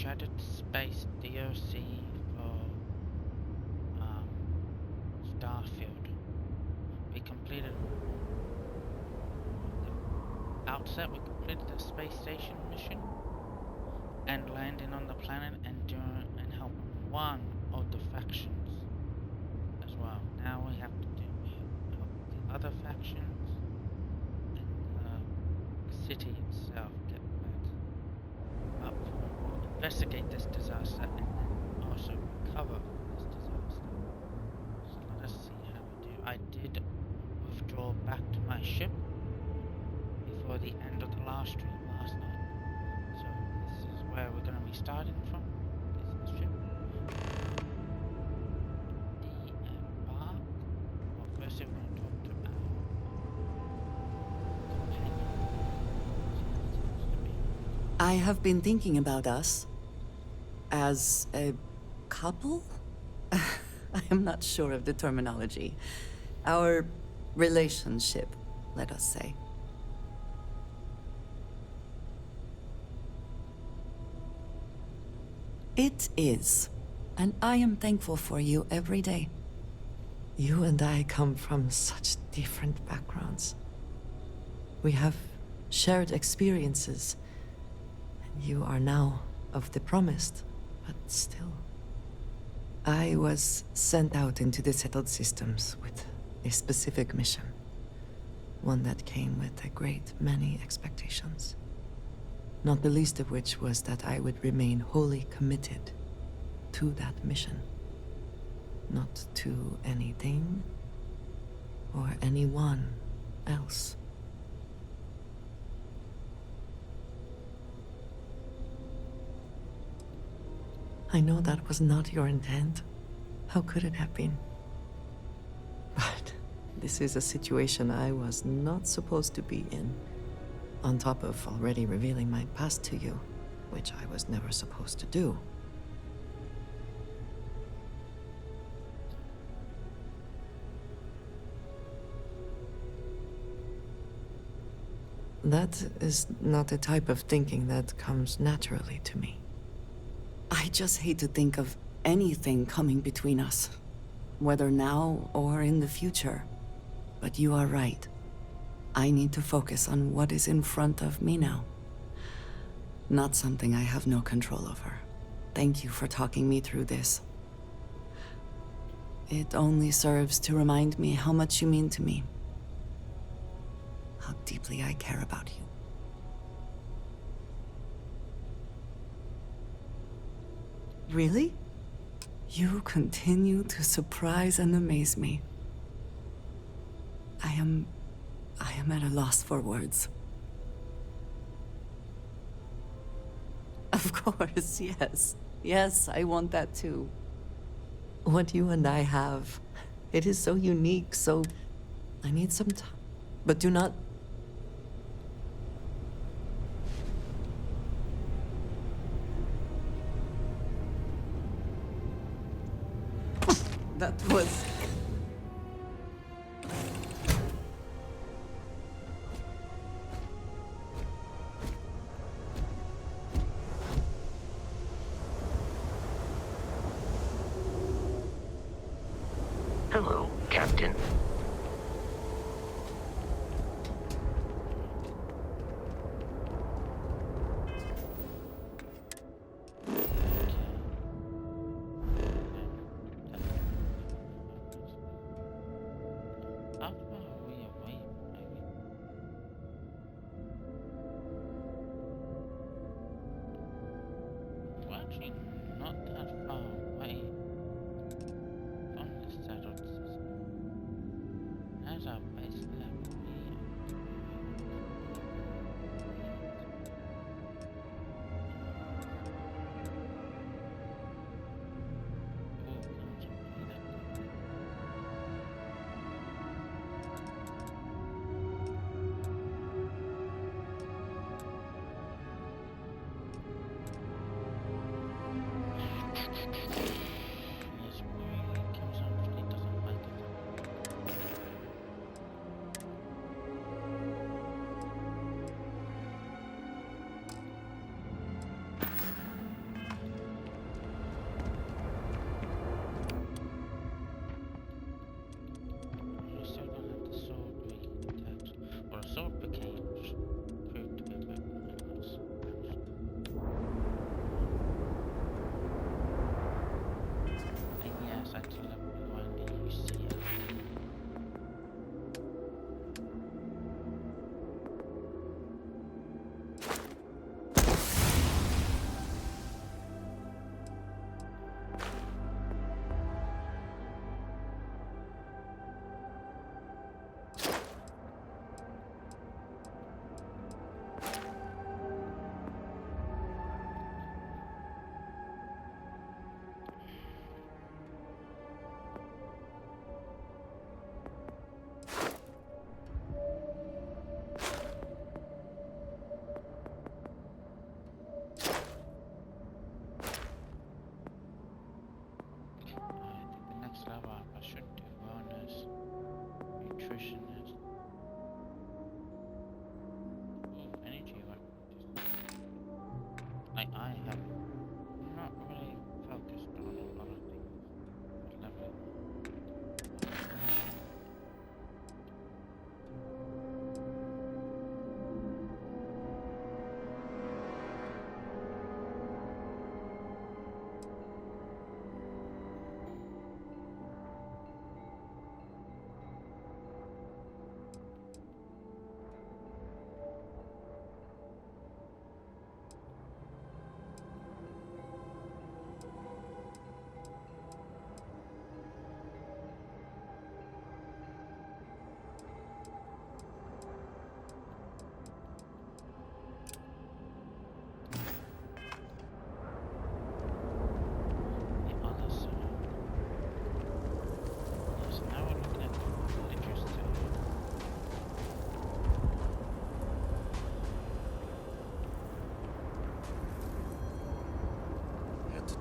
Shattered Space DOC for Starfield. We completed the outset. We completed the space station mission and landing on the planet and helping one of the factions as well. Now we have to help the other factions and the city itself get back up, investigate this disaster, and then also recover from this disaster. So let us see how we do. I did withdraw back to my ship before the end of the last stream last night. So this is where we're going to be starting from. This is the ship. The embark. Well, first we're going to talk to our companion. I have been thinking about us as a couple? I am not sure of the terminology. Our relationship, let us say. It is, and I am thankful for you every day. You and I come from such different backgrounds. We have shared experiences, and you are now of the promised, but still. I was sent out into the settled systems with a specific mission. One that came with a great many expectations. Not the least of which was that I would remain wholly committed to that mission. Not to anything or anyone else. I know that was not your intent. How could it have been? But this is a situation I was not supposed to be in. On top of already revealing my past to you, which I was never supposed to do. That is not the type of thinking that comes naturally to me. I just hate to think of anything coming between us, whether now or in the future. But you are right. I need to focus on what is in front of me now. Not something I have no control over. Thank you for talking me through this. It only serves to remind me how much you mean to me. How deeply I care about you. Really? You continue to surprise and amaze me. I am at a loss for words. Of course, yes. Yes, I want that too. What you and I have, it is so unique, so I need some time. But do not... That was... Hello, Captain. How far are we away, maybe? We're actually not that far away from the settled system.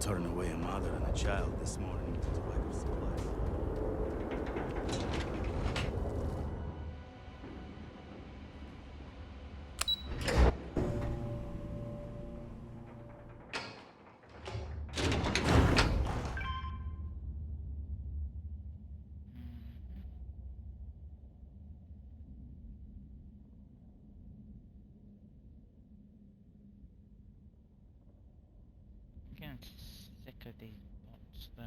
turn away a mother and a child this morning to the lack of supplies. I'm getting sick of these bots though.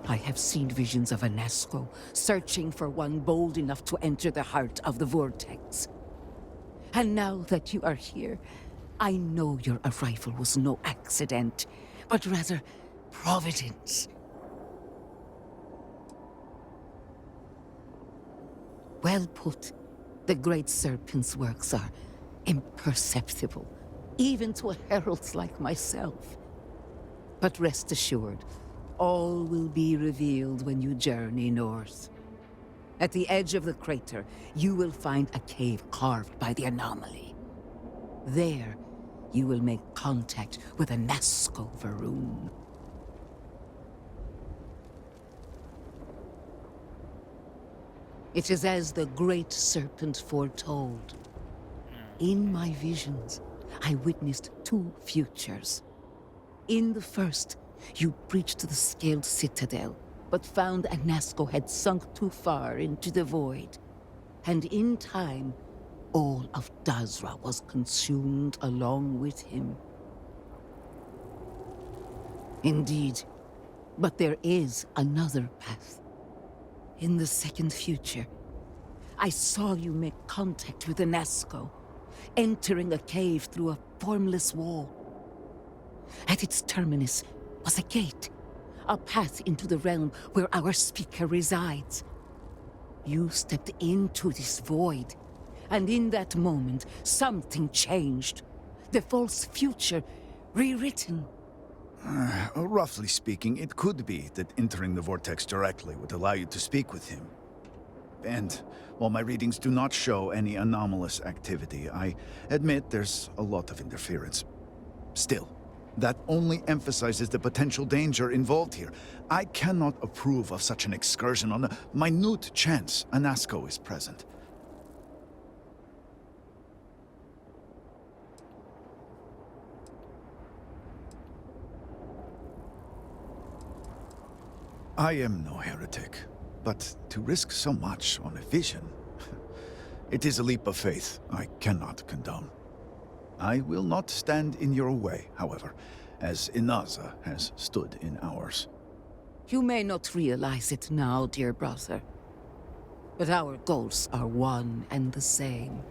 I have seen visions of a Nasco searching for one bold enough to enter the heart of the vortex. And now that you are here, I know your arrival was no accident, but rather providence. Well put. The Great Serpent's works are imperceptible, even to heralds like myself. But rest assured, all will be revealed when you journey north. At the edge of the crater, you will find a cave carved by the anomaly. There, you will make contact with a Nasco Varun. It is as the Great Serpent foretold. In my visions, I witnessed two futures. In the first, you breached the scaled citadel, but found a Nasco had sunk too far into the void. And in time, all of Dazra was consumed along with him. Indeed, but there is another path. In the second future, I saw you make contact with a Nasco, entering a cave through a formless wall. At its terminus was a gate, a path into the realm where our speaker resides. You stepped into this void, and in that moment, something changed. The false future, rewritten. Roughly speaking, it could be that entering the vortex directly would allow you to speak with him. And while my readings do not show any anomalous activity, I admit there's a lot of interference. Still, that only emphasizes the potential danger involved here. I cannot approve of such an excursion on the minute chance a Nasco is present. I am no heretic, but to risk so much on a vision, it is a leap of faith I cannot condone. I will not stand in your way, however, as Inaza has stood in ours. You may not realize it now, dear brother, but our goals are one and the same.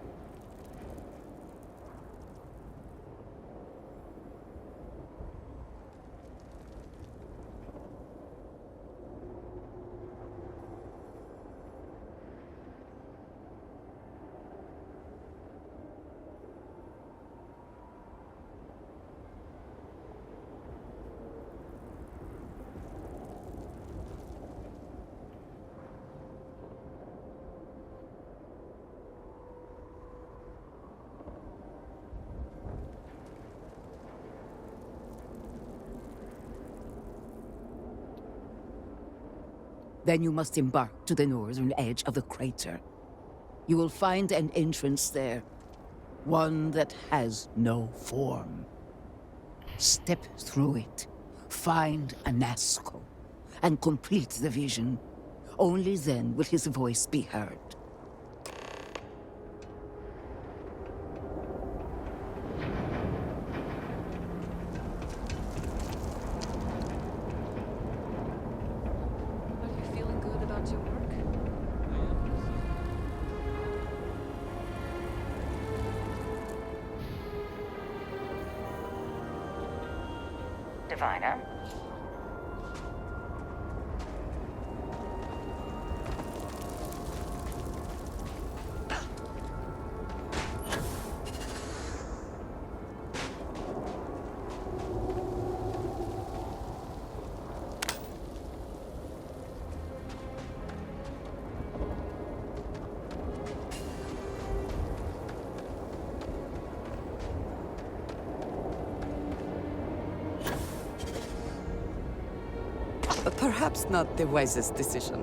Then you must embark to the northern edge of the crater. You will find an entrance there, one that has no form. Step through it, find a Nasco, and complete the vision. Only then will his voice be heard. Diviner. Perhaps not the wisest decision.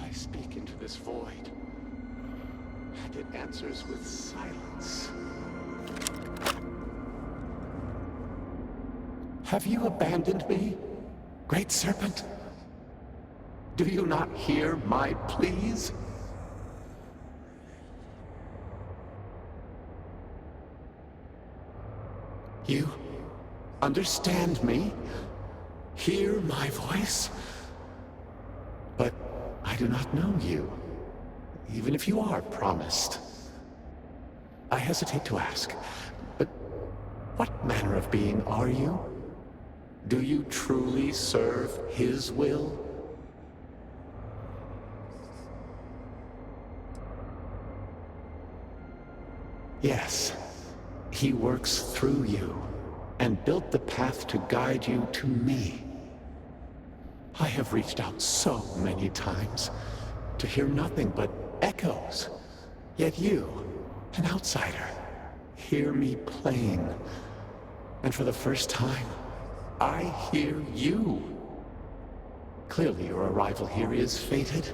I speak into this void, and it answers with silence. Have you abandoned me, Great Serpent? Do you not hear my pleas? You understand me? Hear my voice? But I do not know you, even if you are promised. I hesitate to ask, but what manner of being are you? Do you truly serve his will? Yes, he works through you and built the path to guide you to me. I have reached out so many times to hear nothing but echoes. Yet you, an outsider, hear me plain. And for the first time, I hear you. Clearly your arrival here is fated.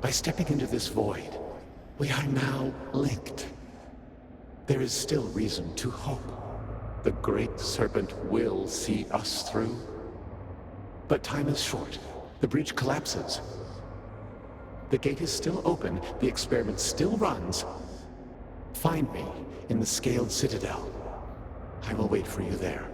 By stepping into this void, we are now linked. There is still reason to hope. The Great Serpent will see us through. But time is short. The breach collapses. The gate is still open. The experiment still runs. Find me in the Scaled Citadel. I will wait for you there.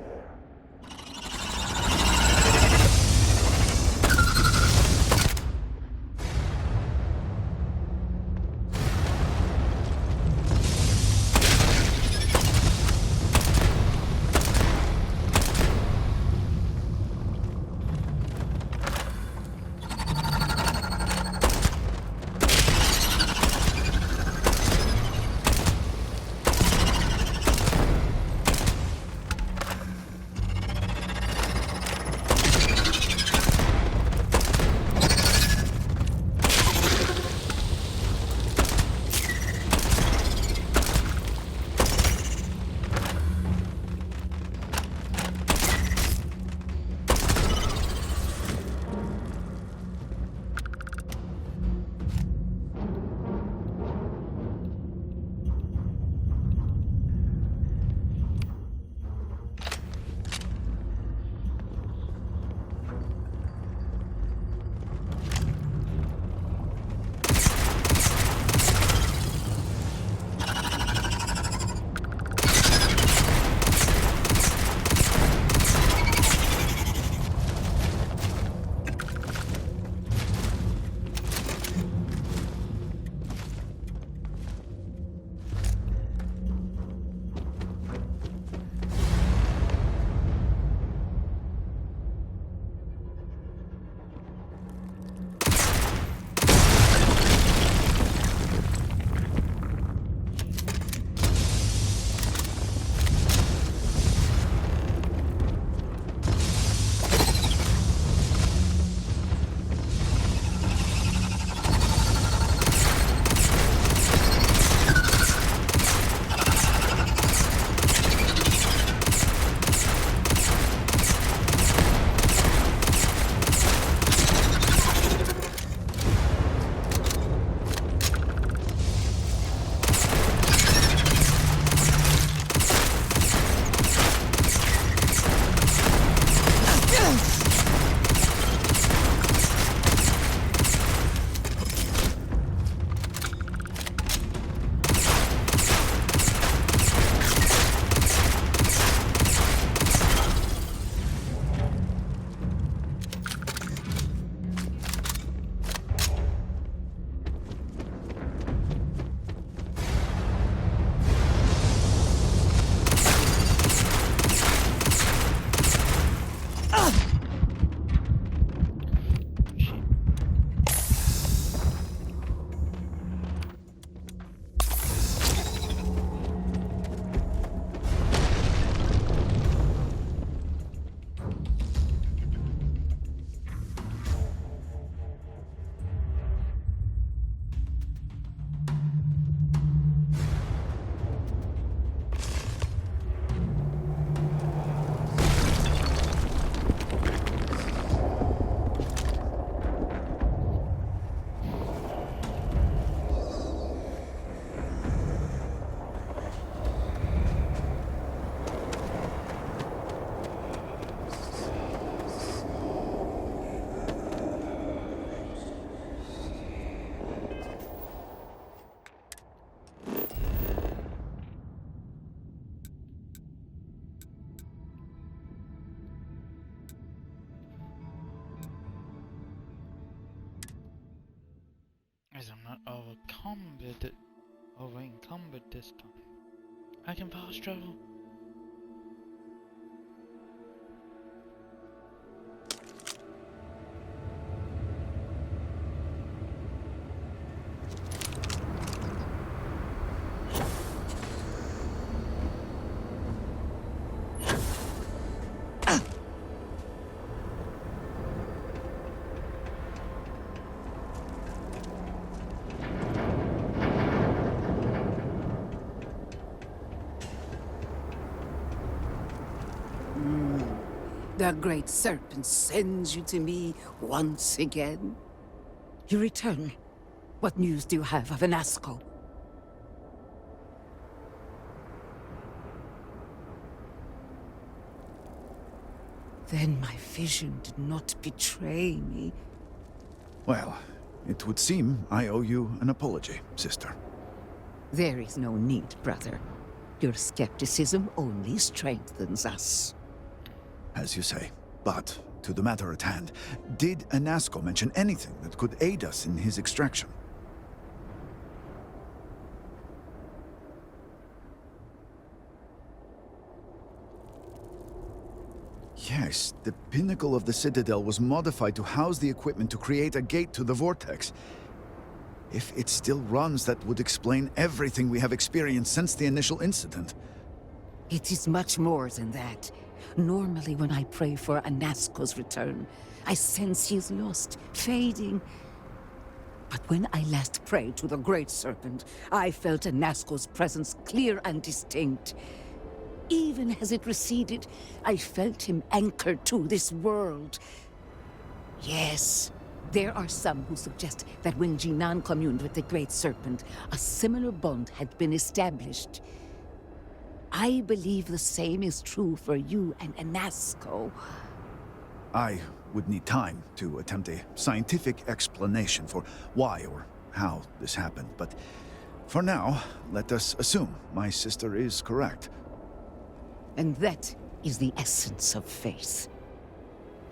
over encumbered this time. I can fast travel. The Great Serpent sends you to me once again. You return. What news do you have of Anasco? Then my vision did not betray me. Well, it would seem I owe you an apology, sister. There is no need, brother. Your skepticism only strengthens us. As you say. But, to the matter at hand, did Anasco mention anything that could aid us in his extraction? Yes, the pinnacle of the Citadel was modified to house the equipment to create a gate to the Vortex. If it still runs, that would explain everything we have experienced since the initial incident. It is much more than that. Normally when I pray for Anasco's return, I sense he is lost, fading. But when I last prayed to the Great Serpent, I felt Anasco's presence clear and distinct. Even as it receded, I felt him anchored to this world. Yes, there are some who suggest that when Jinan communed with the Great Serpent, a similar bond had been established. I believe the same is true for you and Anasco. I would need time to attempt a scientific explanation for why or how this happened, but for now, let us assume my sister is correct. And that is the essence of faith.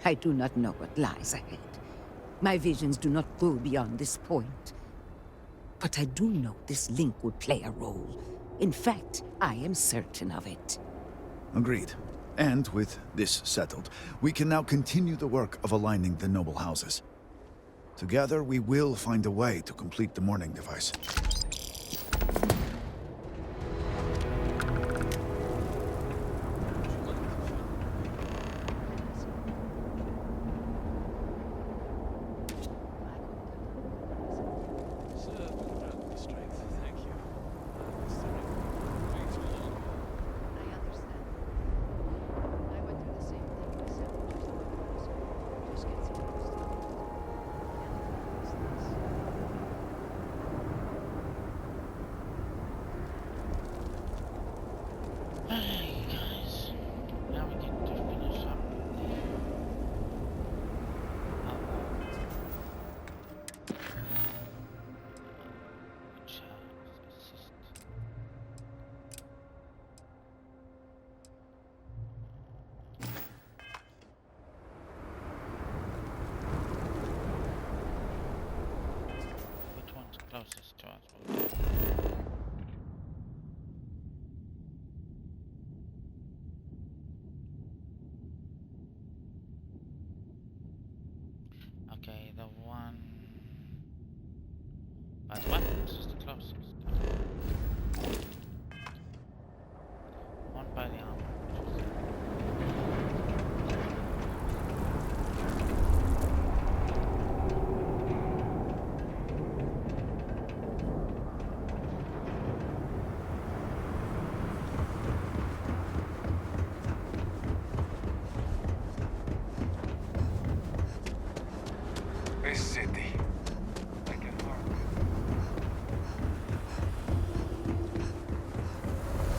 I do not know what lies ahead. My visions do not go beyond this point. But I do know this link would play a role. In fact, I am certain of it. Agreed. And with this settled, we can now continue the work of aligning the noble houses. Together, we will find a way to complete the mourning device. Hey guys, now we get to finish up which assist. Which one's closest to us? We'll do. Okay, the one by the weapons is the closest. One by the armor. This city. I can mark.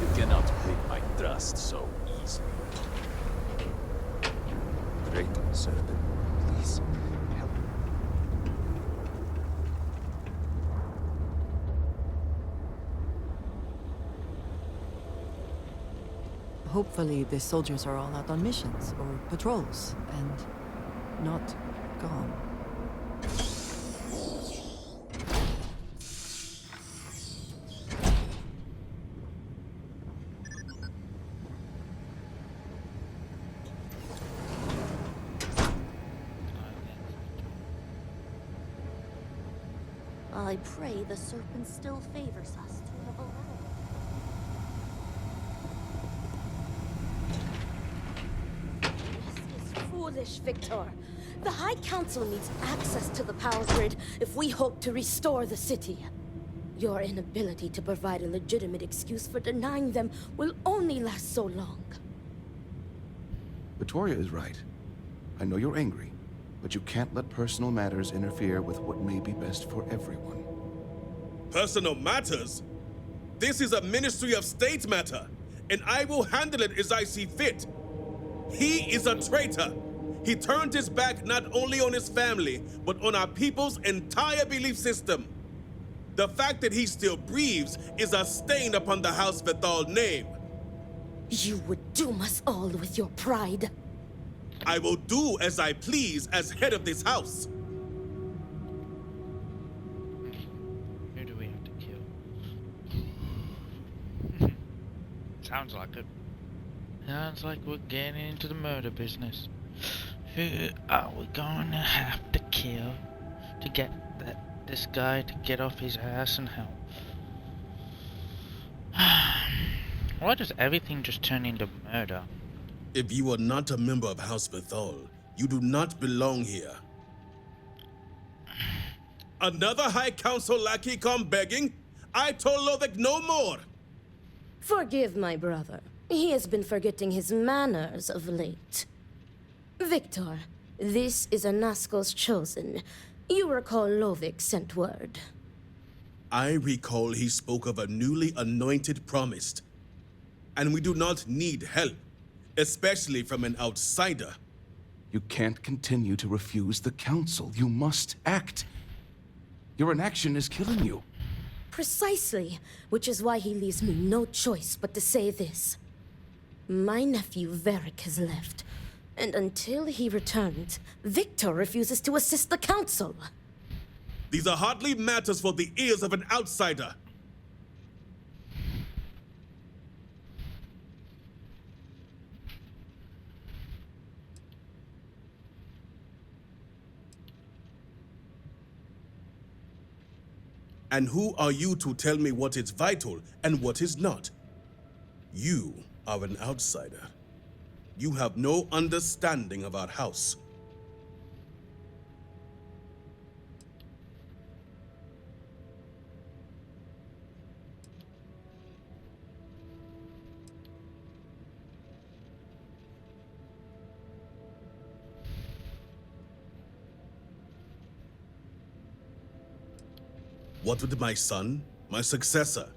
You cannot break my trust so easily. Great Serpent, please help me. Hopefully the soldiers are all out on missions or patrols and not gone. I pray the serpent still favors us to have allowed. This is foolish, Victor. The High Council needs access to the power grid if we hope to restore the city. Your inability to provide a legitimate excuse for denying them will only last so long. Victoria is right. I know you're angry, but you can't let personal matters interfere with what may be best for everyone. Personal matters? This is a Ministry of State matter, and I will handle it as I see fit. He is a traitor. He turned his back not only on his family, but on our people's entire belief system. The fact that he still breathes is a stain upon the House Vethal name. You would doom us all with your pride. I will do as I please as head of this house. Who do we have to kill? Sounds like it. Sounds like we're getting into the murder business. Who are we going to have to kill to get this guy to get off his ass and help? Why does everything just turn into murder? If you are not a member of House Vethal, you do not belong here. Another High Council lackey come begging? I told Lovick no more! Forgive my brother. He has been forgetting his manners of late. Victor, this is Anasco's chosen. You recall Lovick sent word. I recall he spoke of a newly anointed promised. And we do not need help, especially from an outsider. You can't continue to refuse the council. You must act. Your inaction is killing you. Precisely, which is why he leaves me no choice but to say this. My nephew Varric has left, and until he returns, Victor refuses to assist the council. These are hardly matters for the ears of an outsider. And who are you to tell me what is vital and what is not? You are an outsider. You have no understanding of our house. What would my son, my successor,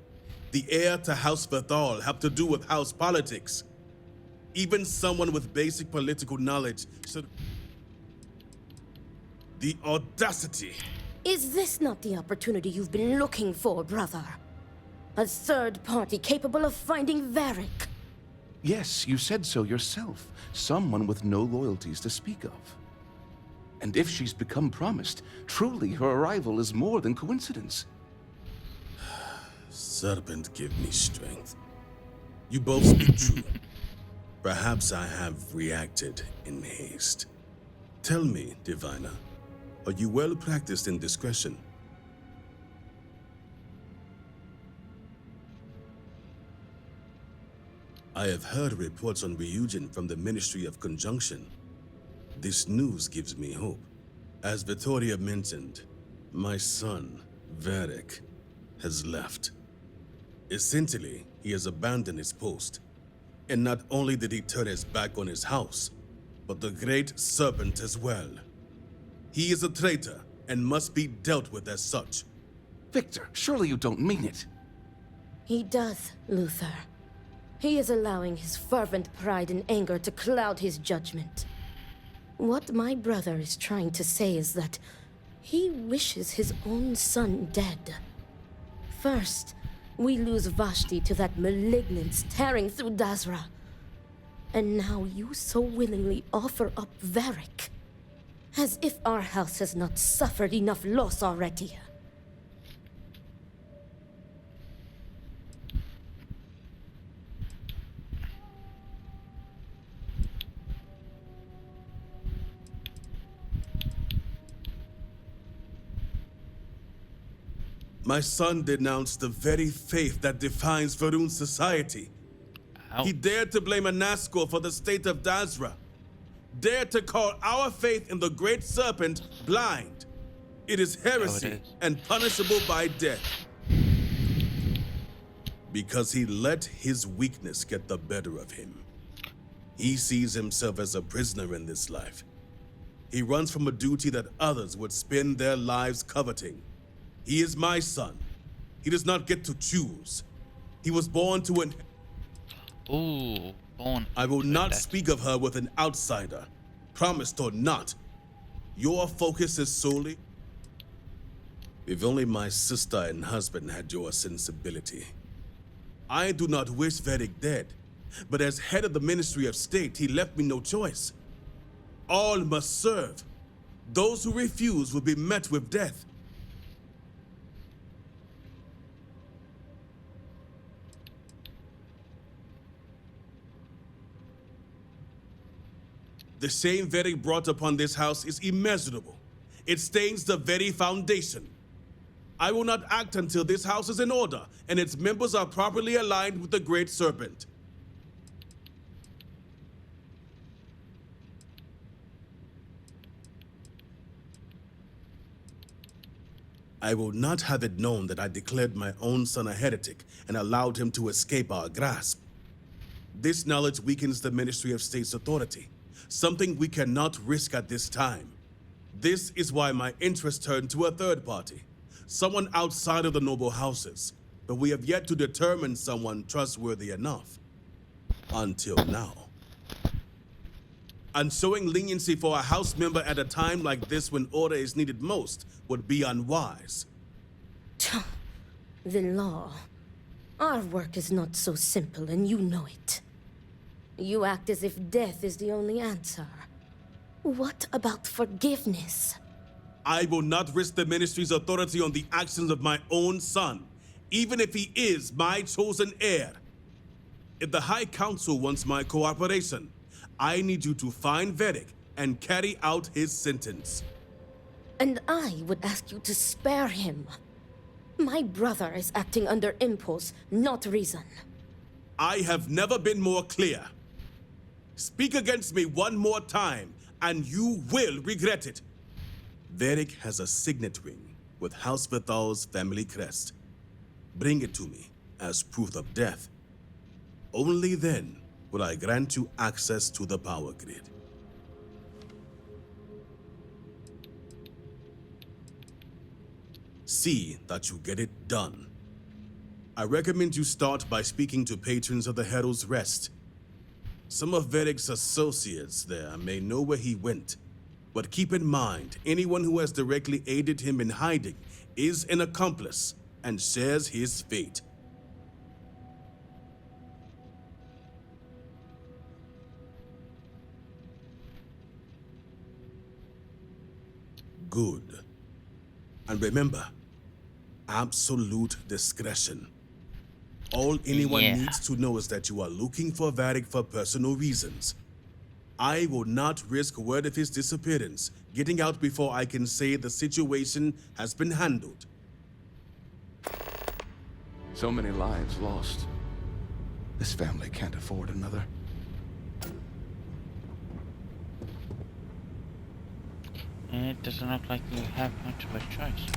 the heir to House Vethal have to do with house politics? Even someone with basic political knowledge should... The audacity! Is this not the opportunity you've been looking for, brother? A third party capable of finding Varric? Yes, you said so yourself. Someone with no loyalties to speak of. And if she's become promised, truly her arrival is more than coincidence. Serpent, give me strength. You both speak true. Perhaps I have reacted in haste. Tell me, Divina, are you well practiced in discretion? I have heard reports on Ryujin from the Ministry of Conjunction. This news gives me hope. As Vittoria mentioned, my son, Varric, has left. Essentially, he has abandoned his post. And not only did he turn his back on his house, but the great serpent as well. He is a traitor and must be dealt with as such. Victor, surely you don't mean it. He does, Luther. He is allowing his fervent pride and anger to cloud his judgment. What my brother is trying to say is that he wishes his own son dead. First, we lose Vashti to that malignance tearing through Dazra. And now you so willingly offer up Varric. As if our house has not suffered enough loss already. My son denounced the very faith that defines Varun's society. Ouch. He dared to blame a Nazgul for the state of Dazra. Dared to call our faith in the Great Serpent blind. It is heresy and punishable by death. Because he let his weakness get the better of him. He sees himself as a prisoner in this life. He runs from a duty that others would spend their lives coveting. He is my son. He does not get to choose. He was born to an... Ooh, born. I will not speak of her with an outsider, promised or not. Your focus is solely... If only my sister and husband had your sensibility. I do not wish Vedic dead, but as head of the Ministry of State, he left me no choice. All must serve. Those who refuse will be met with death. The shame Vedic brought upon this house is immeasurable. It stains the very foundation. I will not act until this house is in order and its members are properly aligned with the Great Serpent. I will not have it known that I declared my own son a heretic and allowed him to escape our grasp. This knowledge weakens the Ministry of State's authority, something we cannot risk at this time. This is why my interest turned to a third party, someone outside of the noble houses, but we have yet to determine someone trustworthy enough. Until now. And showing leniency for a house member at a time like this when order is needed most would be unwise. The law. Our work is not so simple, and you know it. You act as if death is the only answer. What about forgiveness? I will not risk the ministry's authority on the actions of my own son, even if he is my chosen heir. If the High Council wants my cooperation, I need you to find Vedic and carry out his sentence. And I would ask you to spare him. My brother is acting under impulse, not reason. I have never been more clear. Speak against me one more time, and you will regret it. Vedic has a signet ring with House Vithal's family crest. Bring it to me as proof of death. Only then will I grant you access to the power grid. See that you get it done. I recommend you start by speaking to patrons of the Herald's Rest. Some of Vedic's associates there may know where he went, but keep in mind, anyone who has directly aided him in hiding is an accomplice and shares his fate. Good. And remember, absolute discretion. All anyone needs to know is that you are looking for Vedic for personal reasons. I will not risk word of his disappearance getting out before I can say the situation has been handled. So many lives lost. This family can't afford another. It doesn't look like you have much of a choice.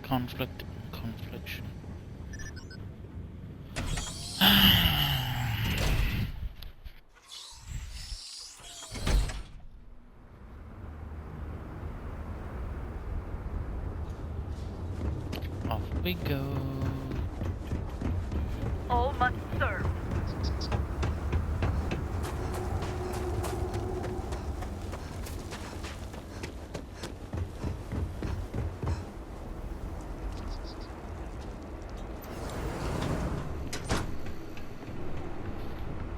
Conflict and confliction. Off we go. All must serve.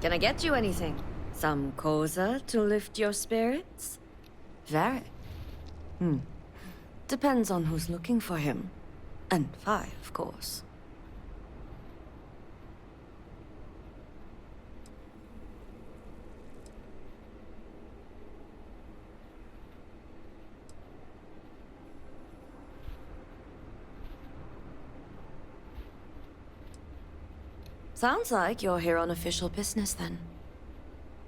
Can I get you anything? Some koza to lift your spirits? Very. Depends on who's looking for him. And Vi, of course. Sounds like you're here on official business then.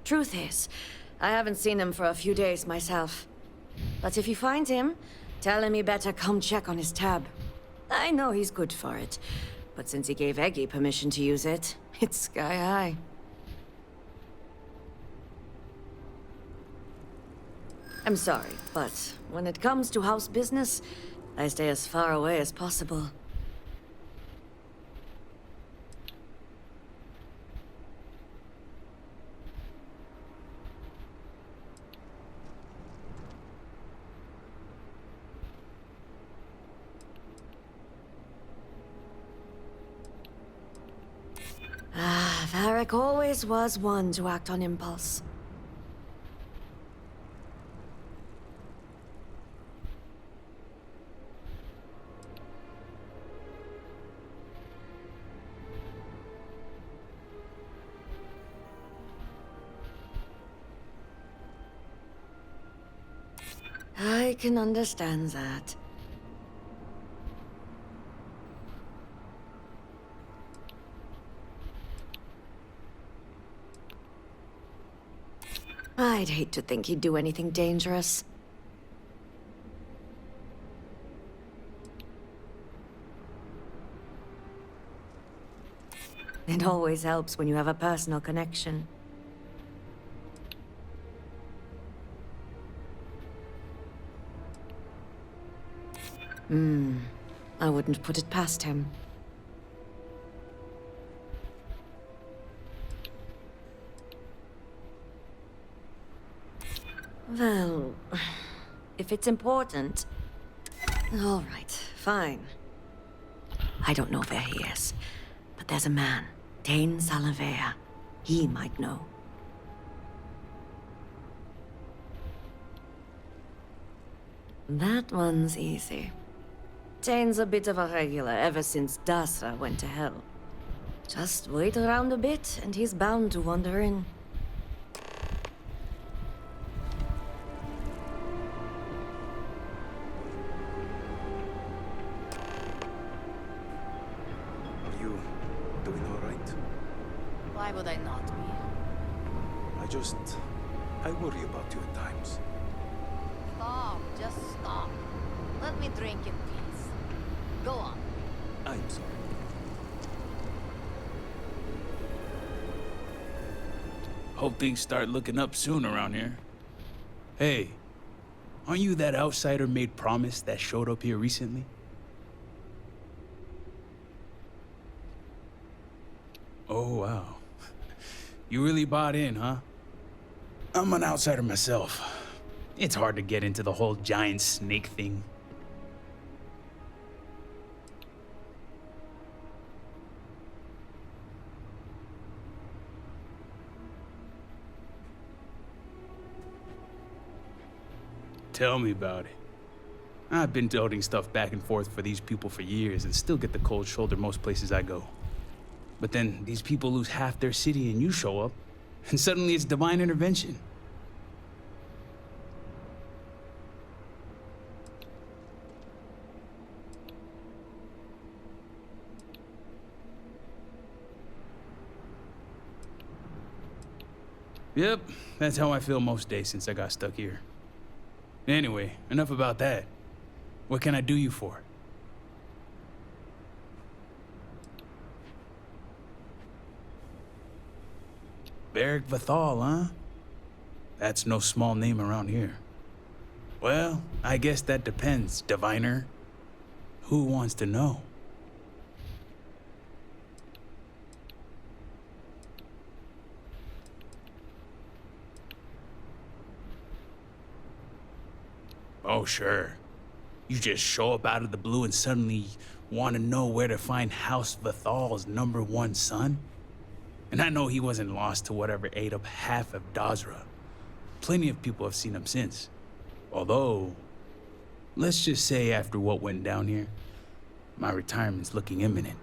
Truth is, I haven't seen him for a few days myself. But if you find him, tell him he better come check on his tab. I know he's good for it, but since he gave Eggy permission to use it, it's sky high. I'm sorry, but when it comes to house business, I stay as far away as possible. Varric always was one to act on impulse. I can understand that. I'd hate to think he'd do anything dangerous. It always helps when you have a personal connection. I wouldn't put it past him. Well, if it's important... All right, fine. I don't know where he is, but there's a man, Dane Salavea. He might know. That one's easy. Dane's a bit of a regular ever since Dazra went to hell. Just wait around a bit, and he's bound to wander in. Are you doing all right? Why would I not be? I worry about you at times. Stop, just stop. Let me drink in peace. Go on. I'm sorry. Hope things start looking up soon around here. Hey, aren't you that outsider made promise that showed up here recently? Oh, wow. You really bought in, huh? I'm an outsider myself. It's hard to get into the whole giant snake thing. Tell me about it. I've been toting stuff back and forth for these people for years and still get the cold shoulder most places I go. But then these people lose half their city and you show up, and suddenly it's divine intervention. Yep, that's how I feel most days since I got stuck here. Anyway, enough about that. What can I do you for? Varric Vathal, huh? That's no small name around here. Well, I guess that depends, diviner. Who wants to know? Oh, sure. You just show up out of the blue and suddenly want to know where to find House Vathal's #1 son? And I know he wasn't lost to whatever ate up half of Dazra. Plenty of people have seen him since. Although, let's just say after what went down here, my retirement's looking imminent,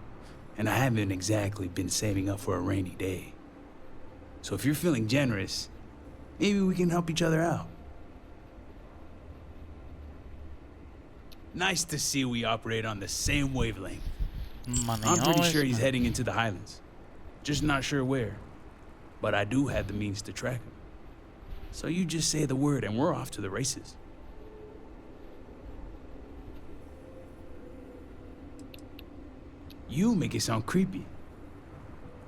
and I haven't exactly been saving up for a rainy day. So if you're feeling generous, maybe we can help each other out. Nice to see we operate on the same wavelength. Money, I'm pretty always sure he's money. heading into the Highlands. Just not sure where. But I do have the means to track him. So you just say the word and we're off to the races. You make it sound creepy.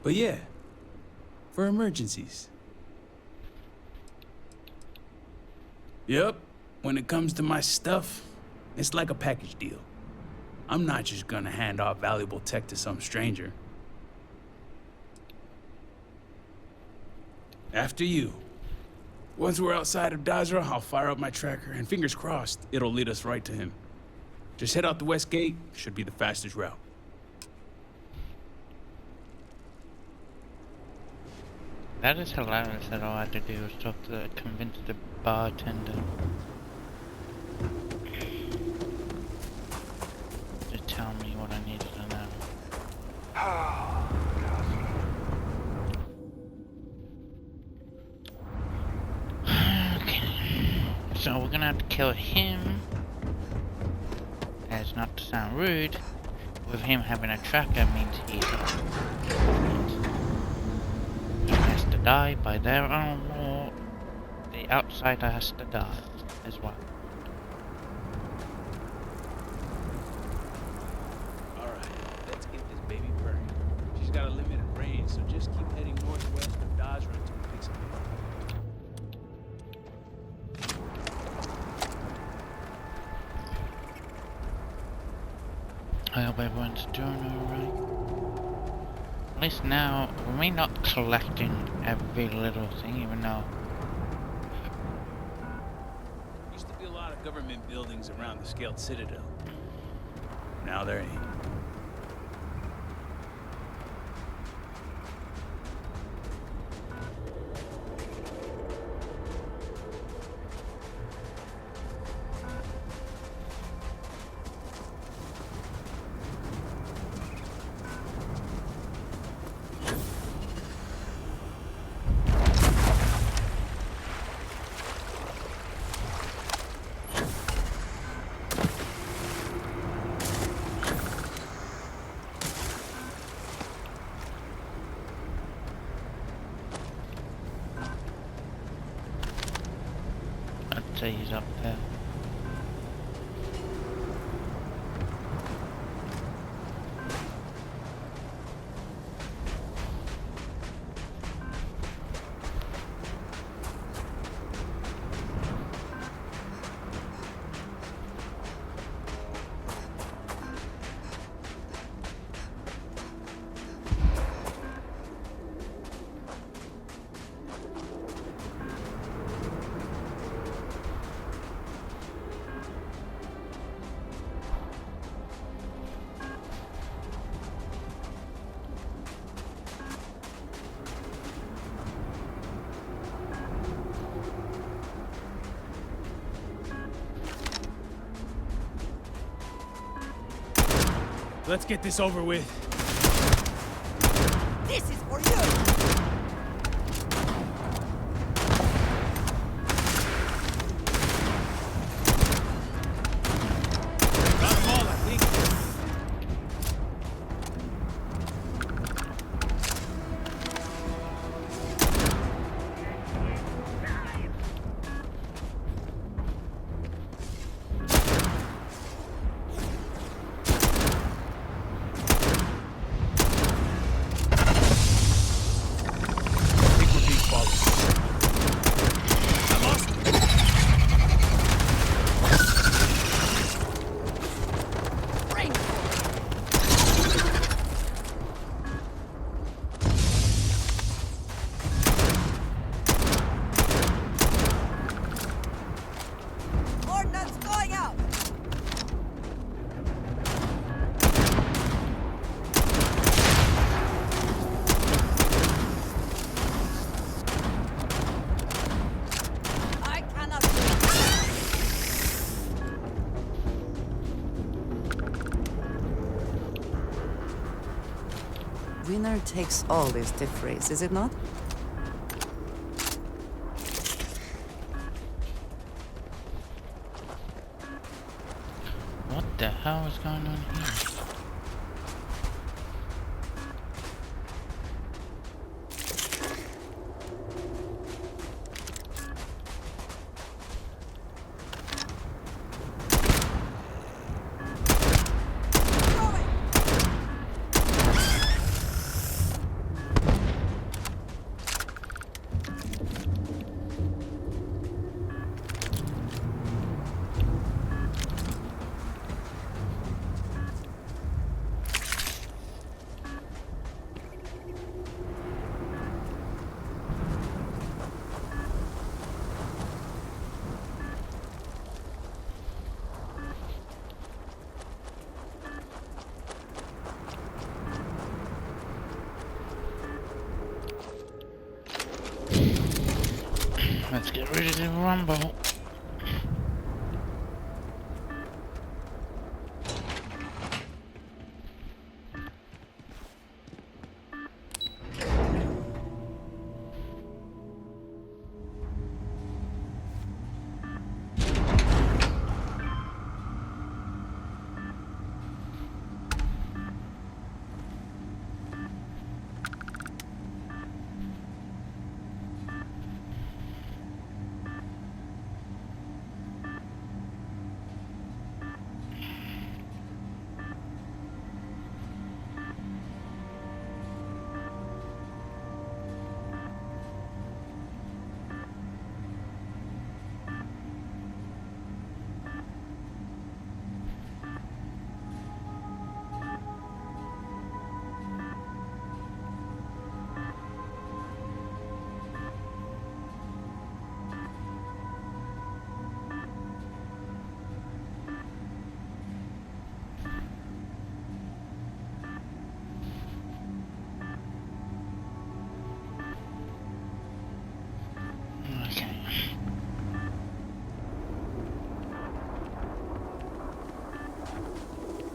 But yeah, for emergencies. Yep, when it comes to my stuff, it's like a package deal. I'm not just gonna hand off valuable tech to some stranger. After you. Once we're outside of Dazra, I'll fire up my tracker, and fingers crossed, it'll lead us right to him. Just head out the west gate, should be the fastest route. That is hilarious that all I had to do was convince the bartender to tell me what I needed to know. Okay. So we're gonna have to kill him. As not to sound rude, with him having a tracker means he has to die by their own law. The outsider has to die as well. Alright, let's get this baby burning. She's got a limited range, so just keep heading northwest of Dazra until we pick something up. I hope everyone's doing alright. At least now, we're not collecting every little thing, even though Used to be a lot of government buildings around the Scaled Citadel. Now there ain't. I'd say he's up there. Let's get this over with. This is for you! Got them all, I think. Ordnance going out! I cannot do Winner takes all this diff race, is it not? What the hell is going on here? get rid of the rumble.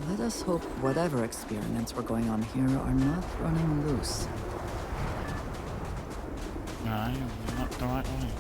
Let us hope whatever experiments were going on here are not running loose. No, not the right way.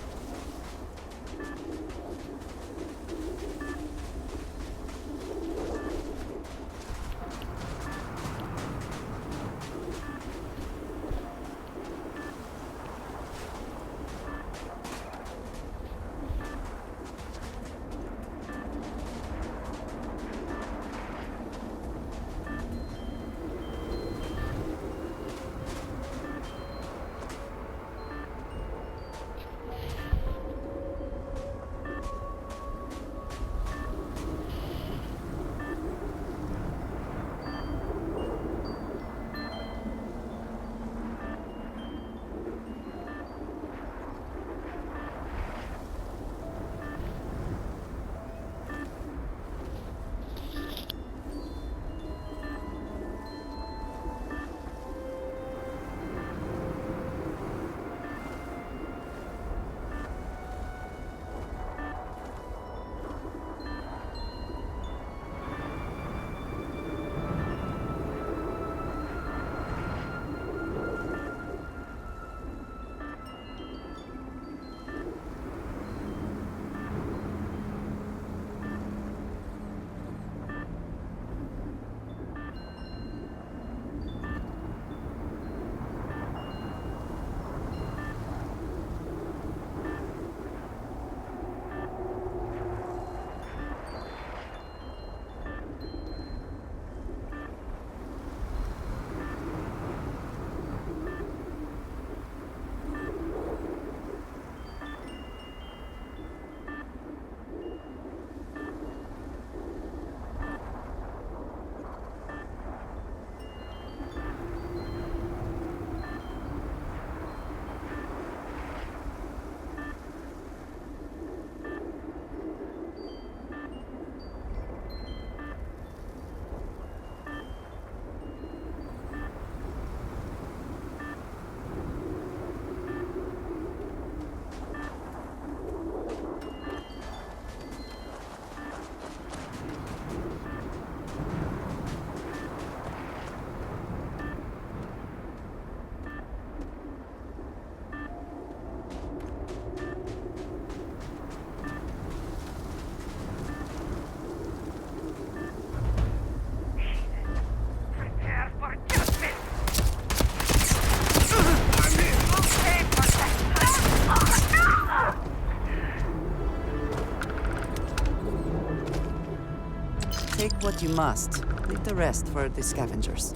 Take what you must. Leave the rest for the scavengers.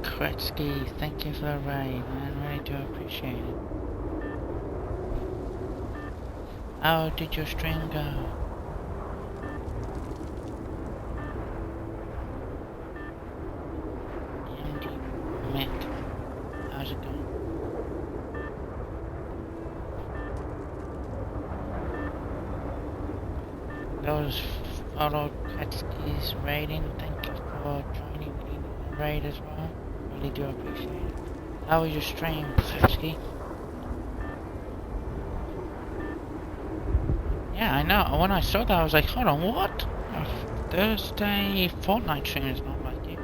Kretsky, thank you for the raid, man. Really do appreciate it. How did your stream go? Andy Mick, how's it going? Those followed Kretsky's raiding. Thank you for joining in the raid as well. Really do appreciate it. How was your stream, Kretsky? Yeah, I know. When I saw that, I was like, hold on, what? A Thursday Fortnite stream is not like you.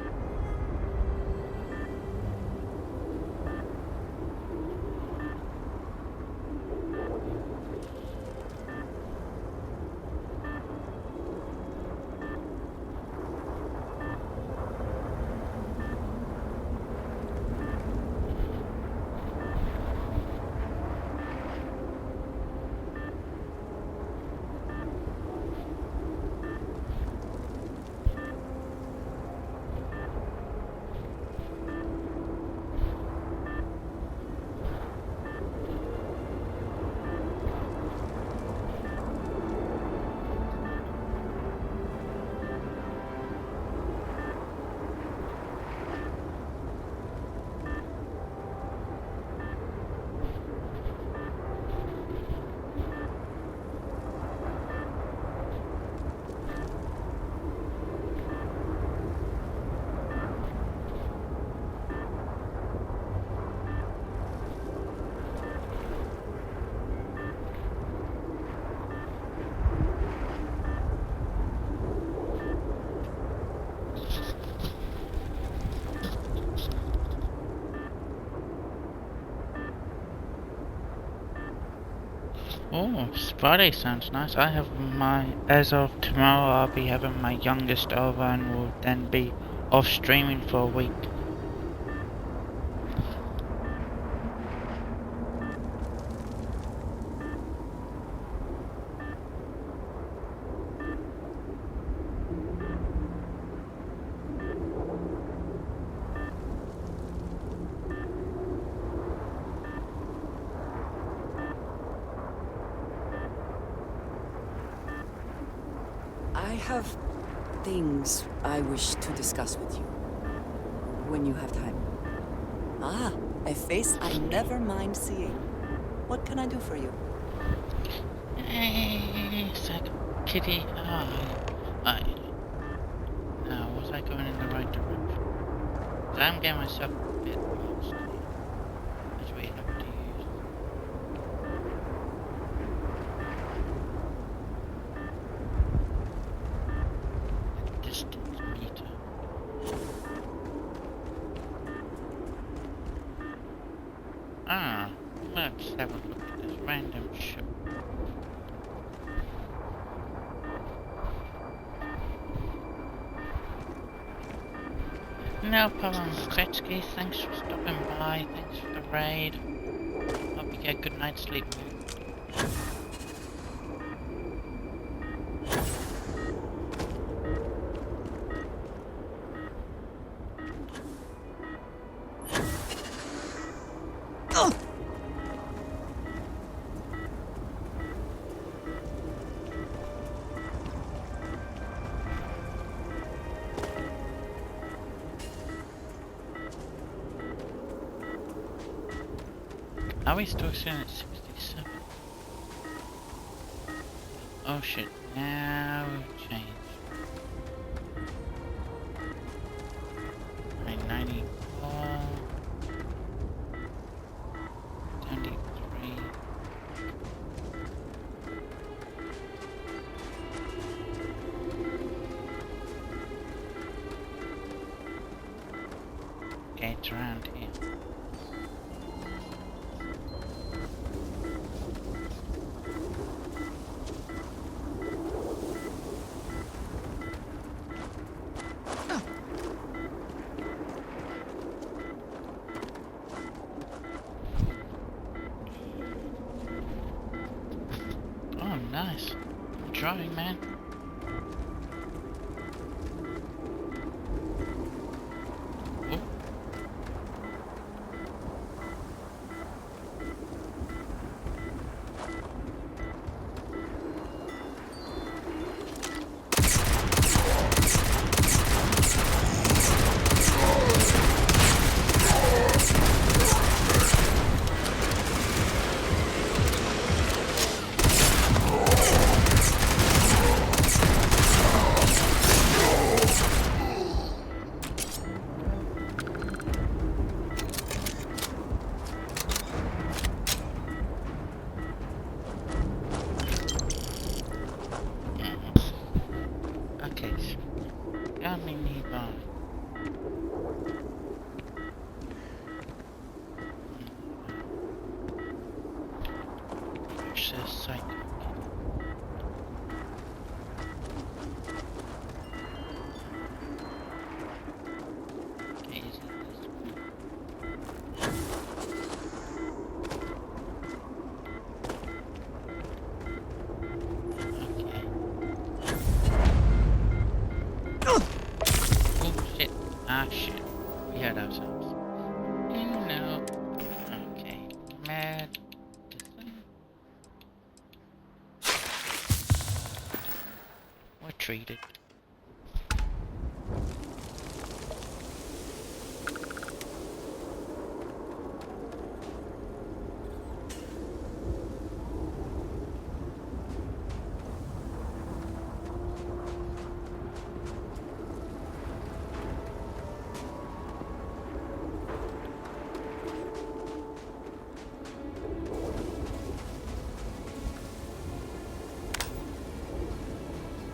Oh, Friday sounds nice. I have as of tomorrow, I'll be having my youngest over and will then be off streaming for a week. I have things I wish to discuss with you. When you have time. Ah, a face I never mind seeing. What can I do for you? Hey, Kitty. Now, was I going in the right direction? I'm getting myself a bit lost. Which way have to use? Distance meter. Let's have a look at this random ship. No problem, Kretsky. Thanks for stopping by. Thanks for the raid. Hope you get a good night's sleep. Are we still sitting at 67? Oh shit, now we've changed. Right, 94, 23. Okay, it's around here. Nice. I'm driving, man. Oh. coming nearby. Which says psycho. Okay, is it this one? Okay. Oh shit. Ah shit. We had ourselves. No. Okay. Mad. We're treated.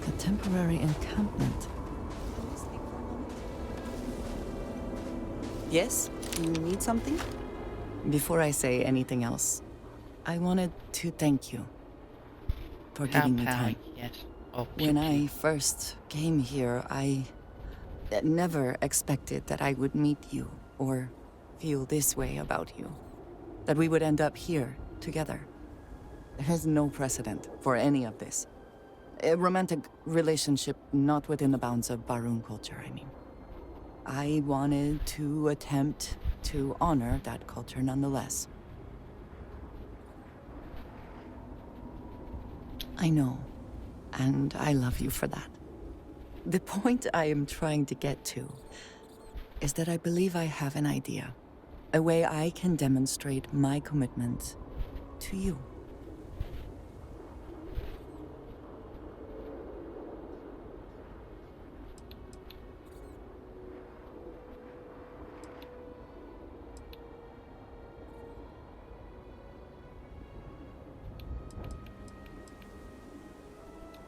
A temporary encampment. Yes? You need something? Before I say anything else, I wanted to thank you for giving me time. Yes. Oh, When I first came here, I never expected that I would meet you or feel this way about you. That we would end up here together. There is no precedent for any of this. A romantic relationship not within the bounds of Barun culture, I mean. I wanted to attempt to honor that culture nonetheless. I know, and I love you for that. The point I am trying to get to is that I believe I have an idea. A way I can demonstrate my commitment to you.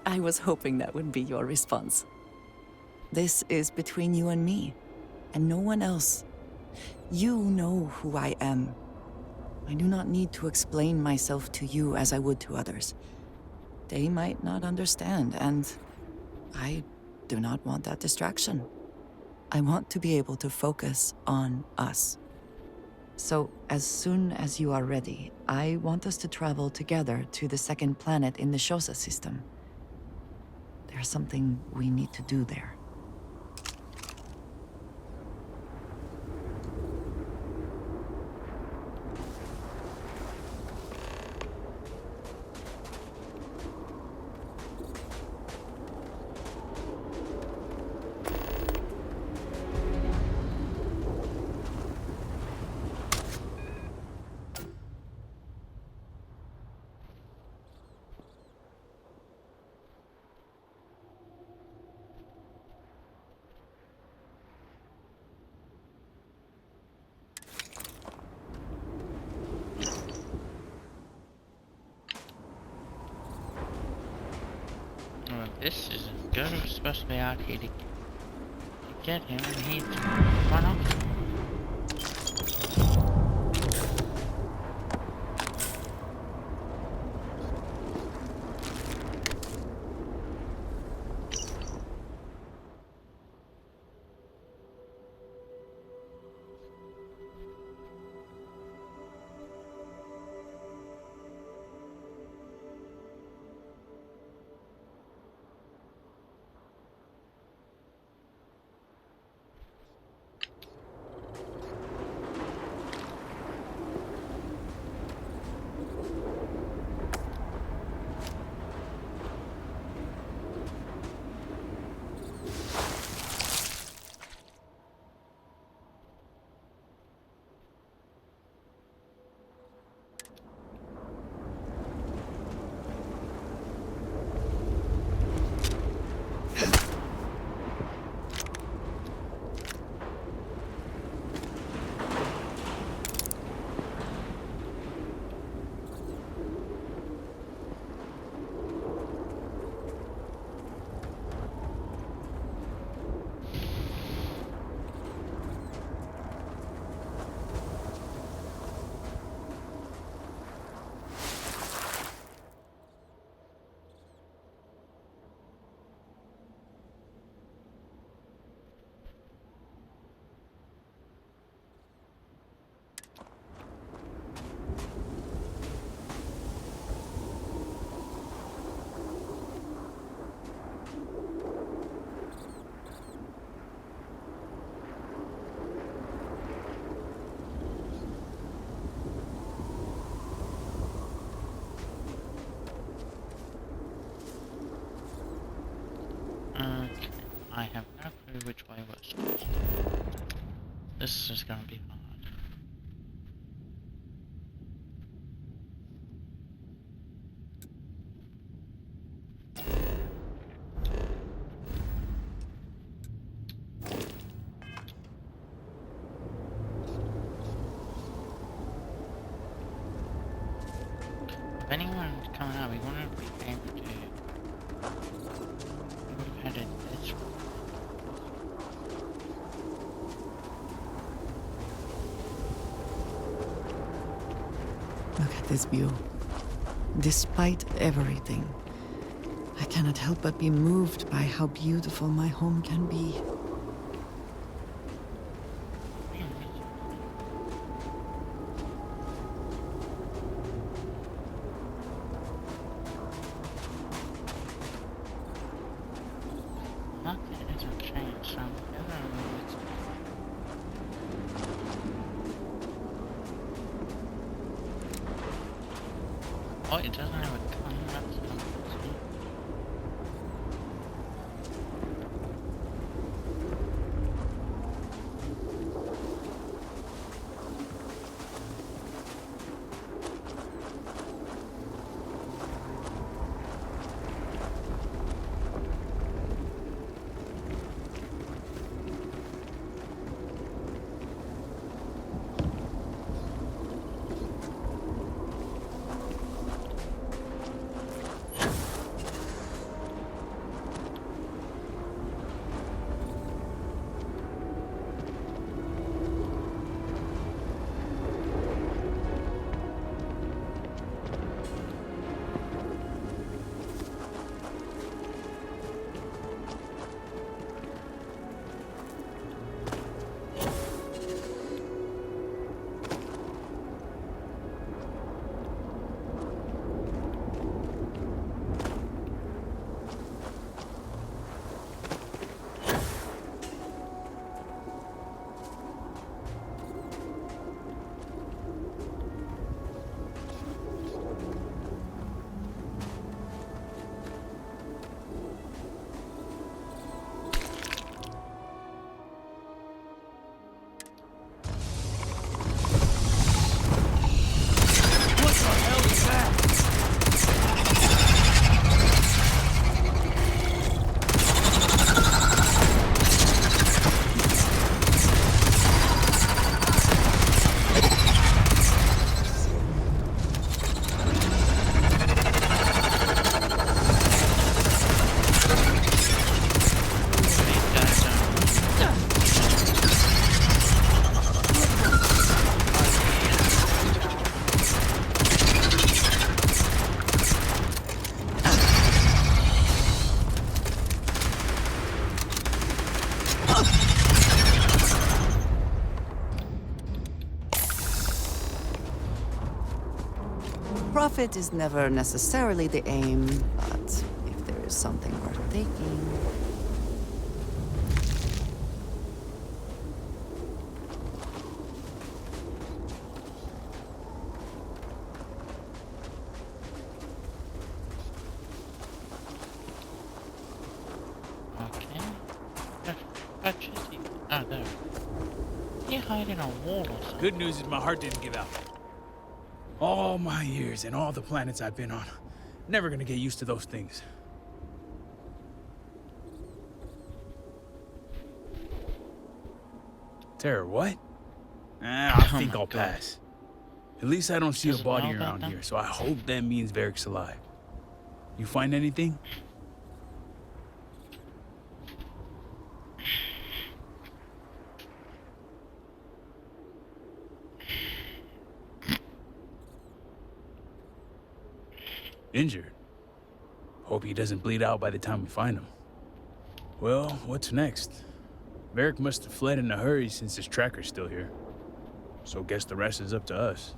I was hoping that would be your response. This is between you and me, and no one else. You know who I am. I do not need to explain myself to you as I would to others. They might not understand, and I do not want that distraction. I want to be able to focus on us. So, as soon as you are ready, I want us to travel together to the second planet in the Shosa system. There's something we need to do there. Well, this isn't good. We're supposed to be out here to get him, and he's run off. I have no clue which way we're supposed to. This is gonna be hard. If anyone's coming up, we want to be able to. We would have had it this way. Look at this view. Despite everything, I cannot help but be moved by how beautiful my home can be. Nothing hasn't changed, so I don't know what's. Oh, it doesn't have a gun. That's not good. Profit is never necessarily the aim, but if there is something worth taking... Okay. Oh, there. You hide in a wall or something. Good news is my heart didn't give out. All my years and all the planets I've been on, never gonna get used to those things. Terror, what? I think I'll pass. At least I don't see a body around here, so I hope that means Varric's alive. You find anything? Injured. Hope he doesn't bleed out by the time we find him. Well, what's next? Varric must have fled in a hurry since his tracker's still here. So guess the rest is up to us.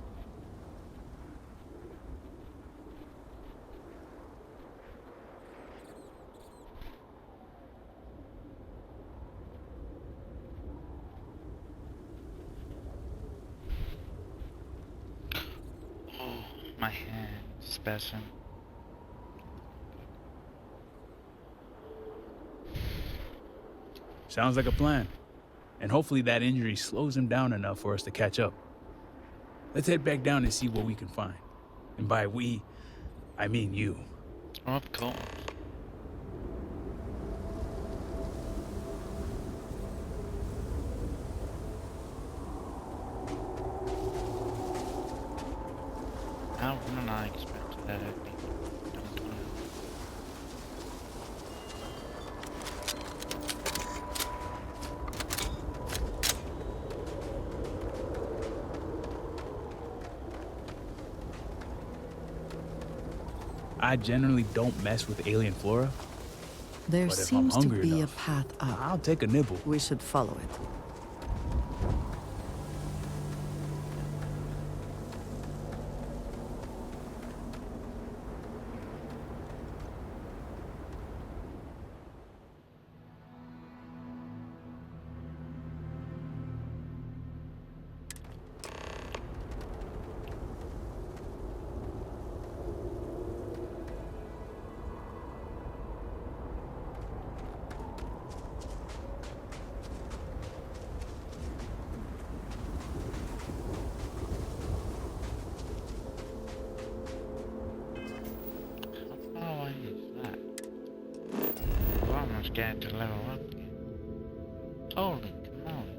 Oh, my hand spasm. Sounds like a plan. And hopefully that injury slows him down enough for us to catch up. Let's head back down and see what we can find. And by we, I mean you. Of course. How did I expect that at me? I generally don't mess with alien flora. There But if I'm seems to hungry be enough, a path up. I'll take a nibble. We should follow it. Scared to level up again. Holy moly.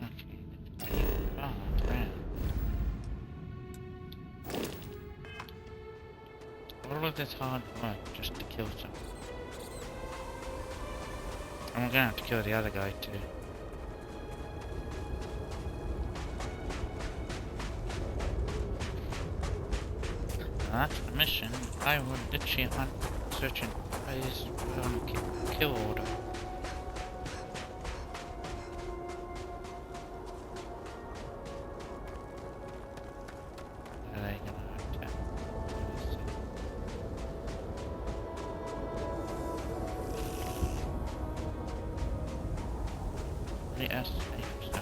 Okay, let's take the bomb around. All of this hard work just to kill someone. And we're gonna have to kill the other guy too. That's the mission. I would literally hunt, search and place kill order. Are they gonna attack? Yes, so.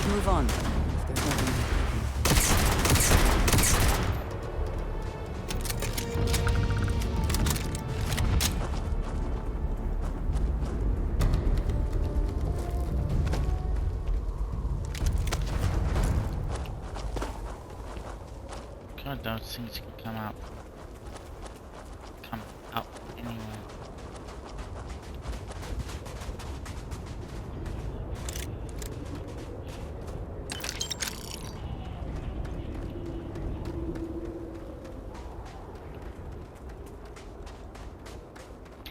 Move on. There's nothing. God, those things can come out anywhere.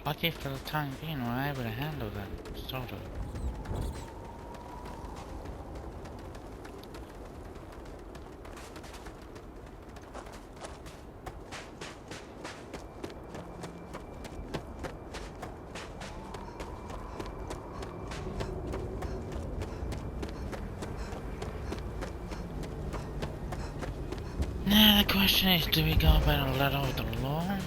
Lucky for the time being, we're able to handle that, sort of. Now the question is, do we go by the letter of the law?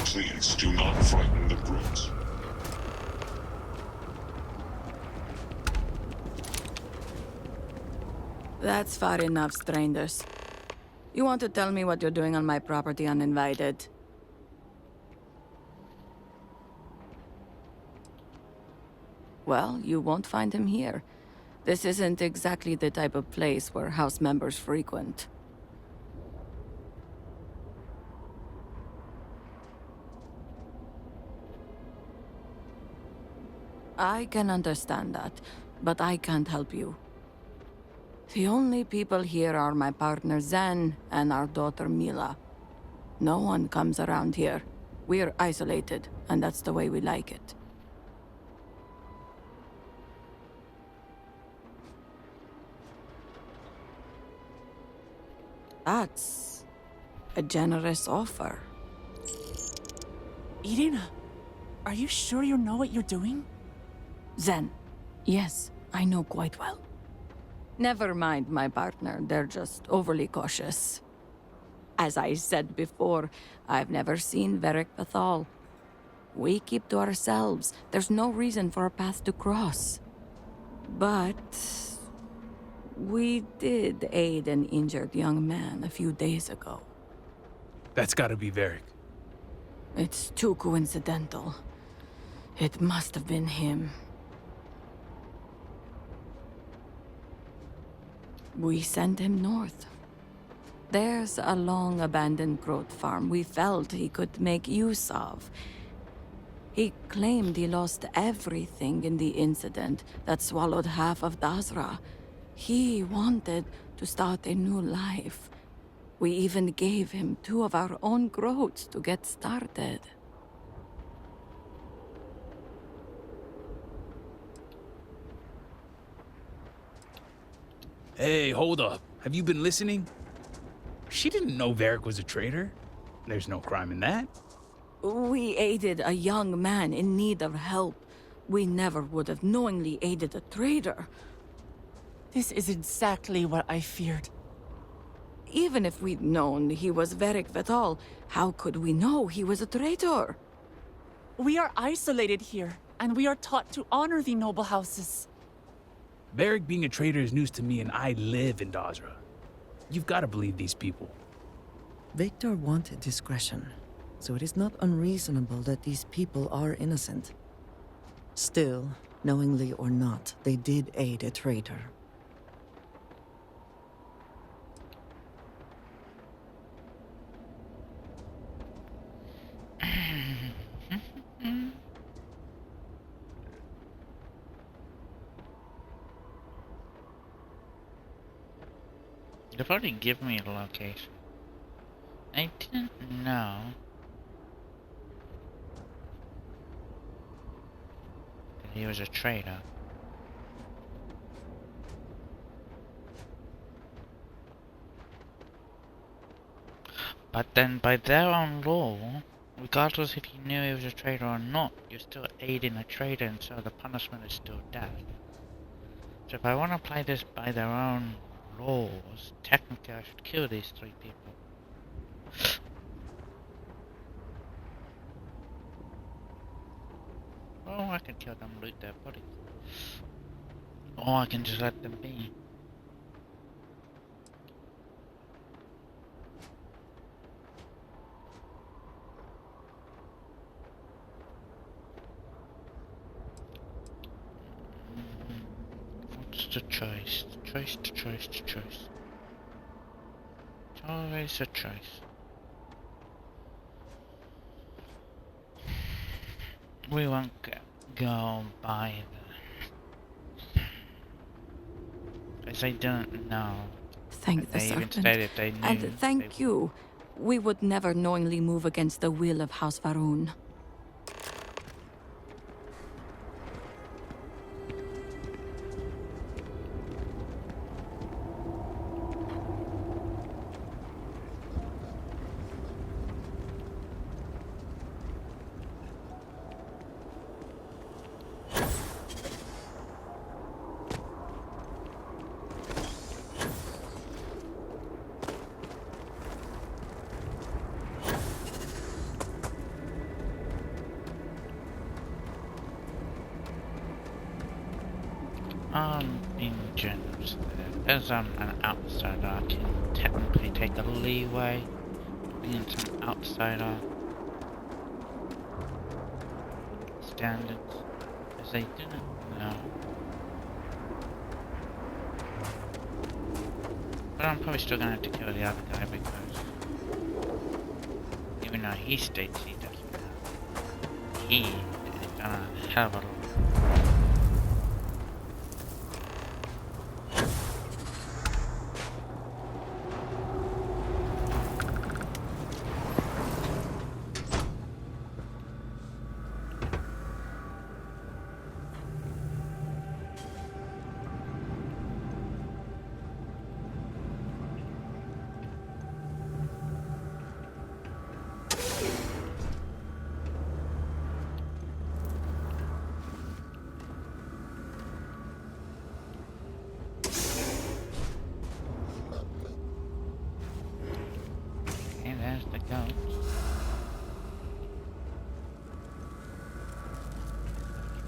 Please do not frighten the brutes. That's far enough, strangers. You want to tell me what you're doing on my property uninvited? Well, you won't find him here. This isn't exactly the type of place where house members frequent. I can understand that, but I can't help you. The only people here are my partner Zen and our daughter Mila. No one comes around here. We're isolated, and that's the way we like it. That's a generous offer. Irina, are you sure you know what you're doing? Zen, yes, I know quite well. Never mind my partner, they're just overly cautious. As I said before, I've never seen Varric Bethal. We keep to ourselves. There's no reason for a path to cross. But we did aid an injured young man a few days ago. That's gotta be Varric. It's too coincidental. It must have been him. We sent him north. There's a long-abandoned growth farm we felt he could make use of. He claimed he lost everything in the incident that swallowed half of Dazra. He wanted to start a new life. We even gave him 2 of our own growths to get started. Hey, hold up. Have you been listening? She didn't know Varric was a traitor. There's no crime in that. We aided a young man in need of help. We never would have knowingly aided a traitor. This is exactly what I feared. Even if we'd known he was Varric Bethal, how could we know he was a traitor? We are isolated here, and we are taught to honor the noble houses. Varric being a traitor is news to me, and I live in Dazra. You've got to believe these people. Victor wanted discretion, so it is not unreasonable that these people are innocent. Still, knowingly or not, they did aid a traitor. They've already given me a location. I didn't know that he was a traitor. But then, by their own law, regardless if you knew he was a traitor or not, you're still aiding a traitor, and so the punishment is still death. So if I want to play this by their own laws, technically I should kill these 3 people. Or I can kill them and loot their bodies. Or I can just let them be. What's the choice? Choice. It's always a choice. We won't go by the... As I don't know. Thank the They even serpent. stated they knew. And thank you. We would never knowingly move against the will of House Varun. being generous there. As I'm an outsider, I can technically take a leeway being some outsider standards, as they didn't know. But I'm probably still gonna have to kill the other guy because even though he states he doesn't know, he has done a hell of a lot. There's the goat.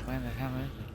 Where the hell is it?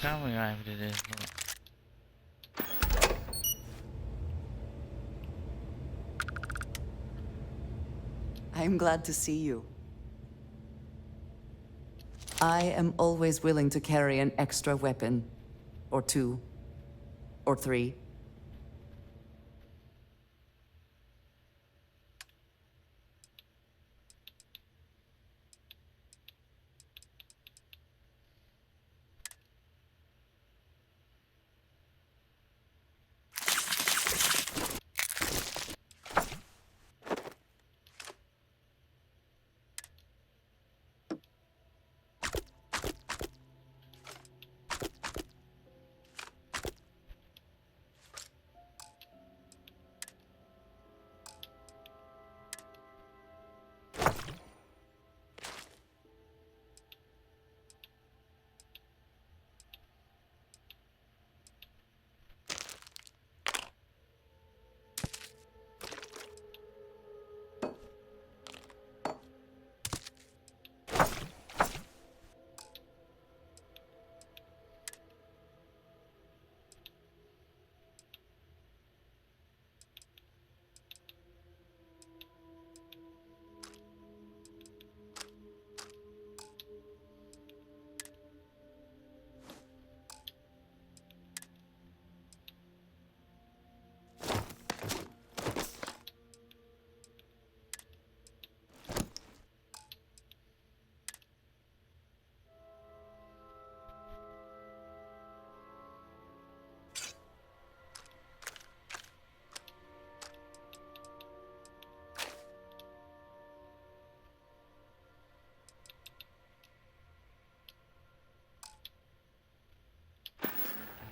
tell me how it is. I'm glad to see you. I am always willing to carry an extra weapon. Or two. Or three.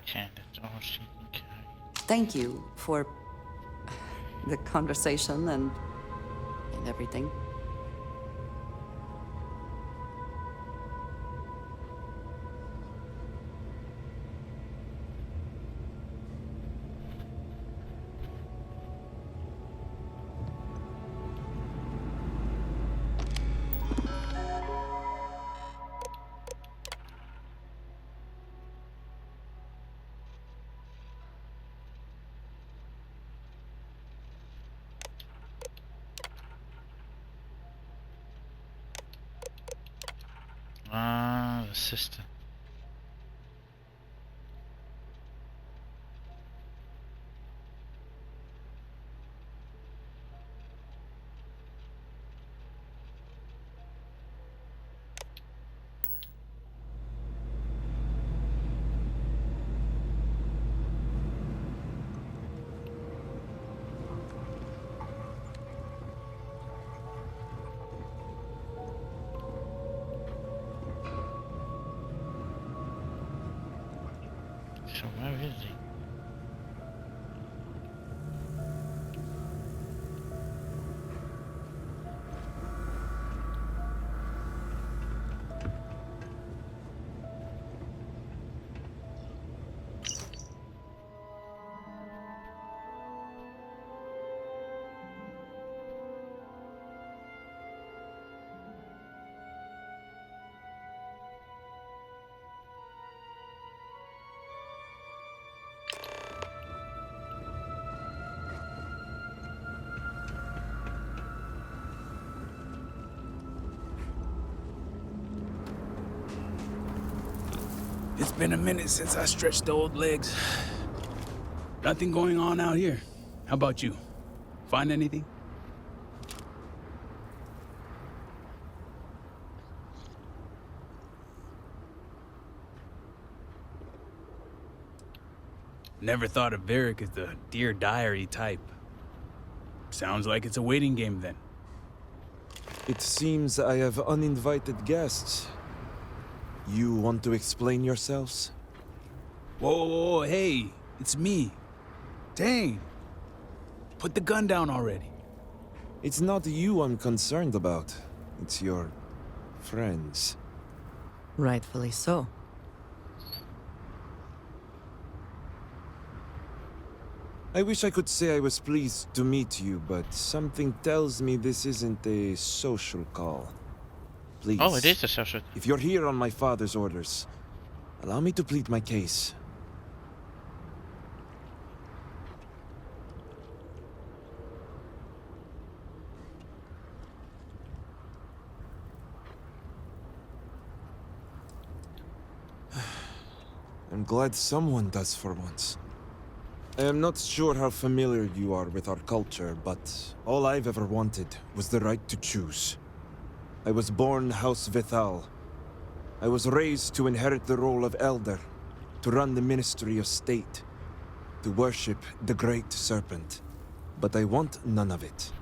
Okay, that's all she can carry. Thank you for the conversation and everything. Ah, the sister. So where is he? It's been a minute since I stretched the old legs. Nothing going on out here. How about you? Find anything? Never thought of Varric as the Dear Diary type. Sounds like it's a waiting game then. It seems I have uninvited guests. You want to explain yourselves? Whoa, hey, it's me. Dang. Put the gun down already. It's not you I'm concerned about. It's your friends. Rightfully so. I wish I could say I was pleased to meet you, but something tells me this isn't a social call. Please. Oh, it is a social. If you're here on my father's orders, Allow me to plead my case. I'm glad someone does for once. I am not sure how familiar you are with our culture, but all I've ever wanted was the right to choose. I was born House Vithal. I was raised to inherit the role of Elder, to run the Ministry of State, to worship the Great Serpent. But I want none of it.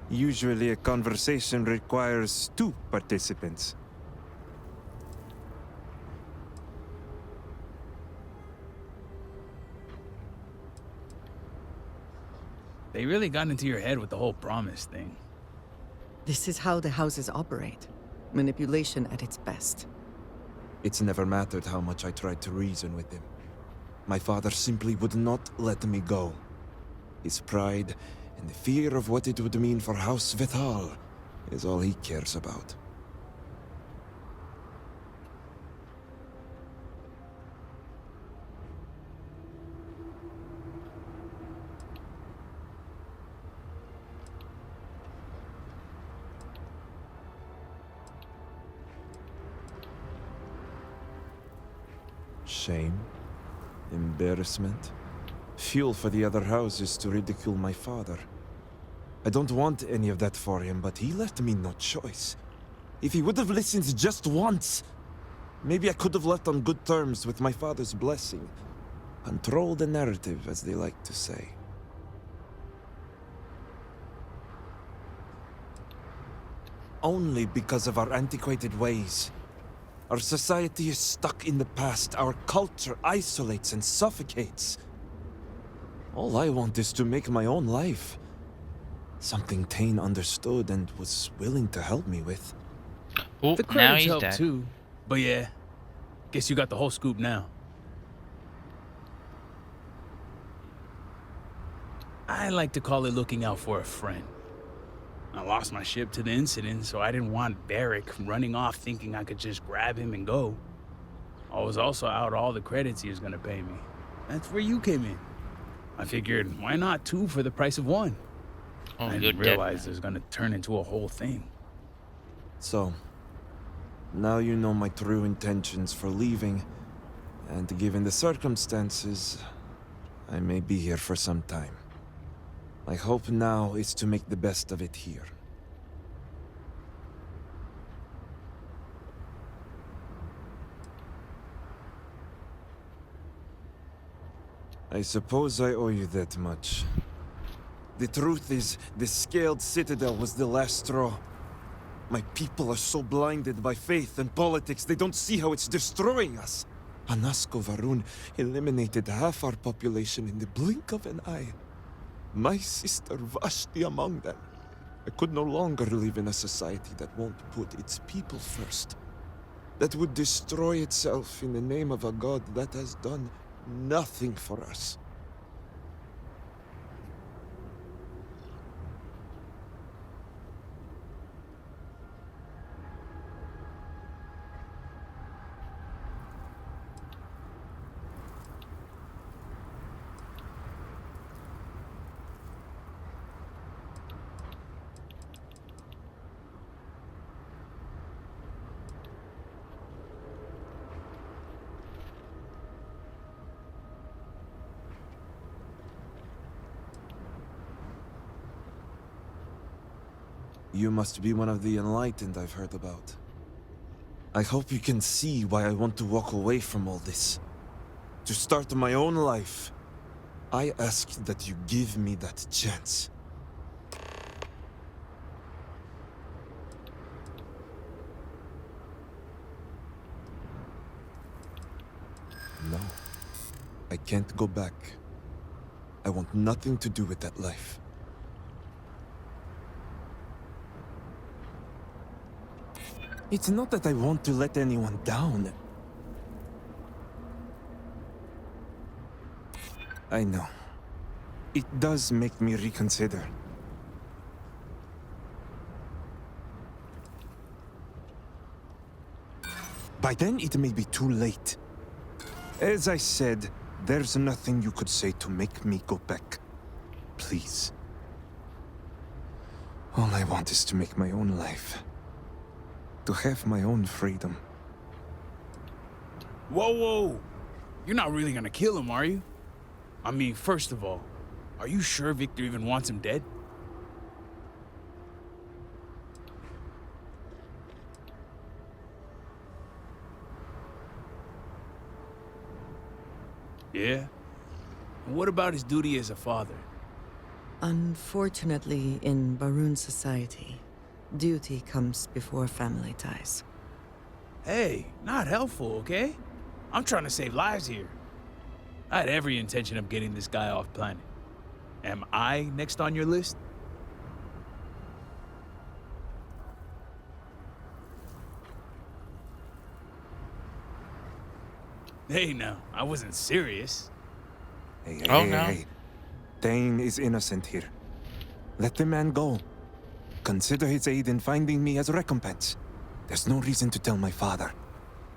Usually a conversation requires 2 participants. They really got into your head with the whole promise thing. This is how the houses operate. Manipulation at its best. It's never mattered how much I tried to reason with him. My father simply would not let me go. His pride and the fear of what it would mean for House Vithal is all he cares about. Shame, embarrassment, fuel for the other houses to ridicule my father. I don't want any of that for him, but he left me no choice. If he would have listened just once, maybe I could have left on good terms with my father's blessing. Control the narrative, as they like to say. Only because of our antiquated ways. Our society is stuck in the past. Our culture isolates and suffocates. All I want is to make my own life. Something Tane understood and was willing to help me with. Oh, The now credits he's help dead. too. But yeah, guess you got the whole scoop now. I like to call it looking out for a friend. I lost my ship to the incident, so I didn't want Barrick running off thinking I could just grab him and go. I was also out all the credits he was gonna pay me. That's where you came in. I figured, why not 2 for the price of 1? Oh, I you're didn't dead realize it was gonna turn into a whole thing. So, now you know my true intentions for leaving, and given the circumstances, I may be here for some time. My hope now is to make the best of it here. I suppose I owe you that much. The truth is, the Scaled Citadel was the last straw. My people are so blinded by faith and politics, they don't see how it's destroying us. Anasko Varun eliminated half our population in the blink of an eye. My sister Vashti among them. I could no longer live in a society that won't put its people first. That would destroy itself in the name of a god that has done nothing for us. You must be one of the enlightened I've heard about. I hope you can see why I want to walk away from all this. To start my own life. I ask that you give me that chance. No. can't go back. I want nothing to do with that life. It's not that I want to let anyone down. I know. It does make me reconsider. By then, it may be too late. As I said, there's nothing you could say to make me go back. Please. All I want is to make my own life. To have my own freedom. Whoa, whoa! You're not really gonna kill him, are you? I mean, first of all, are you sure Victor even wants him dead? Yeah? And what about his duty as a father? Unfortunately, in Baroon society, duty comes before family ties. Hey, not helpful, okay? I'm trying to save lives here. I had every intention of getting this guy off planet. Am I next on your list? Hey, now, I wasn't serious. Hey. Dane is innocent here. Let the man go. Consider his aid in finding me as recompense. There's no reason to tell my father.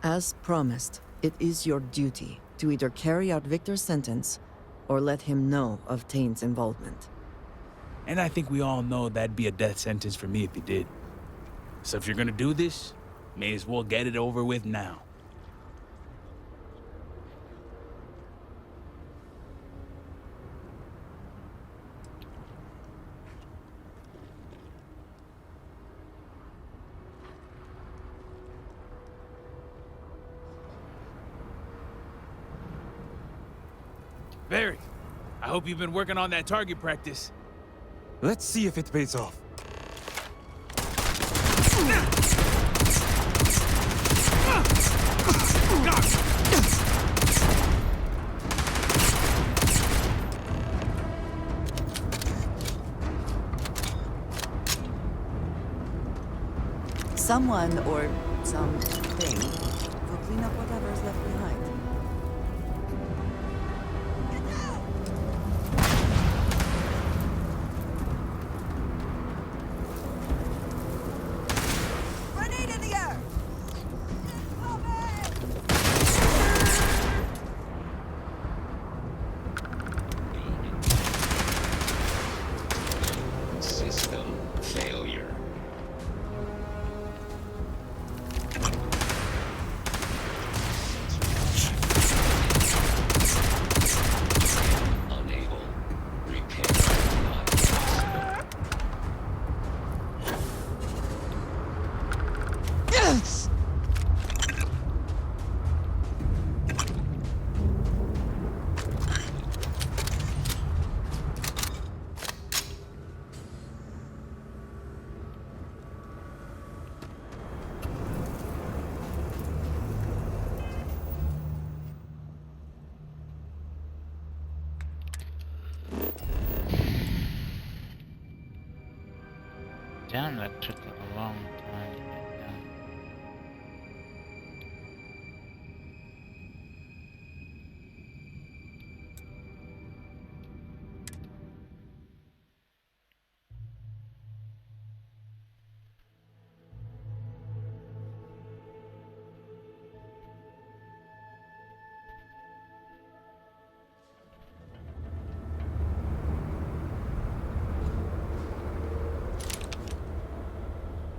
As promised, it is your duty to either carry out Victor's sentence or let him know of Tane's involvement. And I think we all know that'd be a death sentence for me if he did. So if you're gonna do this, may as well get it over with now. Varric, I hope you've been working on that target practice. Let's see if it pays off. Someone or something will clean up whatever's left behind. Grenade in the air! System failure. Unable. Repair not possible. Yes! Damn, that took a long time to get done.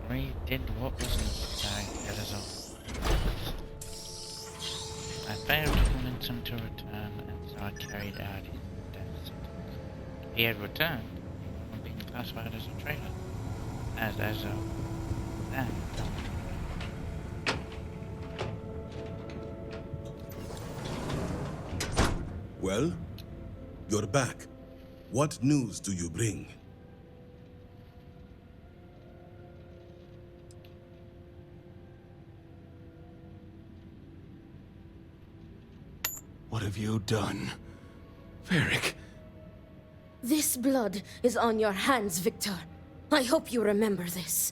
We did what was necessary to get us off. I failed to convince him to return, and so I carried out his death sentence. If he had returned, he would have been classified as a traitor. As of then. Well, you're back. What news do you bring? What have you done? Varric. This blood is on your hands, Victor. I hope you remember this.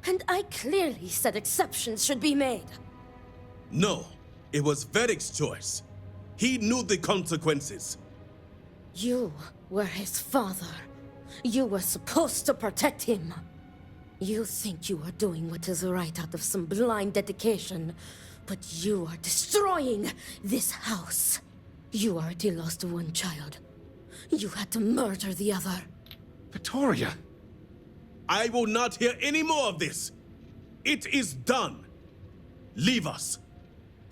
And I clearly said exceptions should be made. No, it was Varric's choice. He knew the consequences. You were his father. You were supposed to protect him. You think you are doing what is right out of some blind dedication, but you are destroying this house. You already lost one child. You had to murder the other. Victoria! I will not hear any more of this. It is done. Leave us.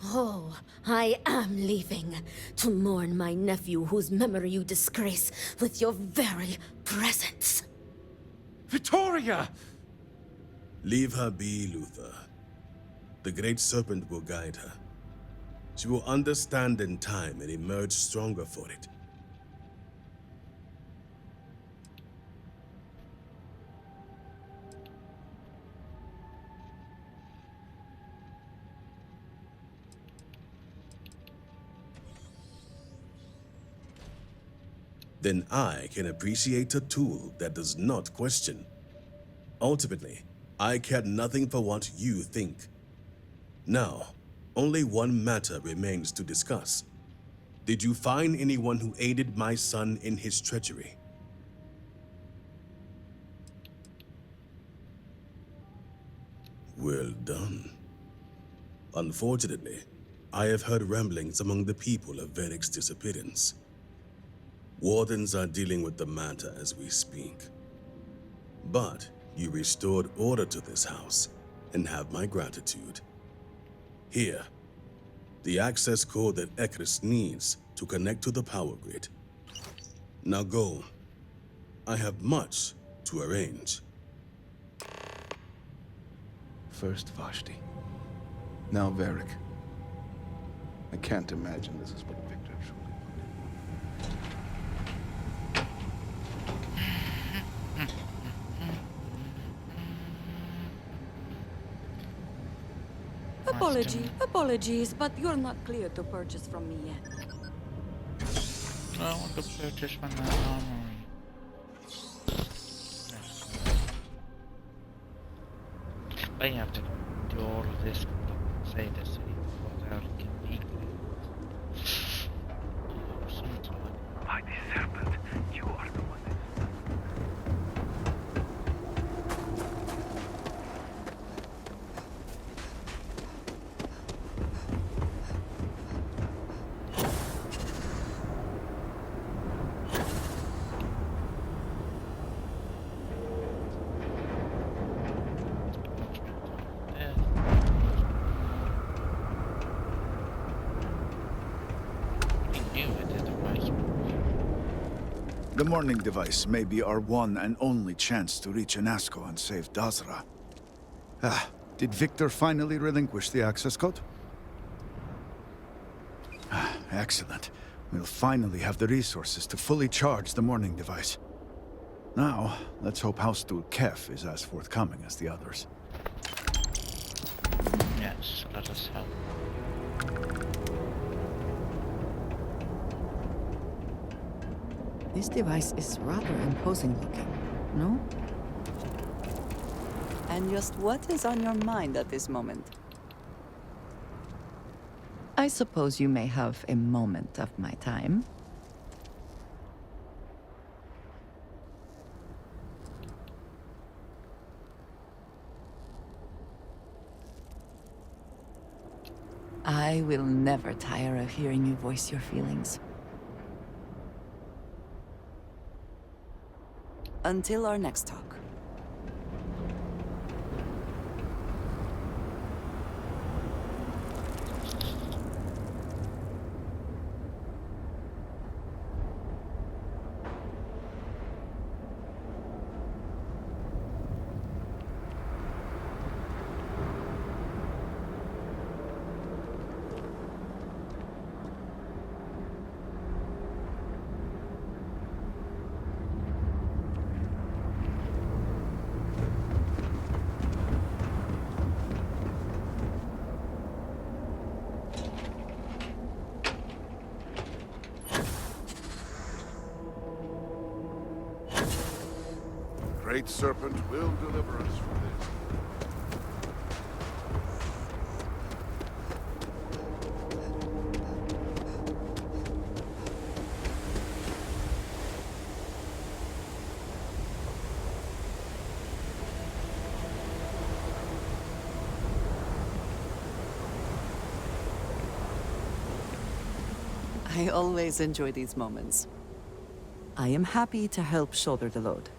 Oh, I am leaving to mourn my nephew whose memory you disgrace with your very presence. Victoria! Leave her be, Luther. The Great Serpent will guide her. She will understand in time and emerge stronger for it. Then I can appreciate a tool that does not question. Ultimately, I care nothing for what you think. Now, only one matter remains to discuss. Did you find anyone who aided my son in his treachery? Well done. Unfortunately, I have heard ramblings among the people of Varric's disappearance. Wardens are dealing with the matter as we speak. But you restored order to this house, and have my gratitude. Here, the access code that Ekris needs to connect to the power grid. Now go. I have much to arrange. First Vashti. Now Varric. I can't imagine this is what Victor truly Apologies, but you're not clear to purchase from me yet. No, I want to purchase from the armory. But you have to do all of this to say the city without it can be sometime. By the serpent, you are the one that... The morning device may be our one and only chance to reach Anasco and save Dazra. Did Victor finally relinquish the access code? Excellent. We'll finally have the resources to fully charge the morning device. Now, let's hope House Steward Kef is as forthcoming as the others. Yes, let us help. This device is rather imposing looking, no? And just what is on your mind at this moment? I suppose you may have a moment of my time. I will never tire of hearing you voice your feelings. Until our next talk. Great Serpent will deliver us from this. I always enjoy these moments. I am happy to help shoulder the load.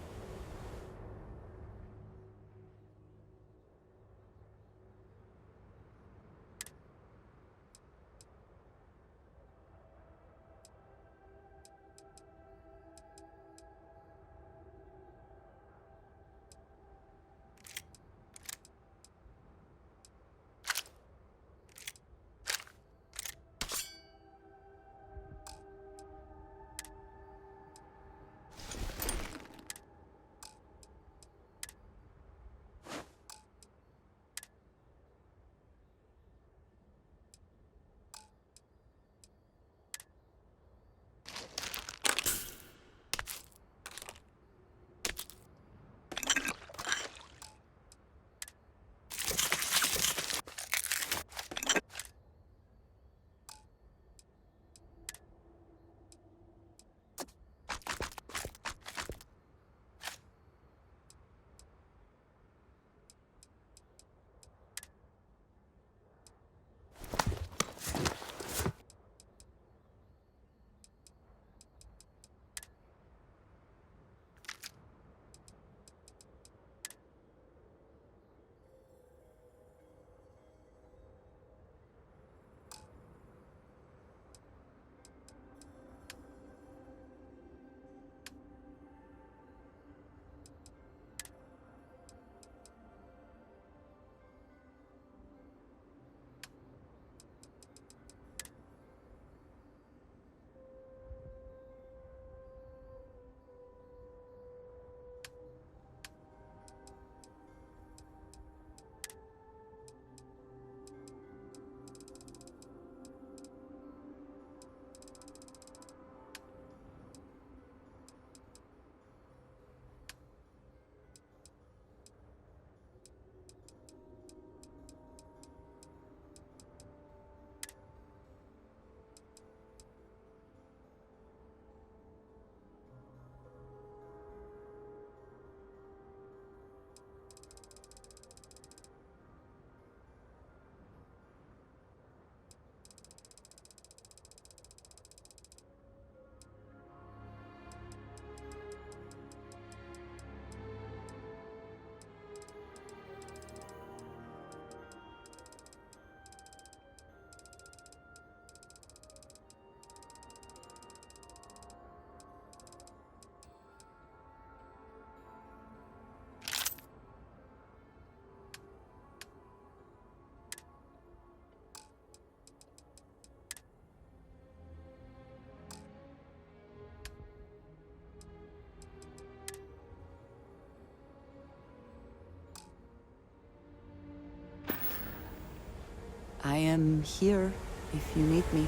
I am here if you need me.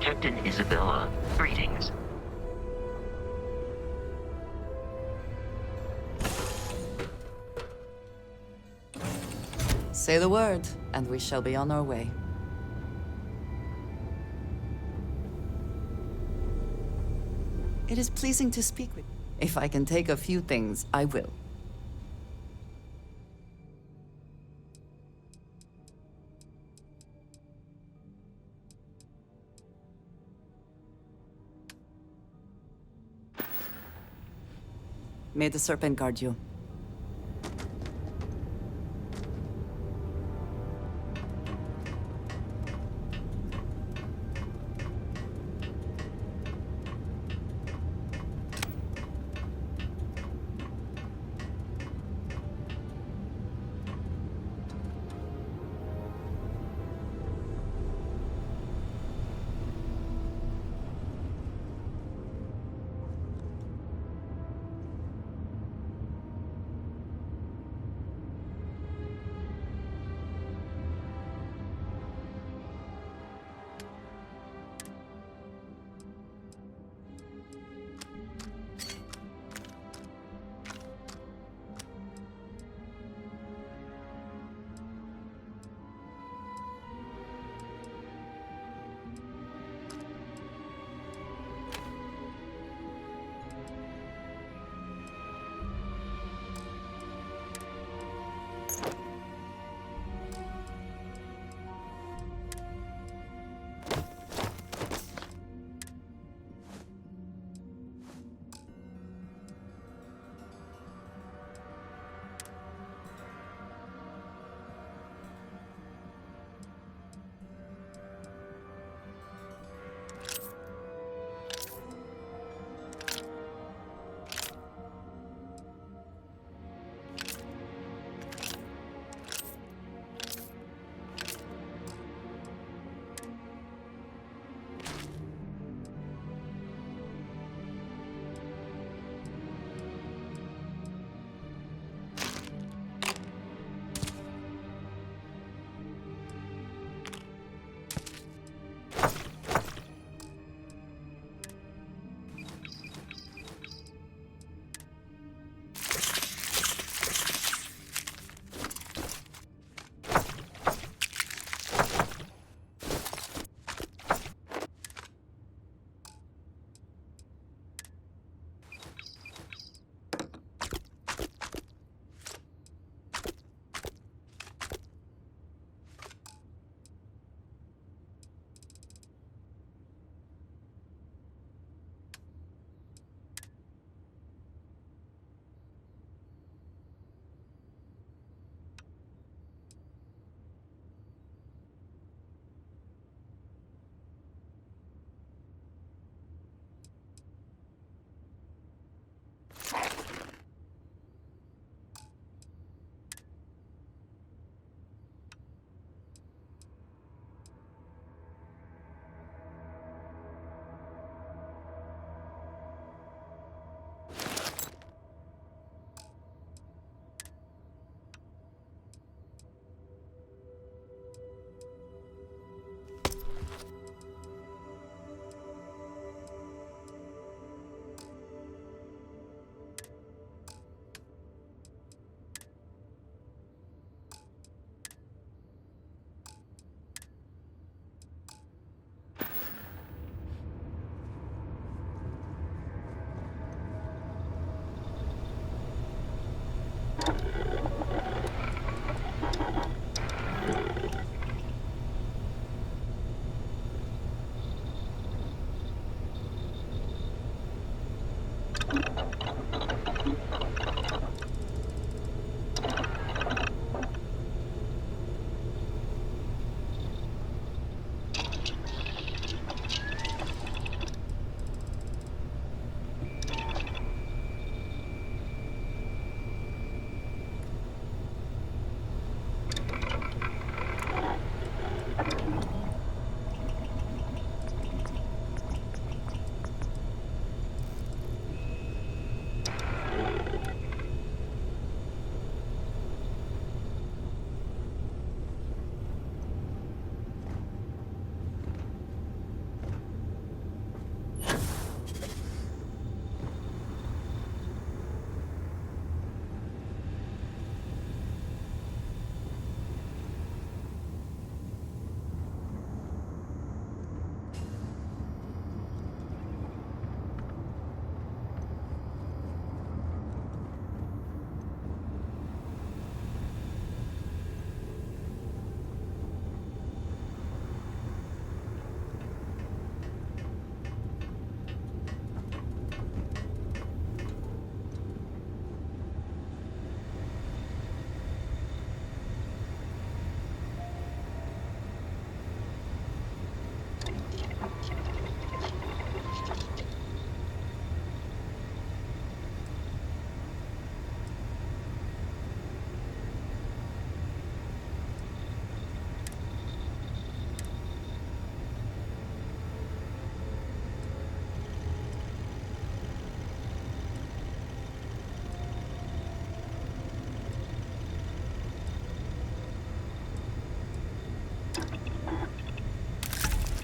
Captain Isabella, greetings. Say the word, and we shall be on our way. It is pleasing to speak with you. If I can take a few things, I will. May the Serpent guard you.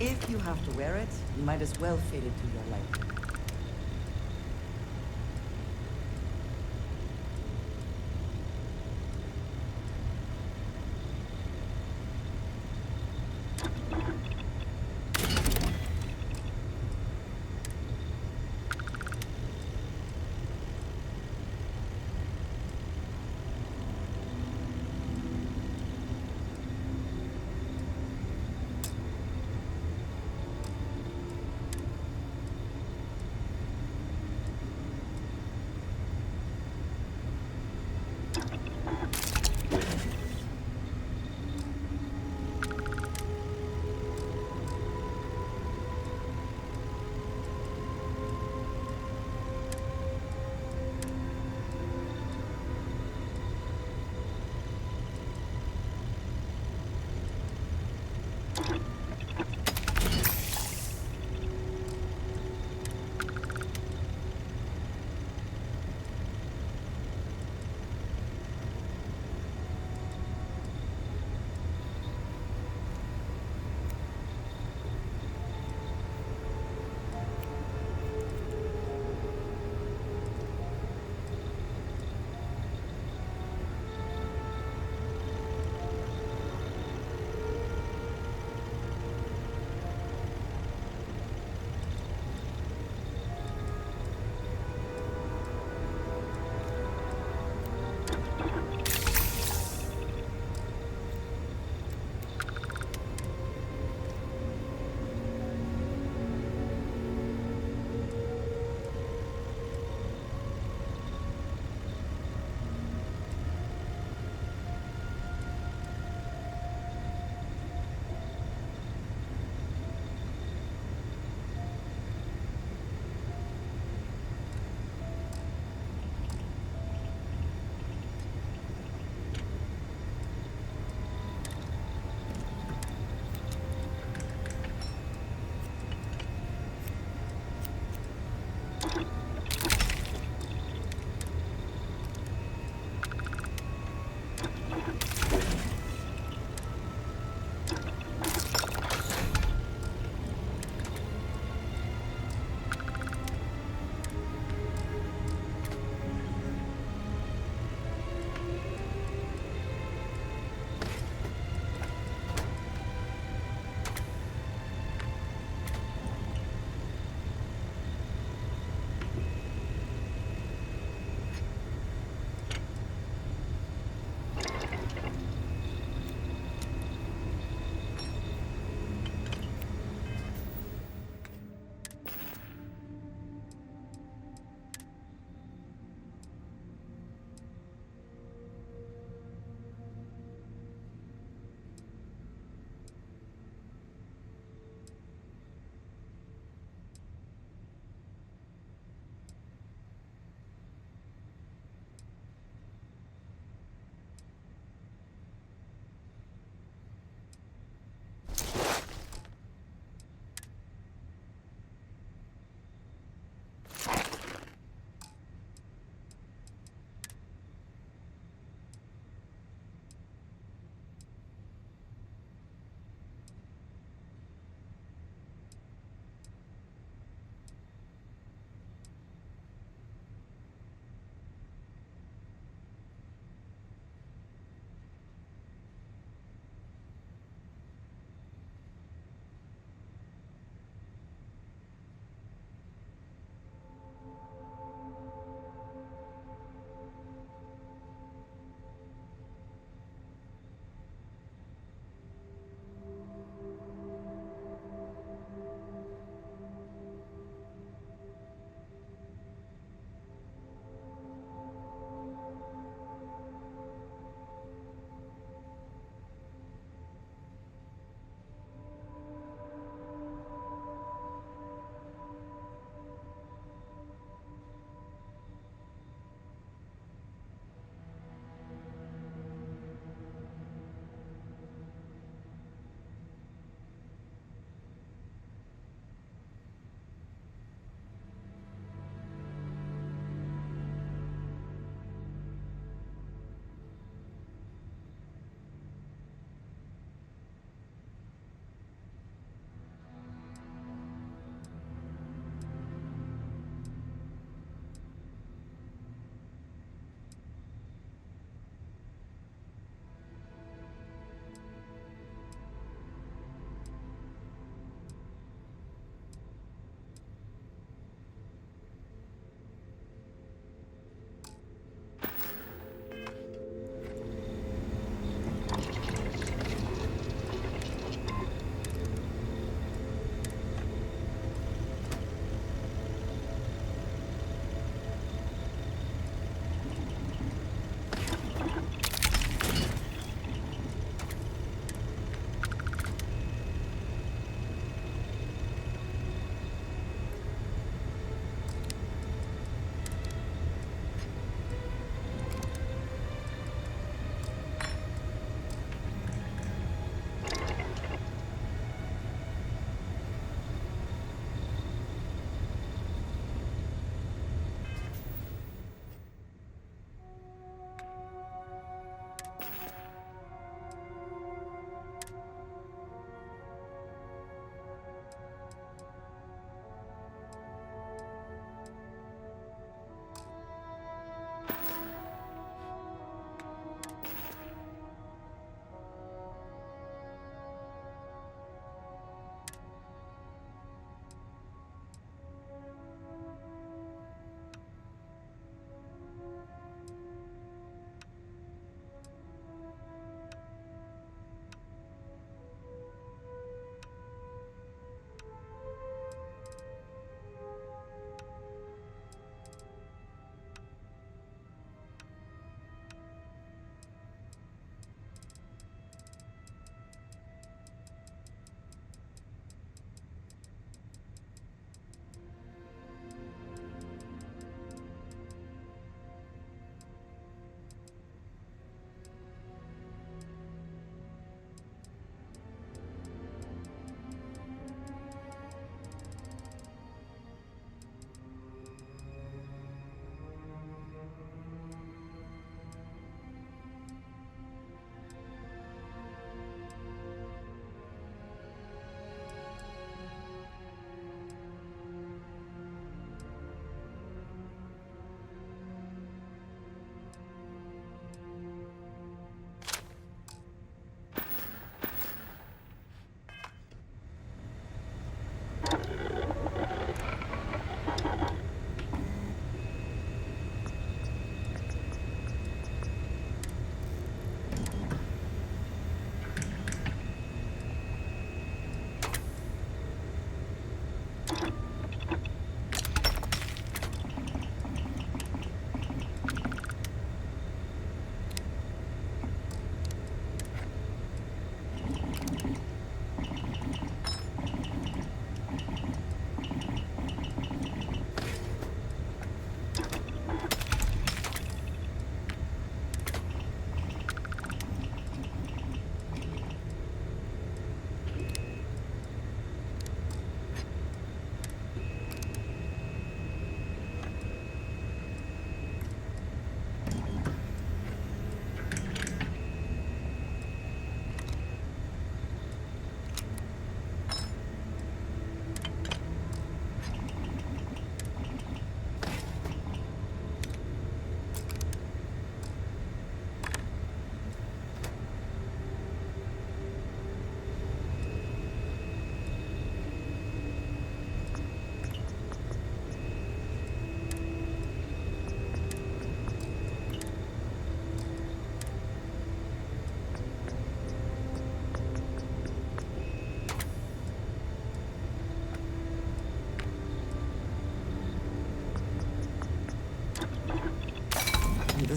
If you have to wear it, you might as well fit it to your leg.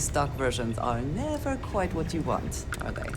stock versions are never quite what you want, are they?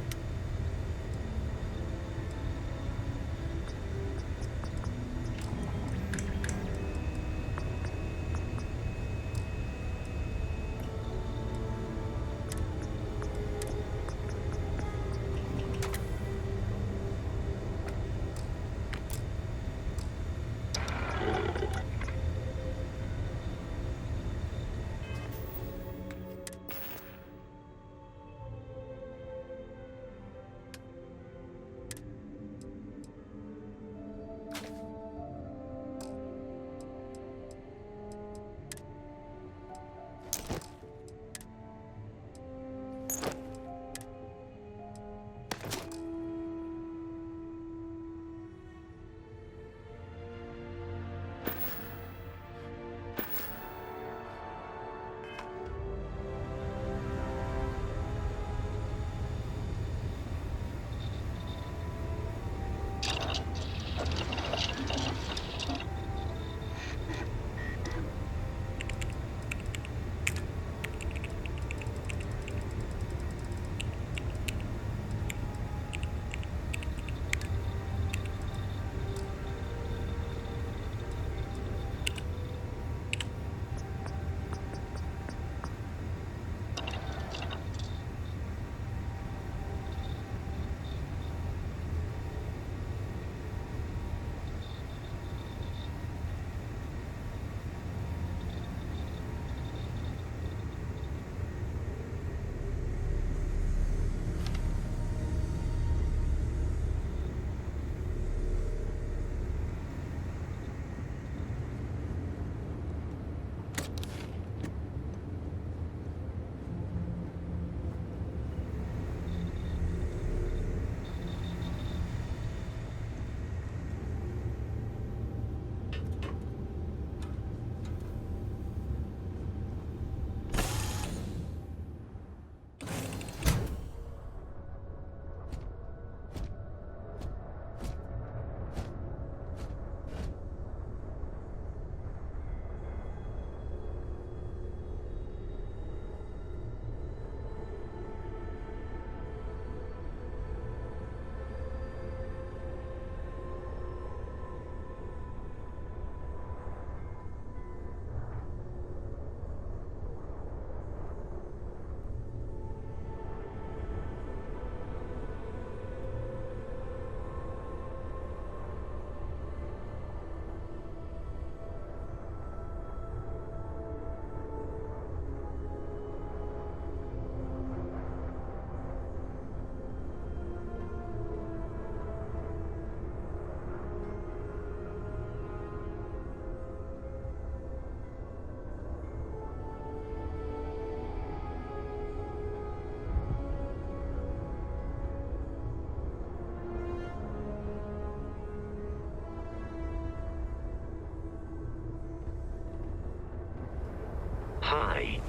Hi.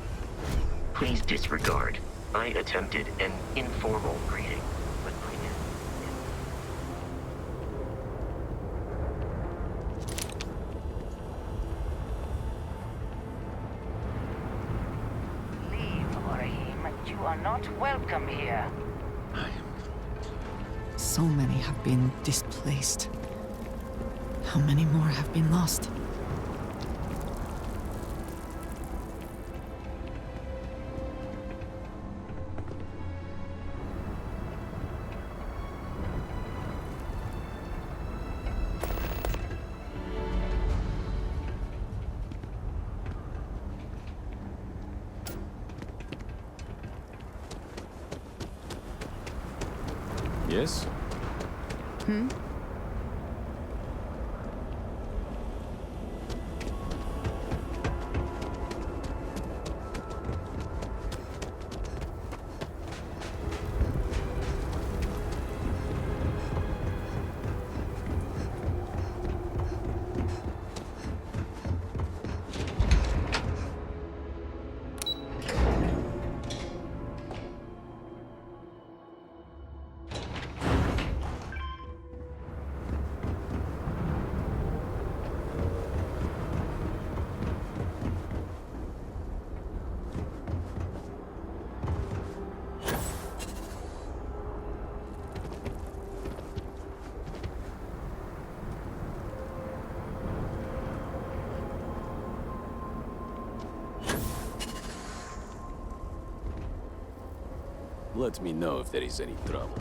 Please disregard. I attempted an informal greeting, but my Leave, Orahim. You are not welcome here. So many have been displaced. How many more have been lost? Yes? Hmm? Let me know if there is any trouble.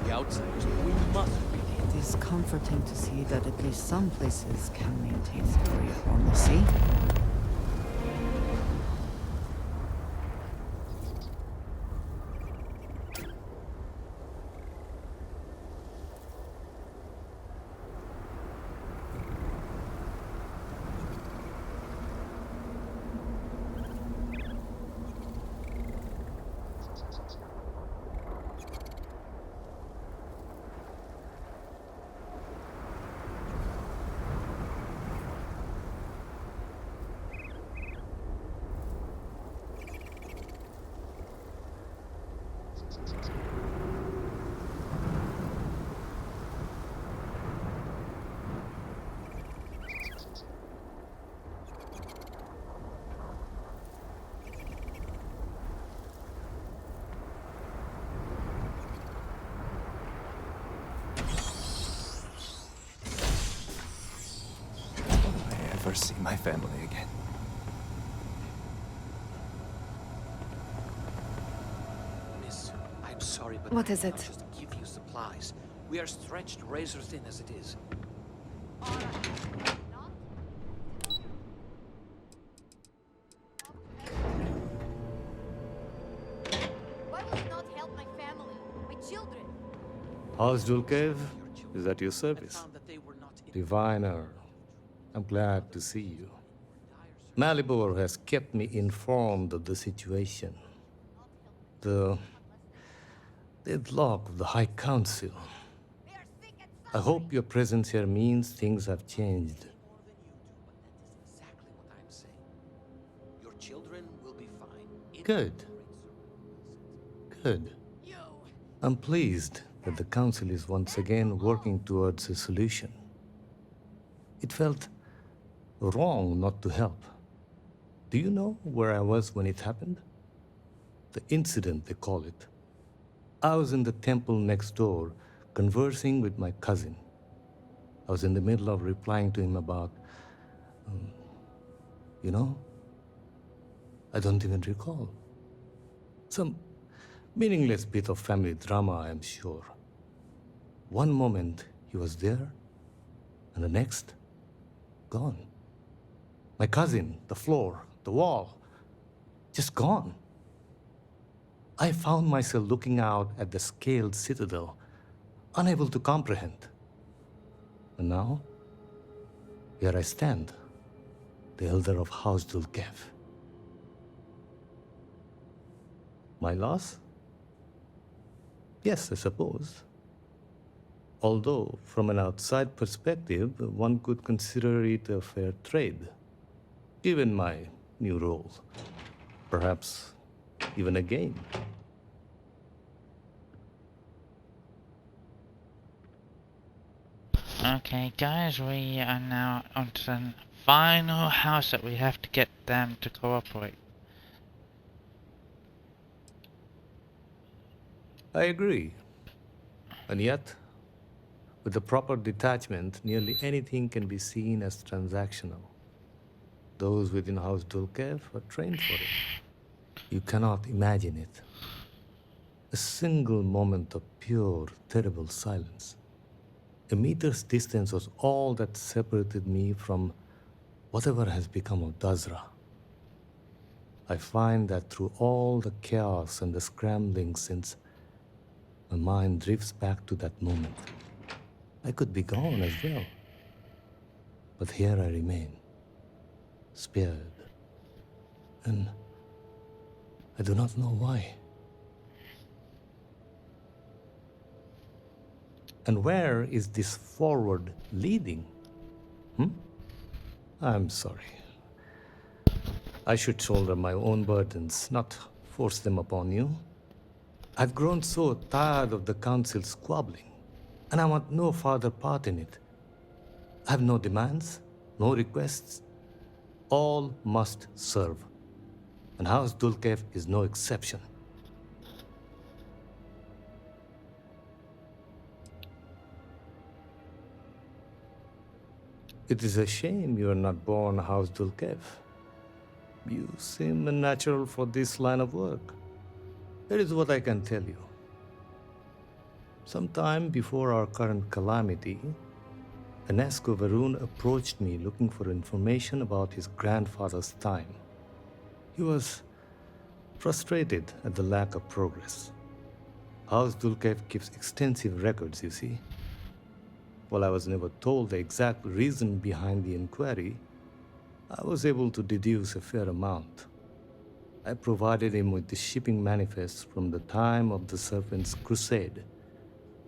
The outsiders, we must begin. It is comforting to see that at least some places can maintain a degree of normalcy. Never see my family again. Miss, I'm sorry, but What I is cannot it? just give you supplies. We are stretched razor thin as it is. Why will you not help my family, my children? How's Dulkev? Is at your service. Divine Earl, I'm glad to see you. Malibor has kept me informed of the situation. The deadlock of the High Council. I hope your presence here means things have changed. Your children will be fine. Good. Good. I'm pleased that the Council is once again working towards a solution. It felt wrong not to help. Do you know where I was when it happened? The incident, they call it. I was in the temple next door, conversing with my cousin. I was in the middle of replying to him about, you know, I don't even recall. Some meaningless bit of family drama, I am sure. One moment he was there, and the next, gone. My cousin, the floor, the wall, just gone. I found myself looking out at the scaled citadel, unable to comprehend. And now, here I stand, the elder of House Dulkev. My loss? Yes, I suppose. Although, from an outside perspective, one could consider it a fair trade, given my new role. Perhaps even a gain. Okay, guys, we are now on to the final house that we have to get them to cooperate. I agree. And yet, with the proper detachment, nearly anything can be seen as transactional. Those within House Dulkev are trained for it. You cannot imagine it. A single moment of pure, terrible silence. A meter's distance was all that separated me from whatever has become of Dazra. I find that through all the chaos and the scrambling since, my mind drifts back to that moment. I could be gone as well. But here I remain, spared. And I do not know why. And where is this forward leading? I'm sorry. I should shoulder my own burdens, not force them upon you. I've grown so tired of the council squabbling, and I want no further part in it. I have no demands, no requests. All must serve. And House Dulkev is no exception. It is a shame you are not born House Dulkev. You seem unnatural for this line of work. Here is what I can tell you. Sometime before our current calamity, Enesco Varun approached me looking for information about his grandfather's time. He was frustrated at the lack of progress. House Dulkev keeps extensive records, you see. While I was never told the exact reason behind the inquiry, I was able to deduce a fair amount. I provided him with the shipping manifests from the time of the Serpent's Crusade,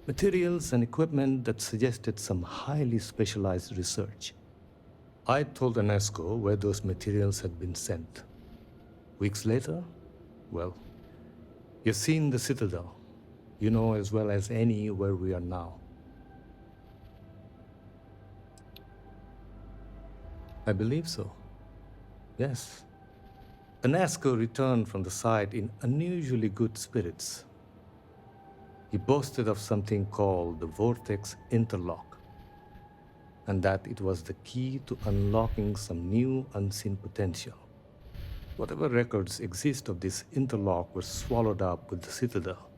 materials and equipment that suggested some highly specialized research. I told Enesco where those materials had been sent. Weeks later, well, you've seen the Citadel. You know as well as any where we are now. I believe so. Yes. Enesco returned from the site in unusually good spirits. He boasted of something called the Vortex Interlock, and that it was the key to unlocking some new unseen potential. Whatever records exist of this interlock were swallowed up with the Citadel.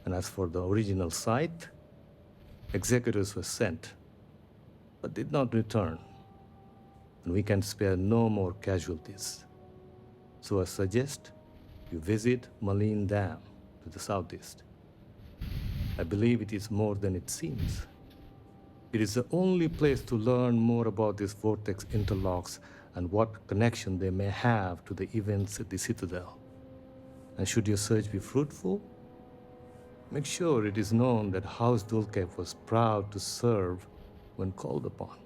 And as for the original site, executors were sent, but did not return. And we can spare no more casualties. So I suggest you visit Malin Dam to the southeast. I believe it is more than it seems. It is the only place to learn more about these vortex interlocks and what connection they may have to the events at the Citadel. And should your search be fruitful, make sure it is known that House Dulkev was proud to serve when called upon.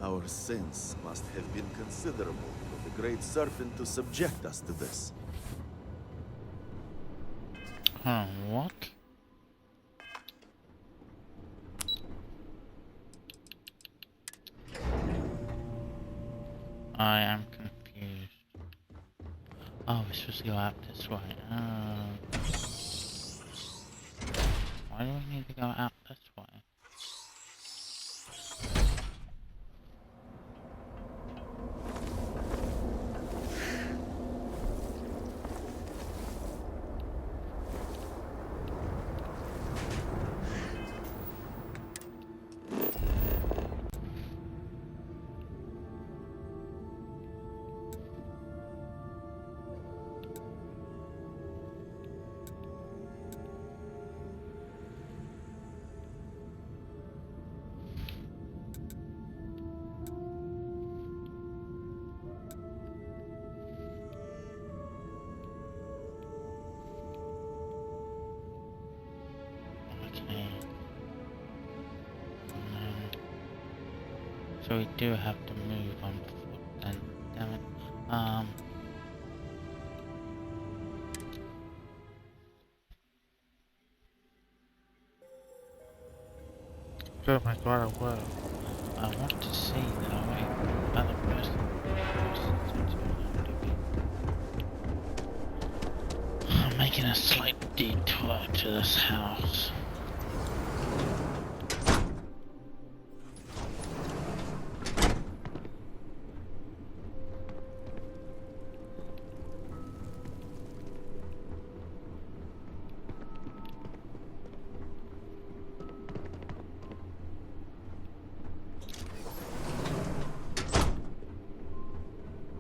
Our sins must have been considerable for the Great Serpent to subject us to this. What? I am confused. Oh, we're supposed to go out this way. Why do we need to go out this way? So we do have to move on foot then, damn it. Oh my god, I will. I want to see the other person. I'm making a slight detour to this house.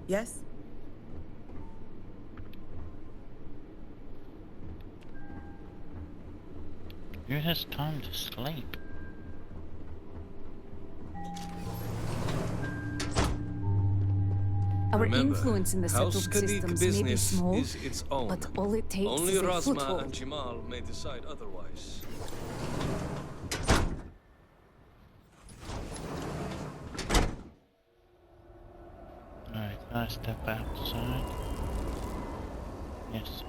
Yes? Who has time to sleep? Our Remember, influence in the settled House Kadik systems may be business small, is its own. but all it takes Only is a Razma foothold. and Jamal may decide otherwise. Alright, I step outside. Yes,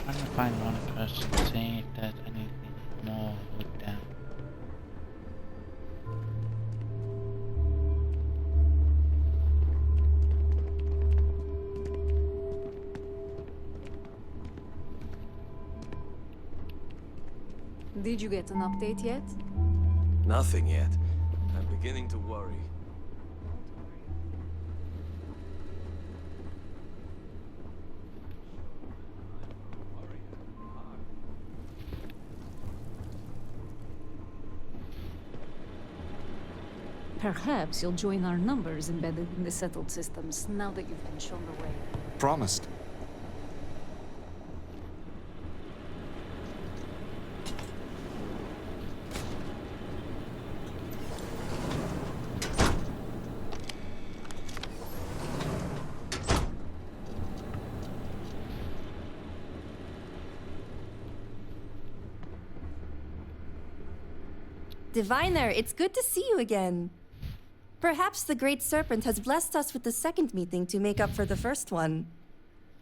I'm trying to find one person, see if there's anything more wood down. Did you get an update yet? Nothing yet. I'm beginning to worry. Perhaps you'll join our numbers embedded in the settled systems now that you've been shown the way. Promised. Diviner, it's good to see you again. Perhaps the Great Serpent has blessed us with the second meeting to make up for the first one.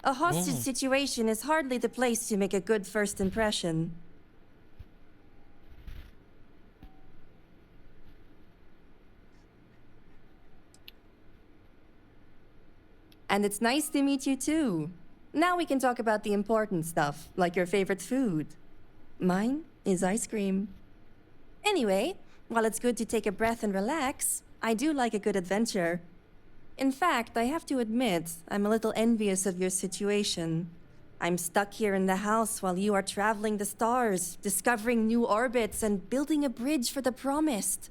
A hostage situation is hardly the place to make a good first impression. And it's nice to meet you too. Now we can talk about the important stuff, like your favorite food. Mine is ice cream. Anyway, while it's good to take a breath and relax, I do like a good adventure. In fact, I have to admit, I'm a little envious of your situation. I'm stuck here in the house while you are traveling the stars, discovering new orbits, and building a bridge for the promised.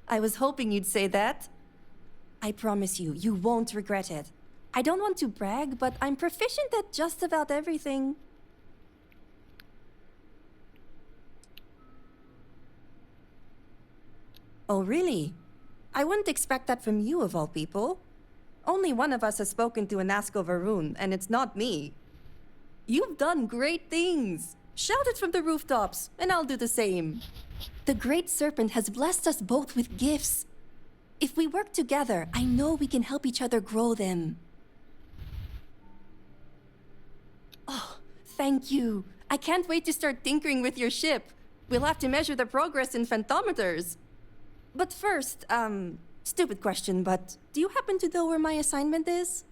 I was hoping you'd say that. I promise you, you won't regret it. I don't want to brag, but I'm proficient at just about everything. Oh, really? I wouldn't expect that from you, of all people. Only one of us has spoken to Anasko Varun, and it's not me. You've done great things. Shout it from the rooftops, and I'll do the same. The Great Serpent has blessed us both with gifts. If we work together, I know we can help each other grow them. Oh, thank you. I can't wait to start tinkering with your ship. We'll have to measure the progress in phantometers. But first, stupid question, but do you happen to know where my assignment is?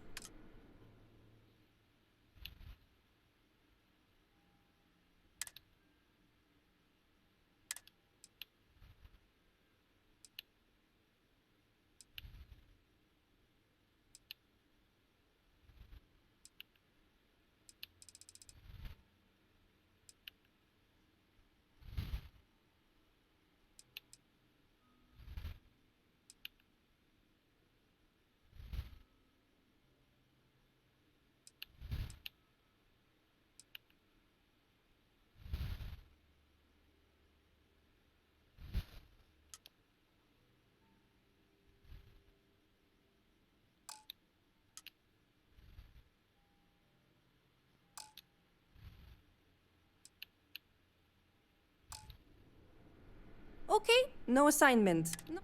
Okay, no assignment. No.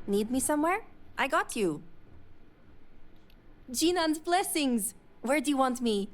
Need me somewhere? I got you. Jinan's blessings! Where do you want me?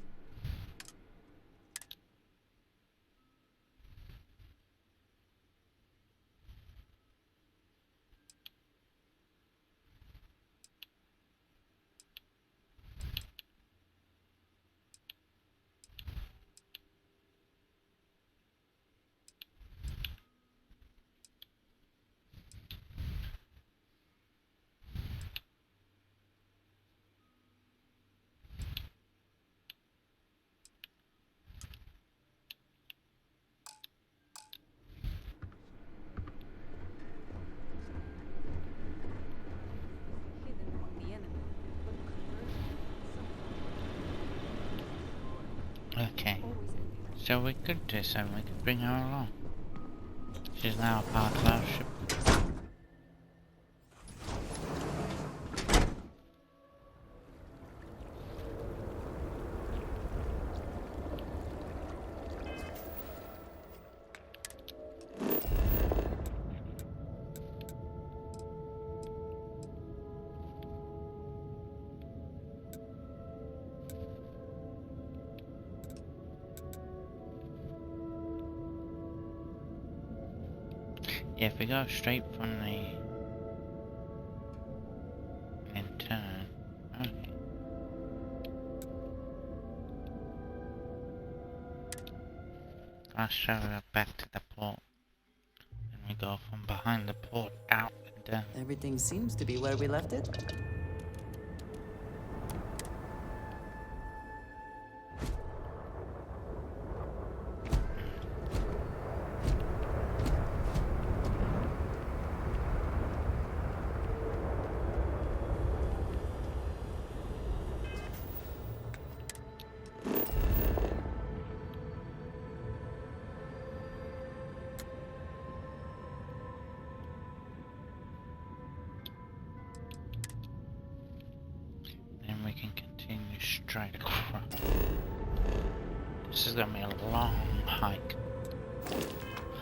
So we could do something, we could bring her along. She's now a part of our ship. Yeah, if we go straight from the and turn, okay. I'll show her back to the port. And we go from behind the port out and down. Everything seems to be where we left it. Then we can continue straight across. This is gonna be a long hike.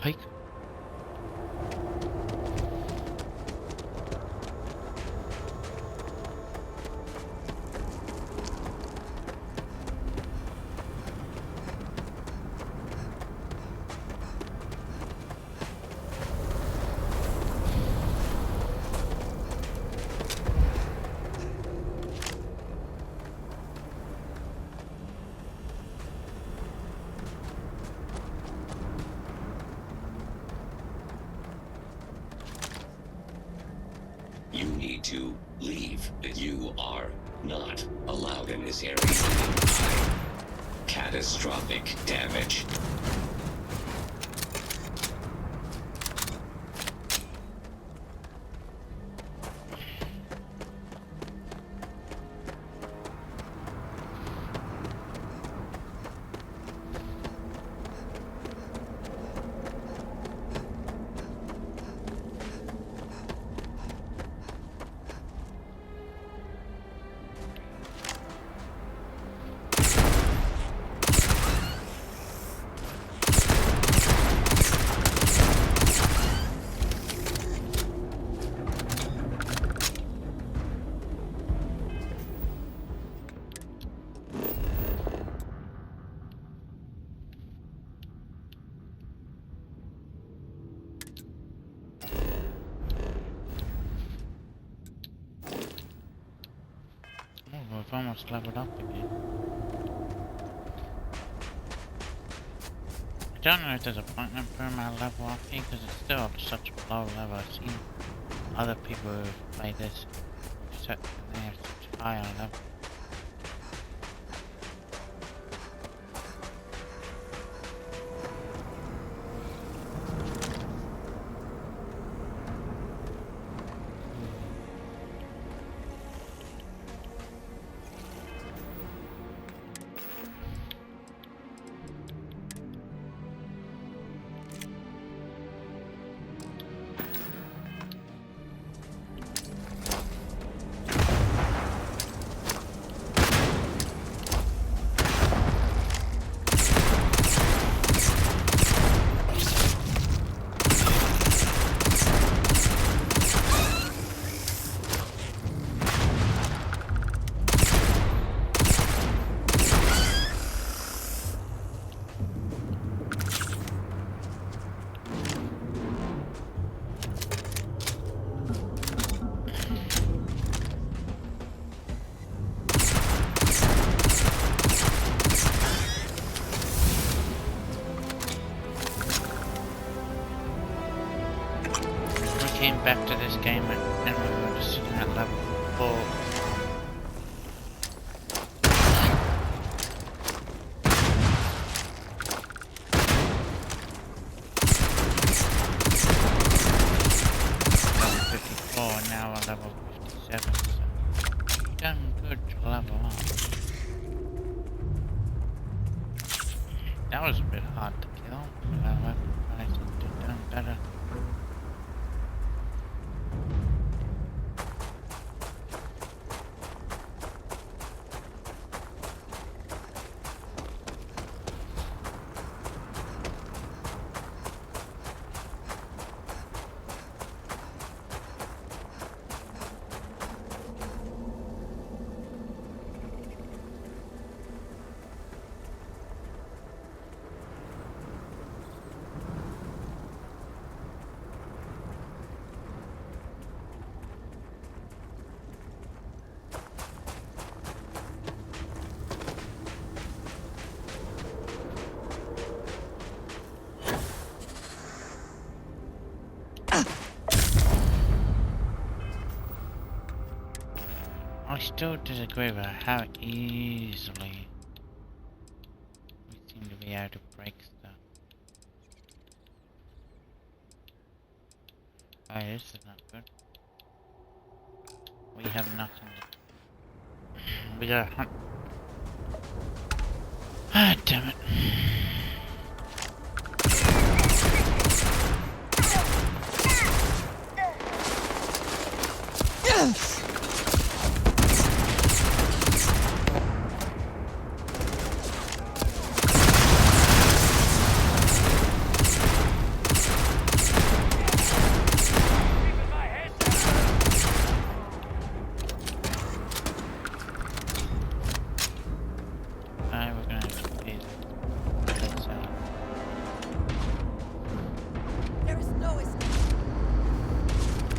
Hike? You need to leave. You are not allowed in this area. Catastrophic damage. Oh, we've almost leveled up again. I don't know if there's a point in putting my level up here because it's still at such a low level. I've seen other people who've played this and they have such higher level. Came back to this game and we were just sitting at level 4. Level 54 and now we're level 57, so we've done good to level up. That was a bit hard to kill. Weapon prices are doing better. I still disagree with how easily we seem to be able to break stuff. Oh, this is not good. We have nothing to... We gotta hunt. Ah, damn it.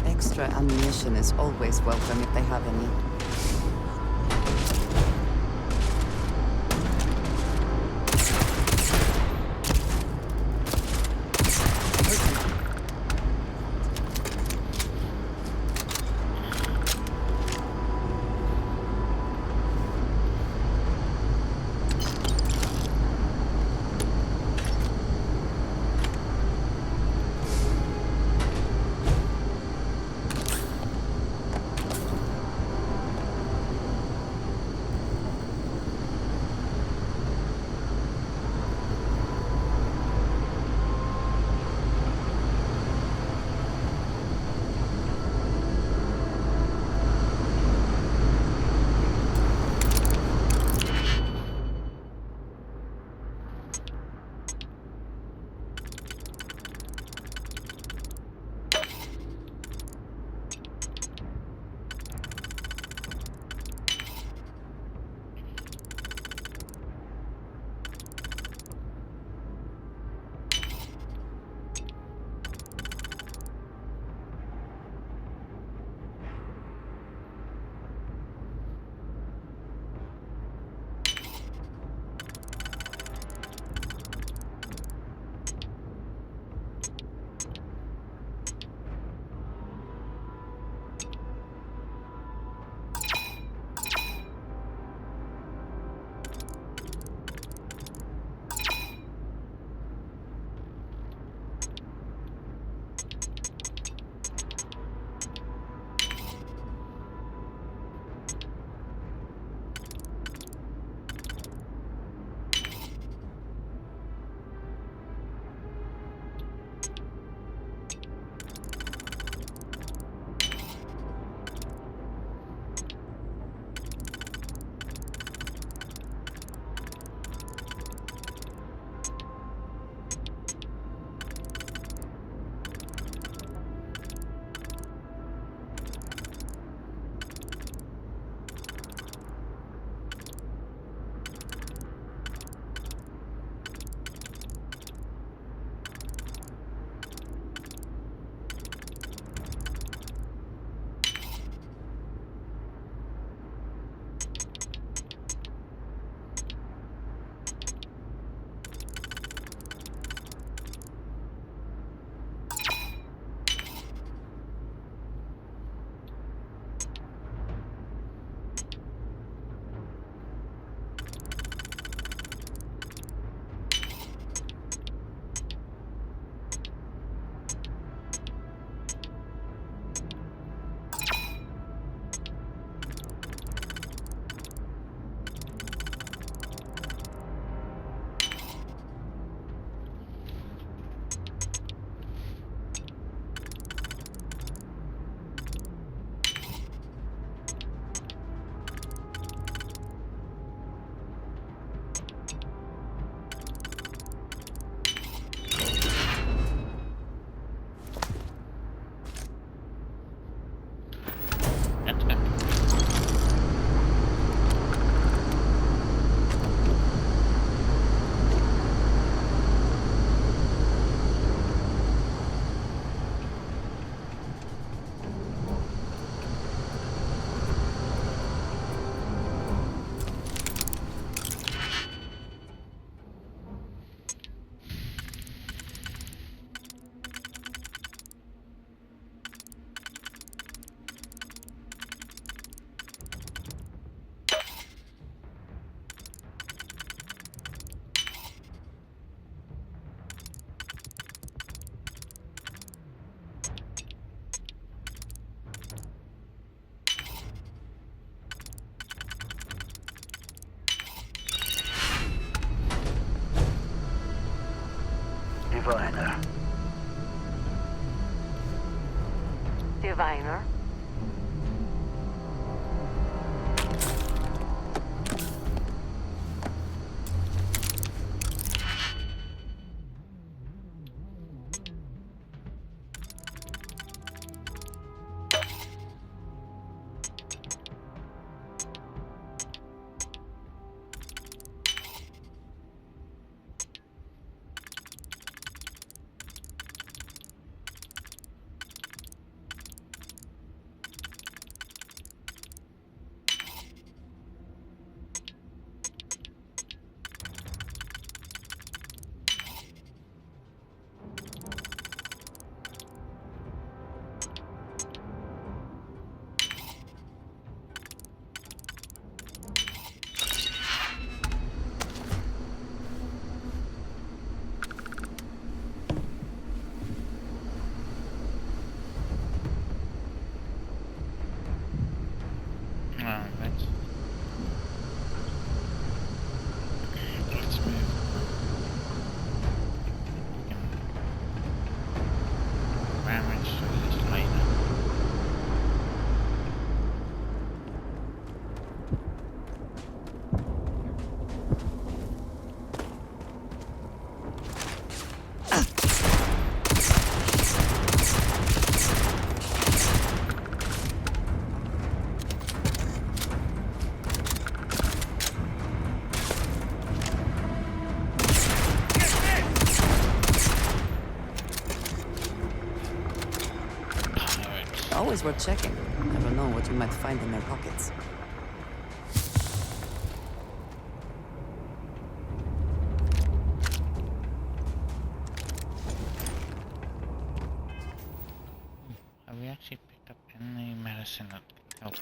Extra ammunition is always welcome if they have any. Let's go. Diviner. Diviner. Let's move. Damage to this later. Always worth checking. Never know what you might find in their pockets. Have we actually picked up any medicine that can help?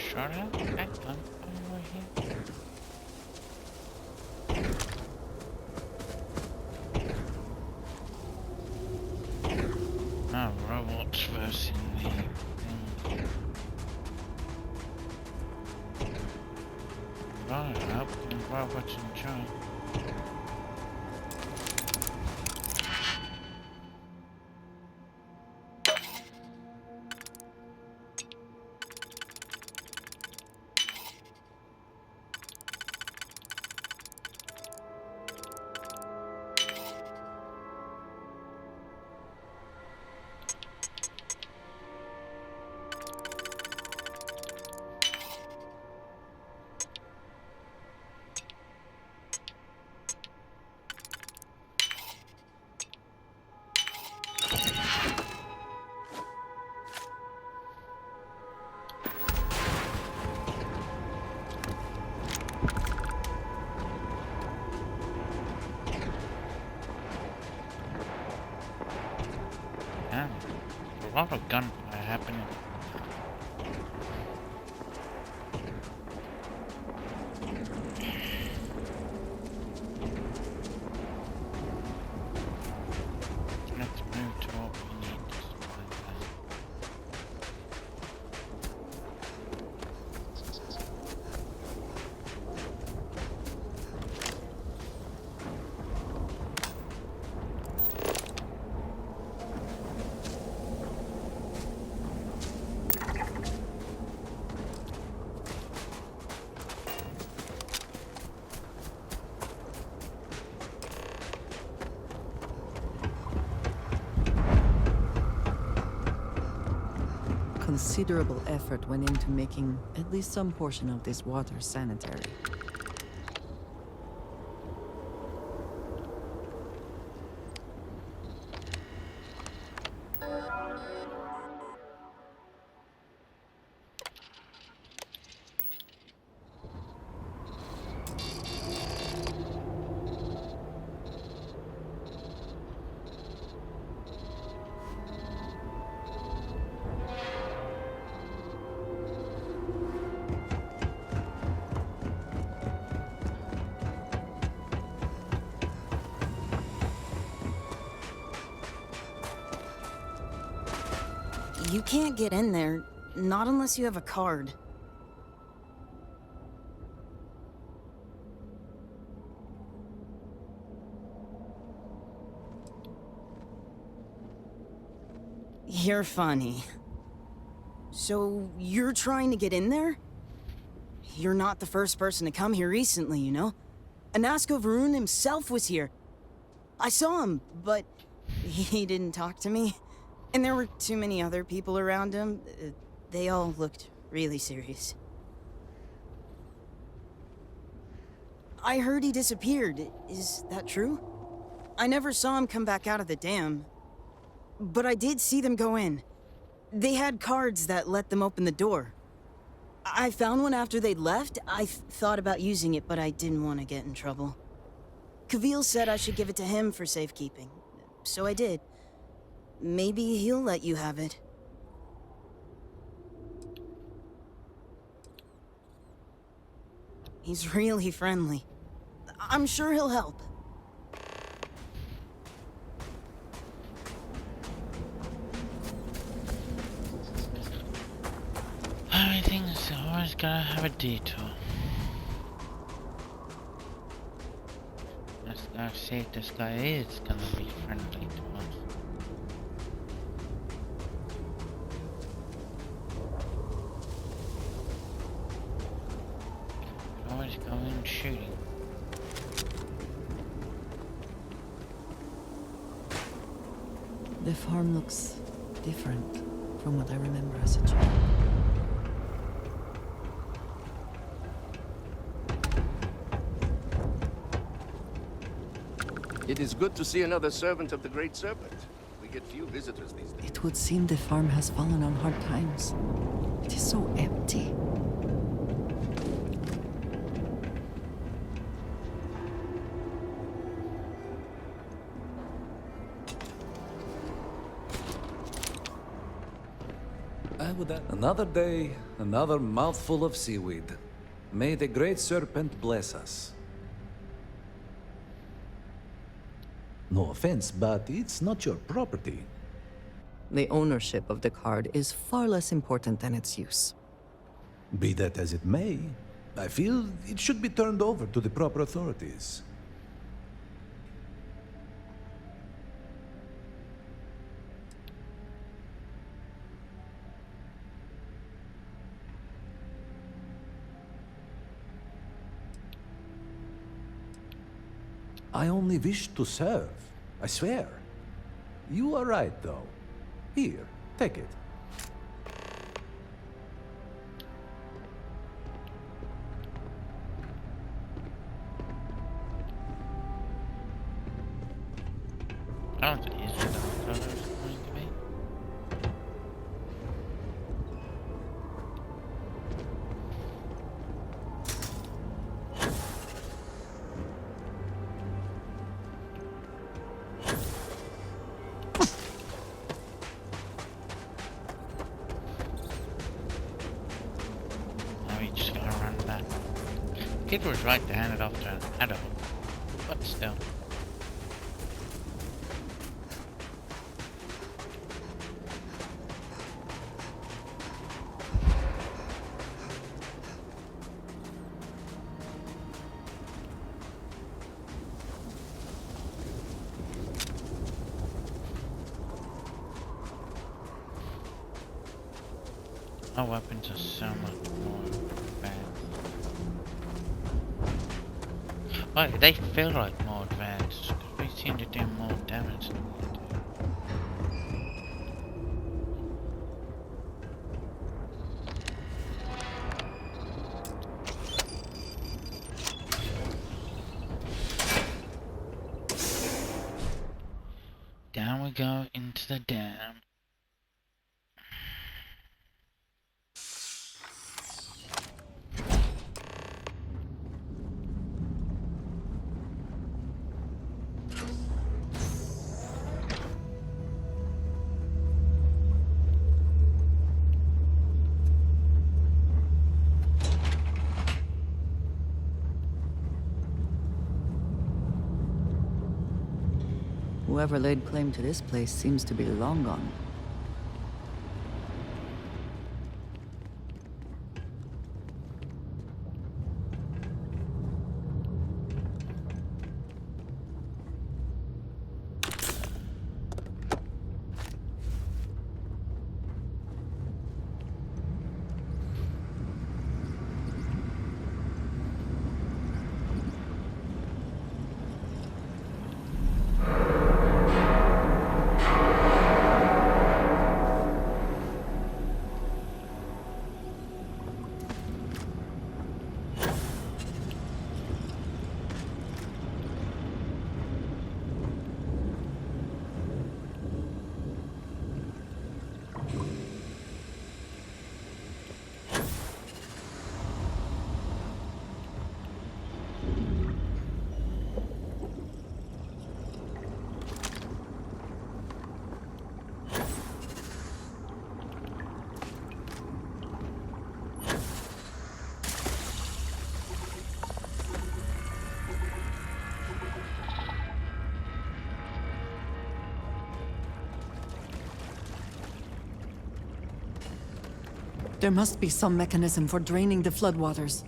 Shut up, that gun over here. Oh, robots versus the thing. Right, I hope the robots enjoy. lot of gunfire happening. Let's move to what we need to survive that. Considerable effort went into making at least some portion of this water sanitary. You can't get in there, not unless you have a card. You're funny. So, you're trying to get in there? You're not the first person to come here recently, you know? Anasco Varun himself was here. I saw him, but he didn't talk to me. And there were too many other people around him. They all looked really serious. I heard he disappeared. Is that true? I never saw him come back out of the dam. But I did see them go in. They had cards that let them open the door. I found one after they'd left. I thought about using it, but I didn't want to get in trouble. Kavil said I should give it to him for safekeeping. So I did. Maybe he'll let you have it. He's really friendly. I'm sure he'll help. Everything's always gotta have a detour. Let's go see if this guy is gonna be friendly to us. Always go in shooting. The farm looks different from what I remember as a child. It is good to see another servant of the Great Serpent. We get few visitors these days. It would seem the farm has fallen on hard times. It is so empty. Another day, another mouthful of seaweed. May the Great Serpent bless us. No offense, but it's not your property. The ownership of the card is far less important than its use. Be that as it may, I feel it should be turned over to the proper authorities. I only wish to serve, I swear. You are right, though. Here, take it. I don't think he's going to be. kid was right to hand it off to an adult, but still. Our weapons are so much more advanced. Oh, they feel like more advanced, because we seem to do more damage than they do. Down we go into the dam. Whoever laid claim to this place seems to be long gone. There must be some mechanism for draining the floodwaters.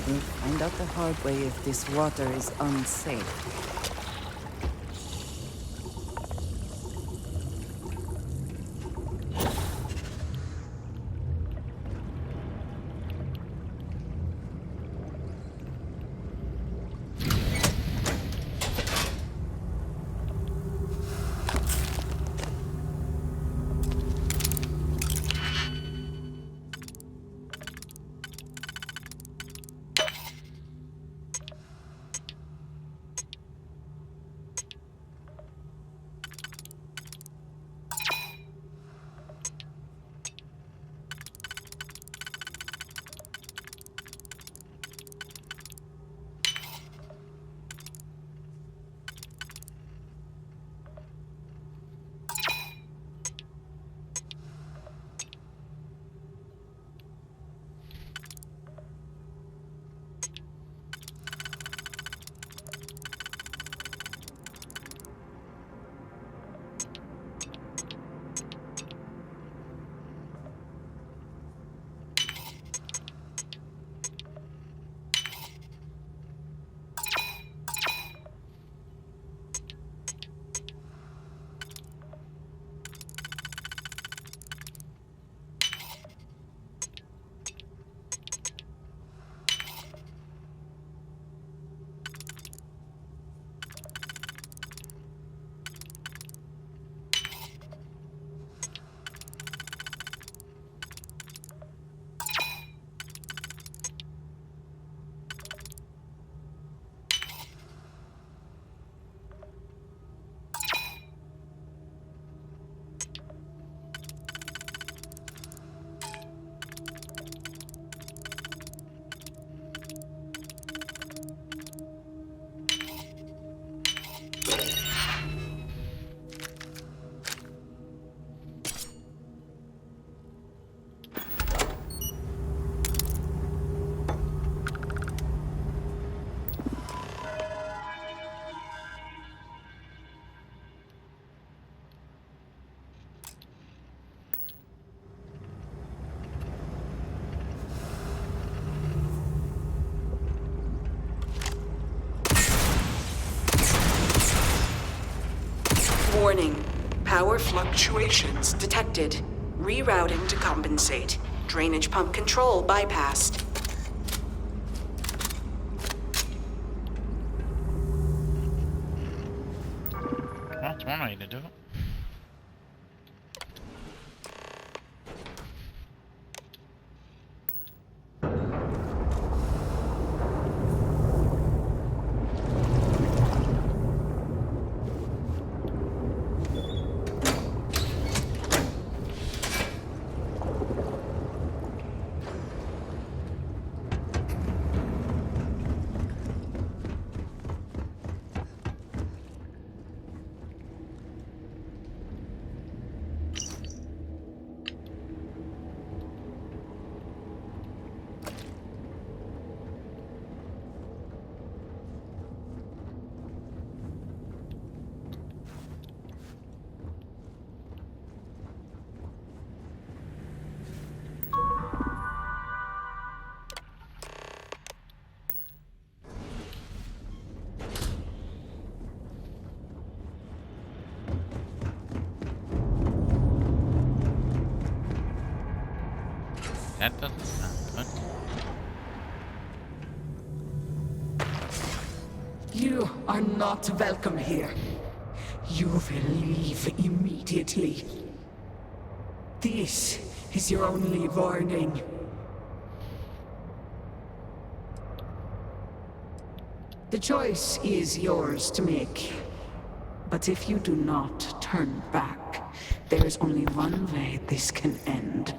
We'll find out the hard way if this water is unsafe. Warning. Power fluctuations detected. Rerouting to compensate. Drainage pump control bypassed. That's one way to do it. That doesn't sound good. You are not welcome here. You will leave immediately. This is your only warning. The choice is yours to make. But if you do not turn back, there is only one way this can end.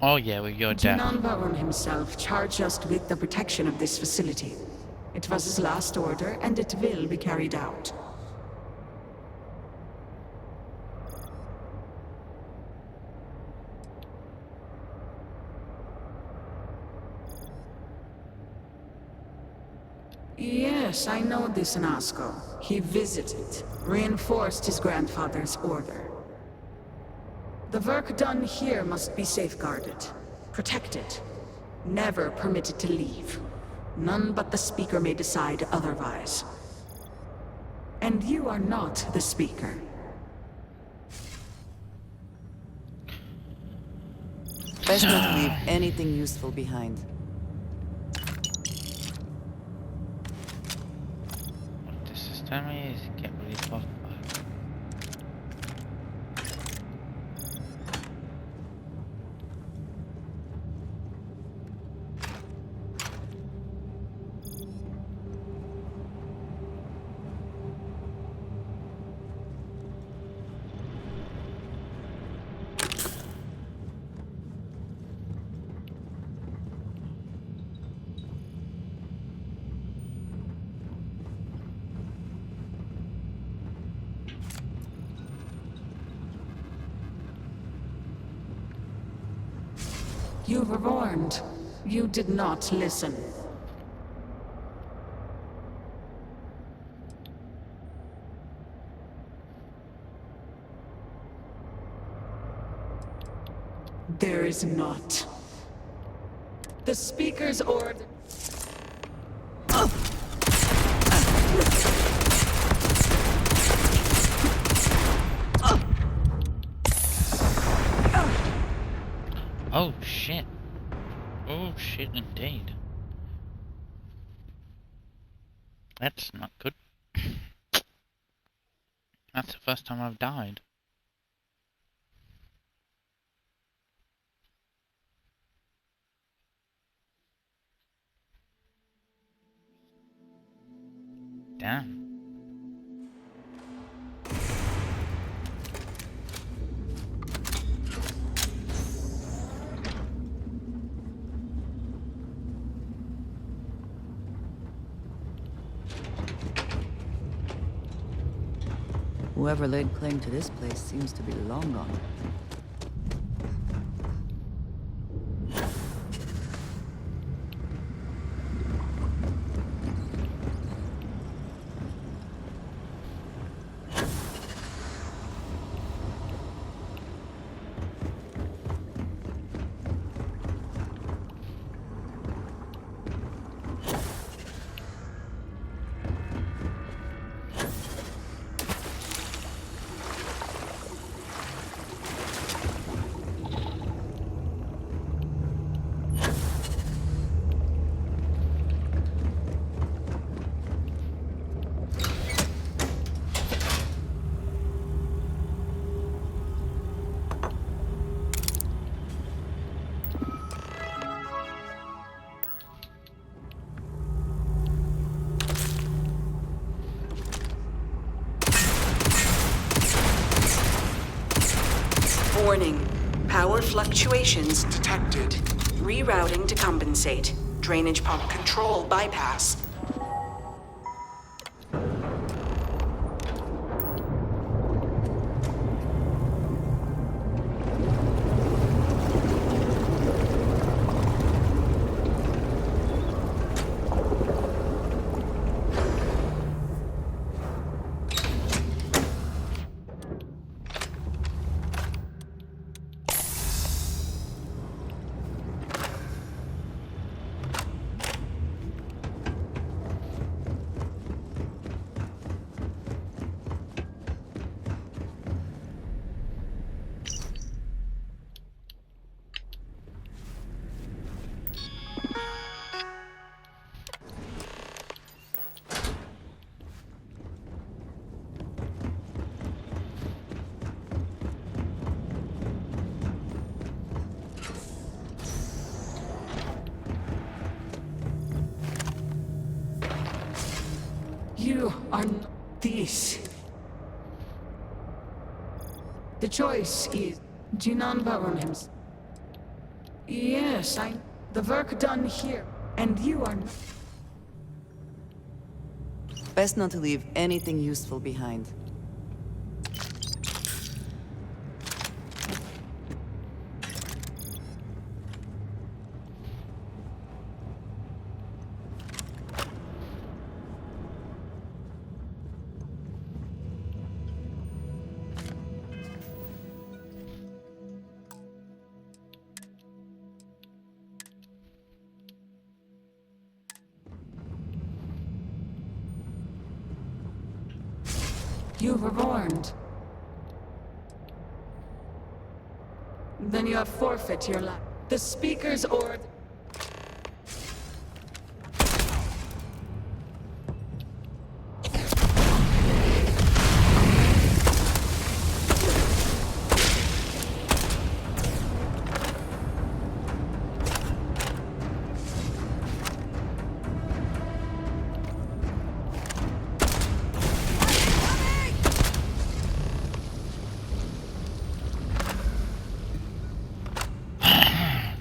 Oh yeah, well you're deaf. Jinan Baron himself charged us with the protection of this facility. It was his last order, and it will be carried out. Yes, I know this Nasco. He visited, reinforced his grandfather's order. The work done here must be safeguarded, protected, never permitted to leave. None but the Speaker may decide otherwise. And you are not the Speaker. Best not to leave anything useful behind. What this is telling me is get really close. You were warned. You did not listen. There is not. The Speaker's order... Oh shit. Oh shit indeed. That's not good. That's the first time I've died. Damn. Whoever laid claim to this place seems to be long gone. Warning. Power fluctuations detected. Rerouting to compensate. Drainage pump control bypass. You are this. The choice is Jinan Baronim's. Yes, the work done here, and you are not. Best not to leave anything useful behind. You were warned. Then you have forfeit your life. The Speaker's order.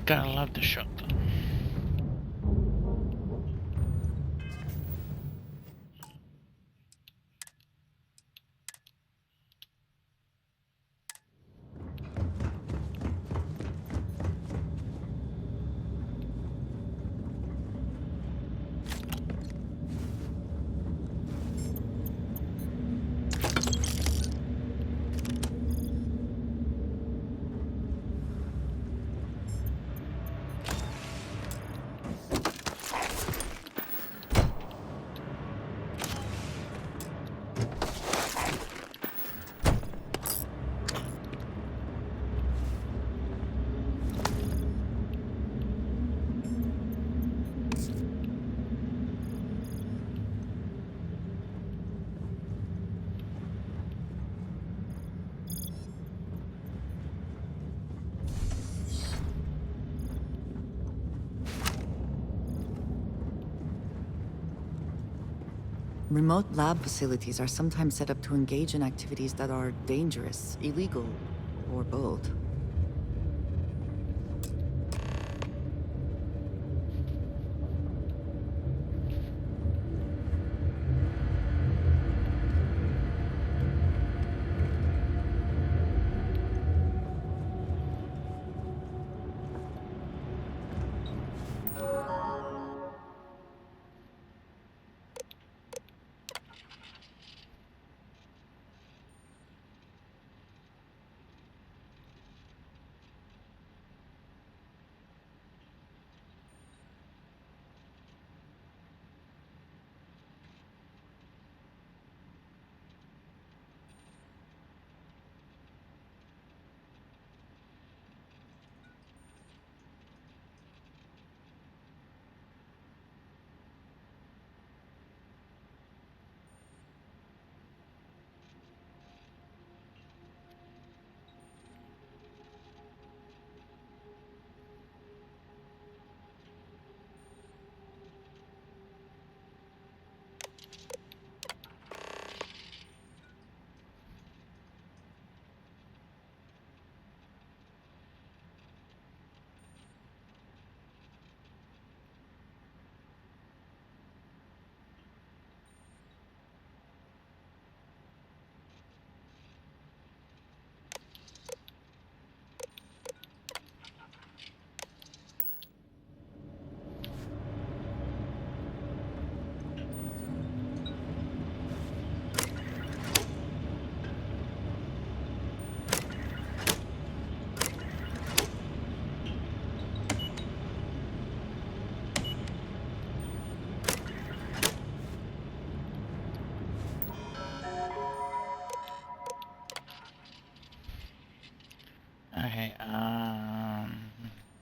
Gotta love the shotgun. Remote lab facilities are sometimes set up to engage in activities that are dangerous, illegal, or both.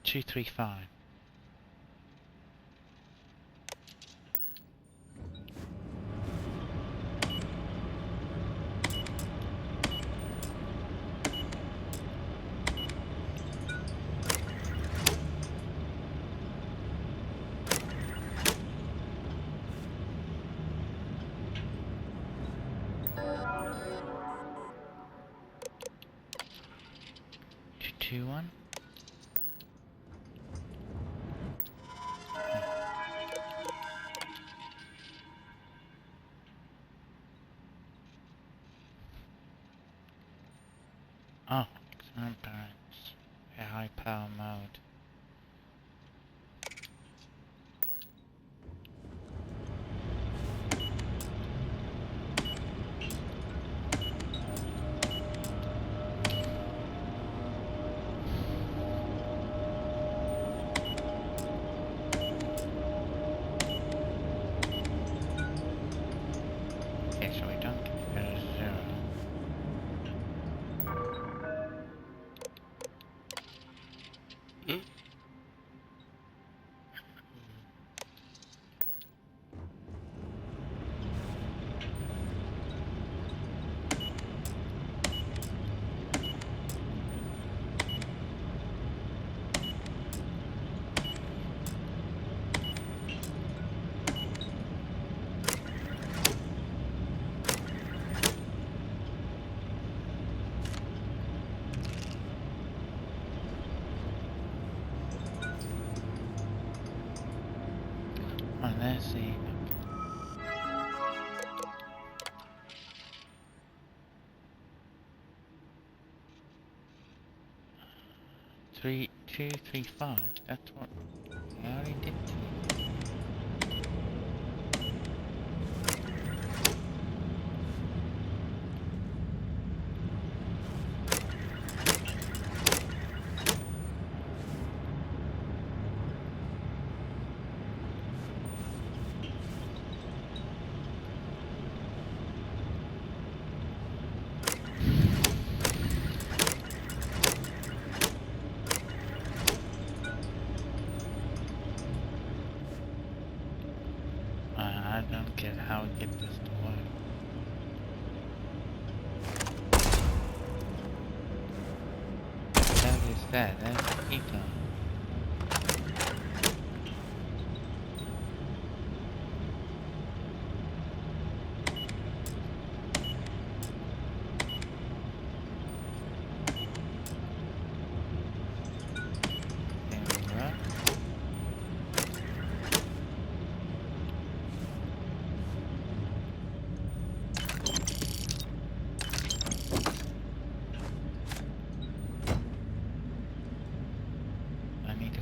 235. Two one. Oh, excellent balance. A high power mode. Okay, so we don't get to go to 0. Oh, let's see. 235. That's what I already did. I don't get how we get this to work. That is that. That's the eco.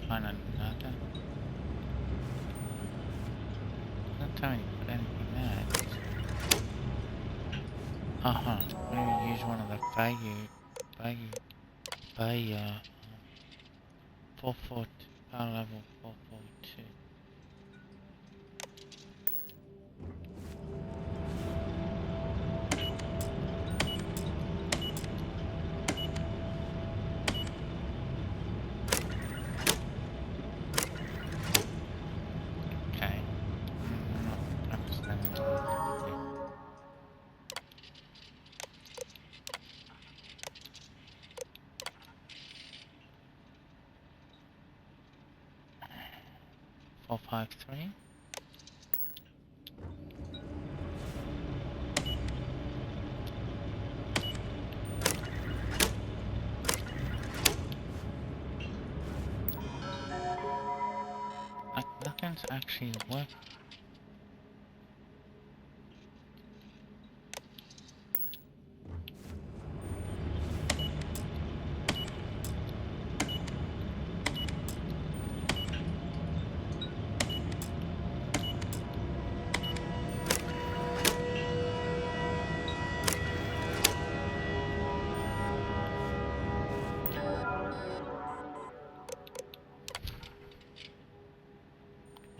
Find another. Don't tell me to put anything there. Maybe use one of the value 442 power level 442. Okay. I'm not understanding what I'm doing. 453. Nothing's actually working.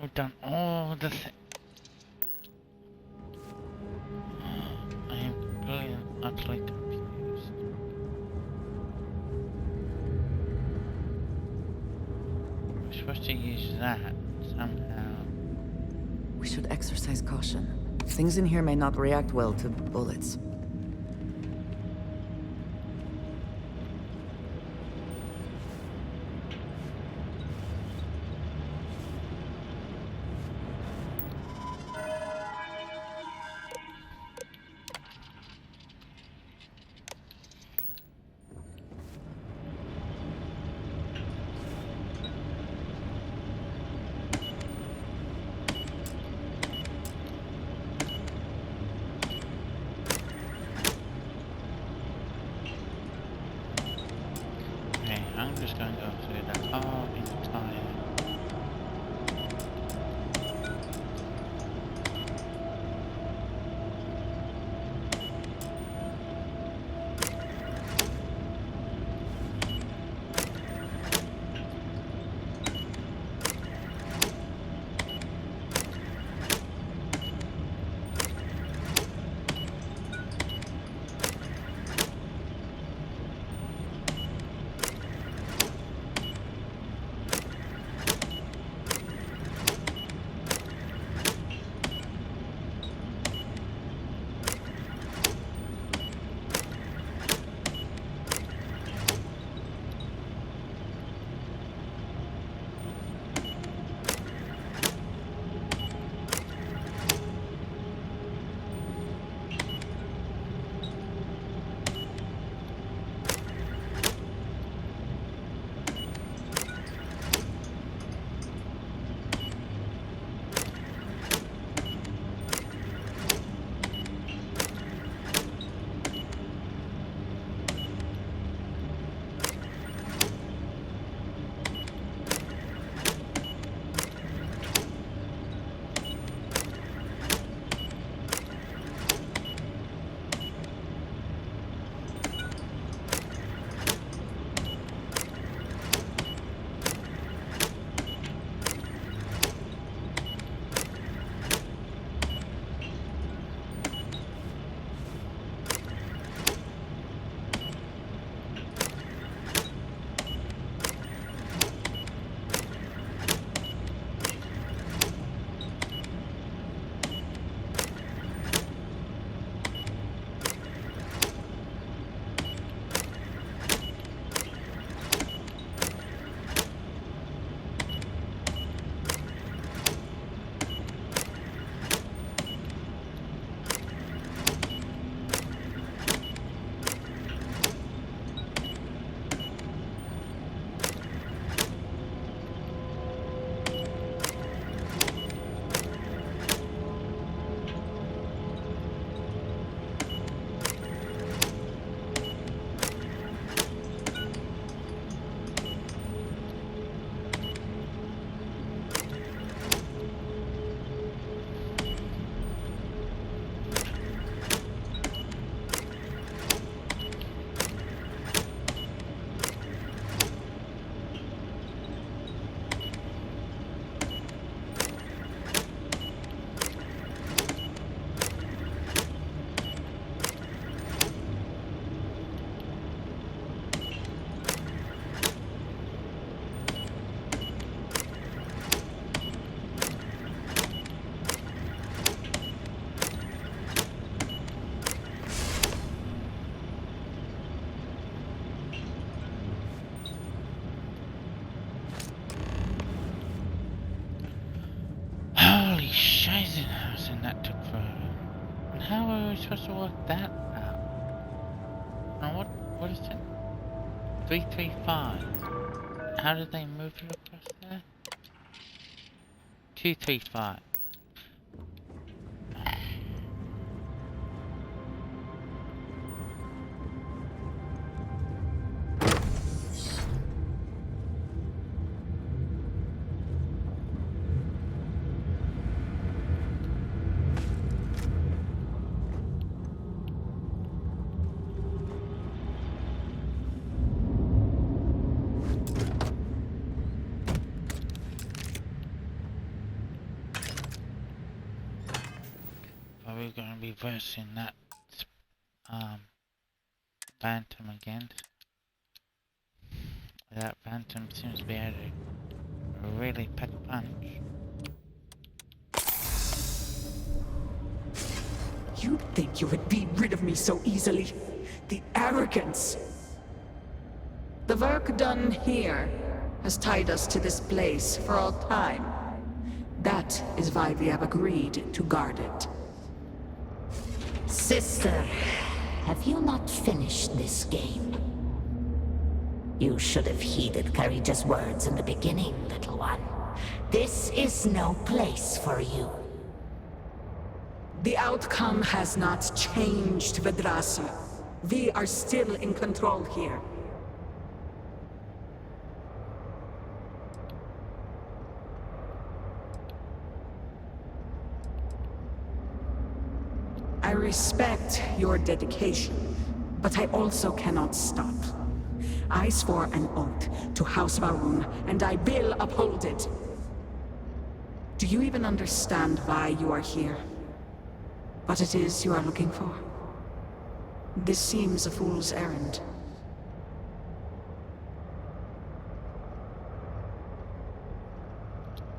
We've done all the things. I am completely and utterly confused. supposed to use that somehow. We should exercise caution. Things in here may not react well to bullets. Okay, I'm just going to go through the whole entire. Holy shizenhouse, and that took forever. And how are we supposed to work that out? And what is it? 335. How did they move it across there? 235. Are we going to be versing that Phantom again? That Phantom seems to be able to really pack a punch. You'd think you would be rid of me so easily. The arrogance! The work done here has tied us to this place for all time. That is why we have agreed to guard it. Sister, have you not finished this game? You should have heeded Courageous words in the beginning, little one. This is no place for you. The outcome has not changed, Dazra. We are still in control here. I respect your dedication, but I also cannot stop. I swore an oath to House Varun, and I will uphold it. Do you even understand why you are here? What it is you are looking for? This seems a fool's errand.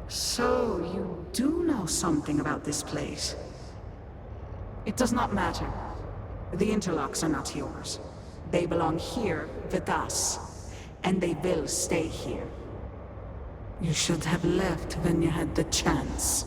So, you do know something about this place. It does not matter. The interlocks are not yours. They belong here with us, and they will stay here. You should have left when you had the chance.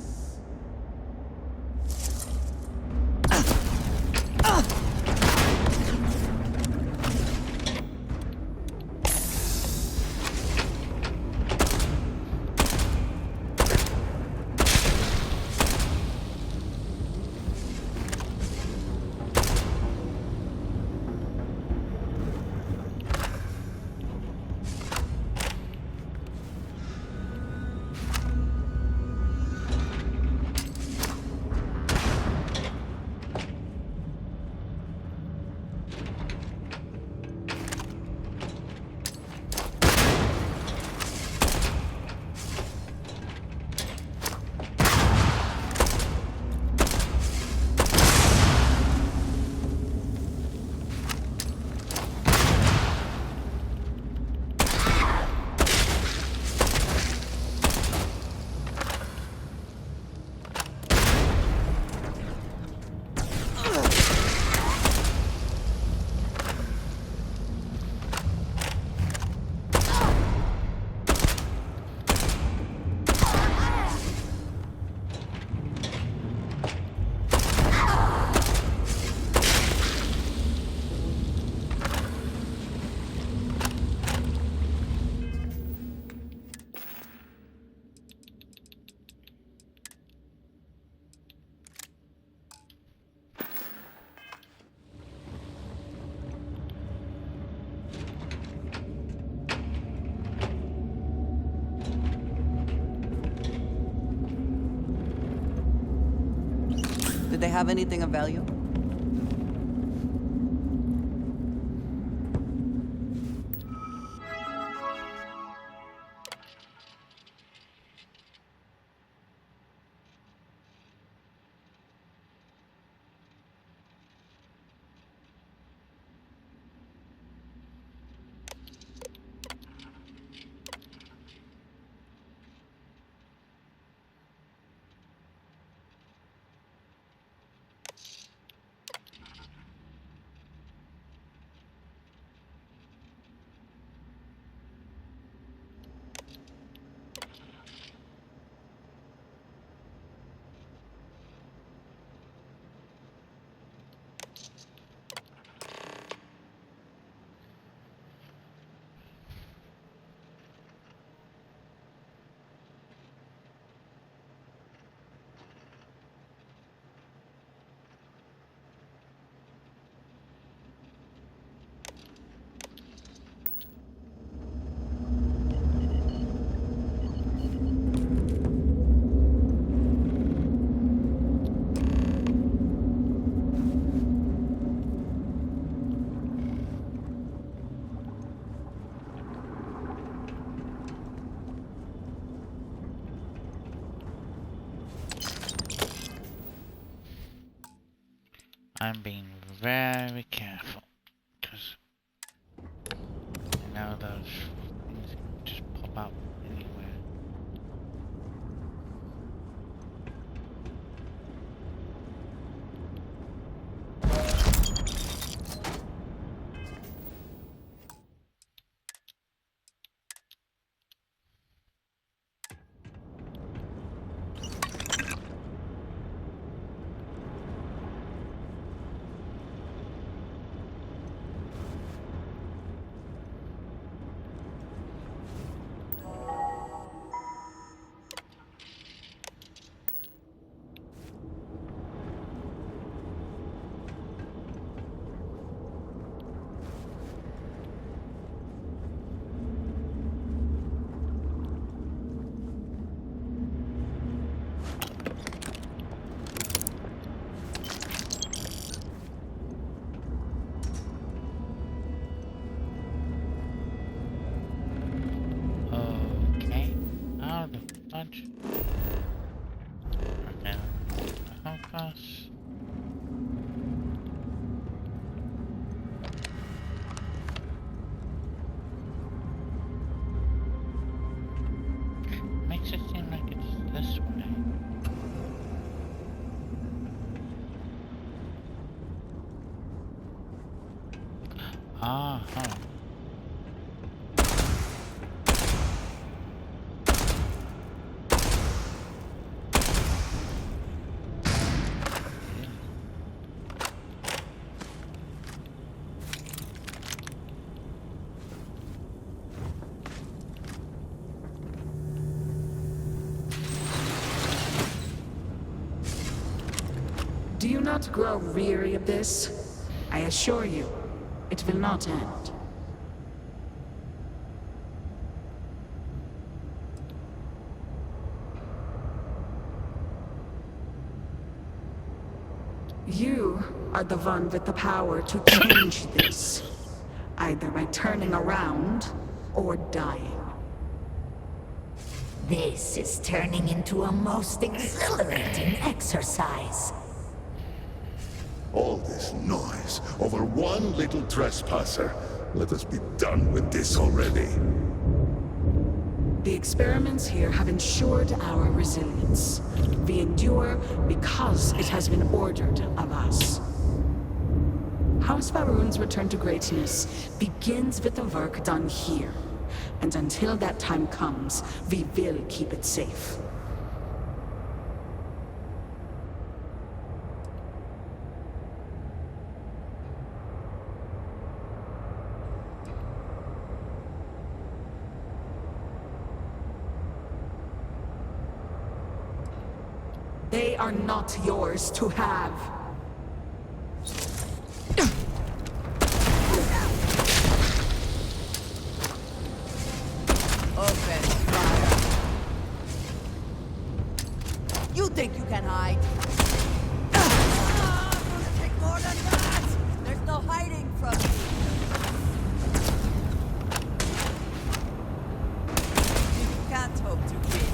Did they have anything of value? I'm being very careful, because I know those things can just pop up anywhere. fudge. Okay, help us. Makes it seem like it's this way. Uh-huh. Do you not grow weary of this? I assure you, it will not end. You are the one with the power to change this, either by turning around or dying. This is turning into a most exhilarating exercise. All this noise over one little trespasser. Let us be done with this already. The experiments here have ensured our resilience. We endure because it has been ordered of us. House Faroon's return to greatness begins with the work done here. And until that time comes, we will keep it safe. They are not yours to have. Open fire. You think you can hide? Gonna take more than that! There's no hiding from me. You can't hope to win.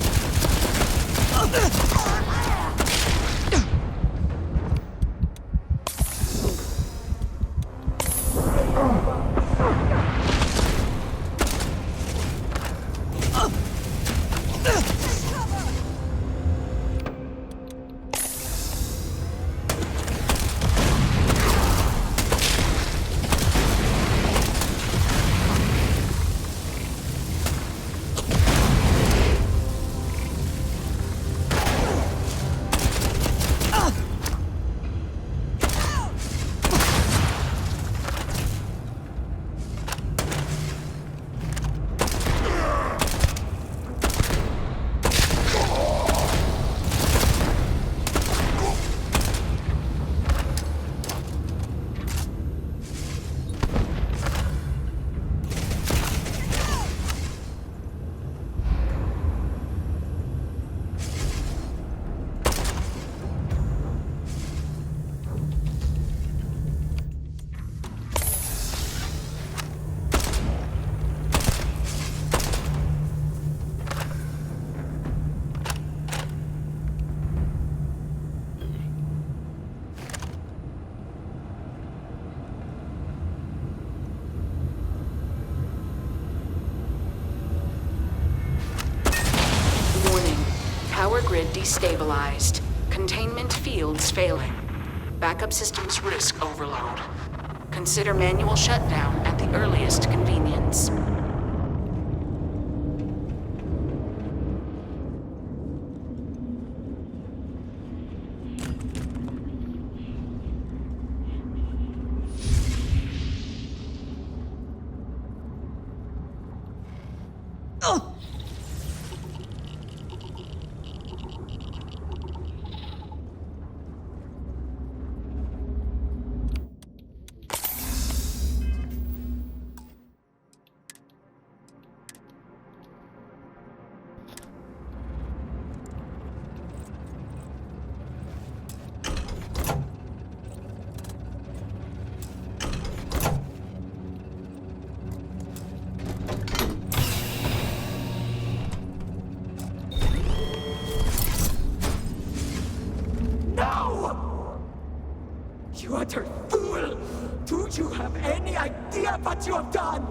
Power grid destabilized. Containment fields failing. Backup systems risk overload. Consider manual shutdown at the earliest convenience. idea what you have done?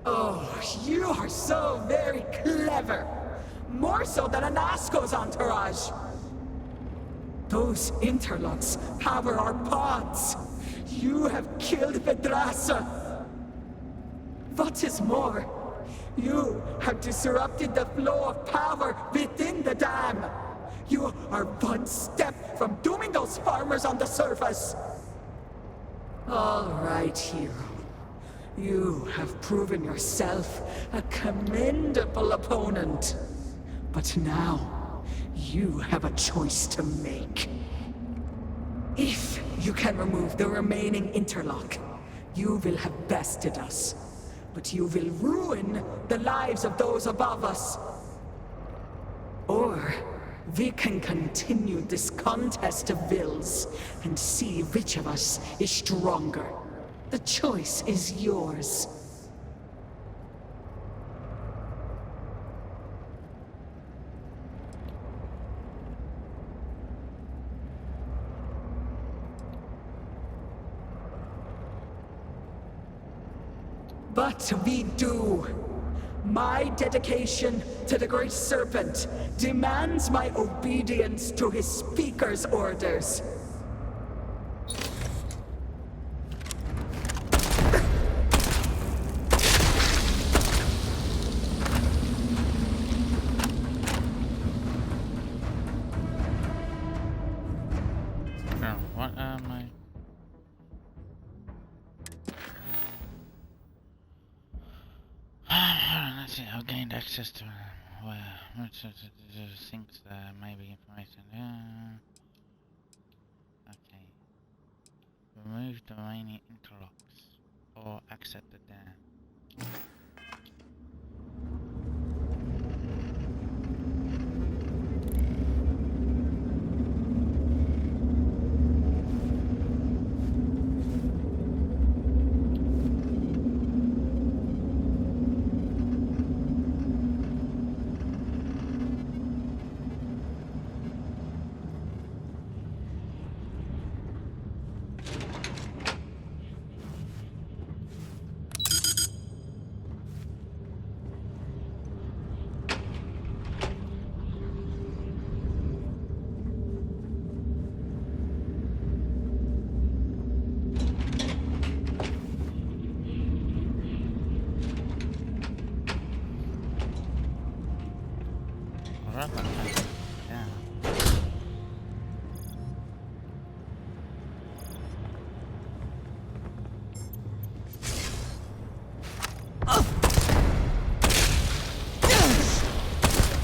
Oh, you are so very clever. More so than Anasco's entourage. Those interlocks power our pods. You have killed Dazra. What is more, you have disrupted the flow of power within the dam. You are one step from dooming those farmers on the surface. All right, hero. You have proven yourself a commendable opponent. But now, you have a choice to make. If you can remove the remaining interlock, you will have bested us. But you will ruin the lives of those above us. Or we can continue this contest of wills and see which of us is stronger. The choice is yours. But we do. My dedication to the Great Serpent demands my obedience to his speaker's orders. Access to things that may be information. Okay. Remove the remaining interlocks or accept the dam.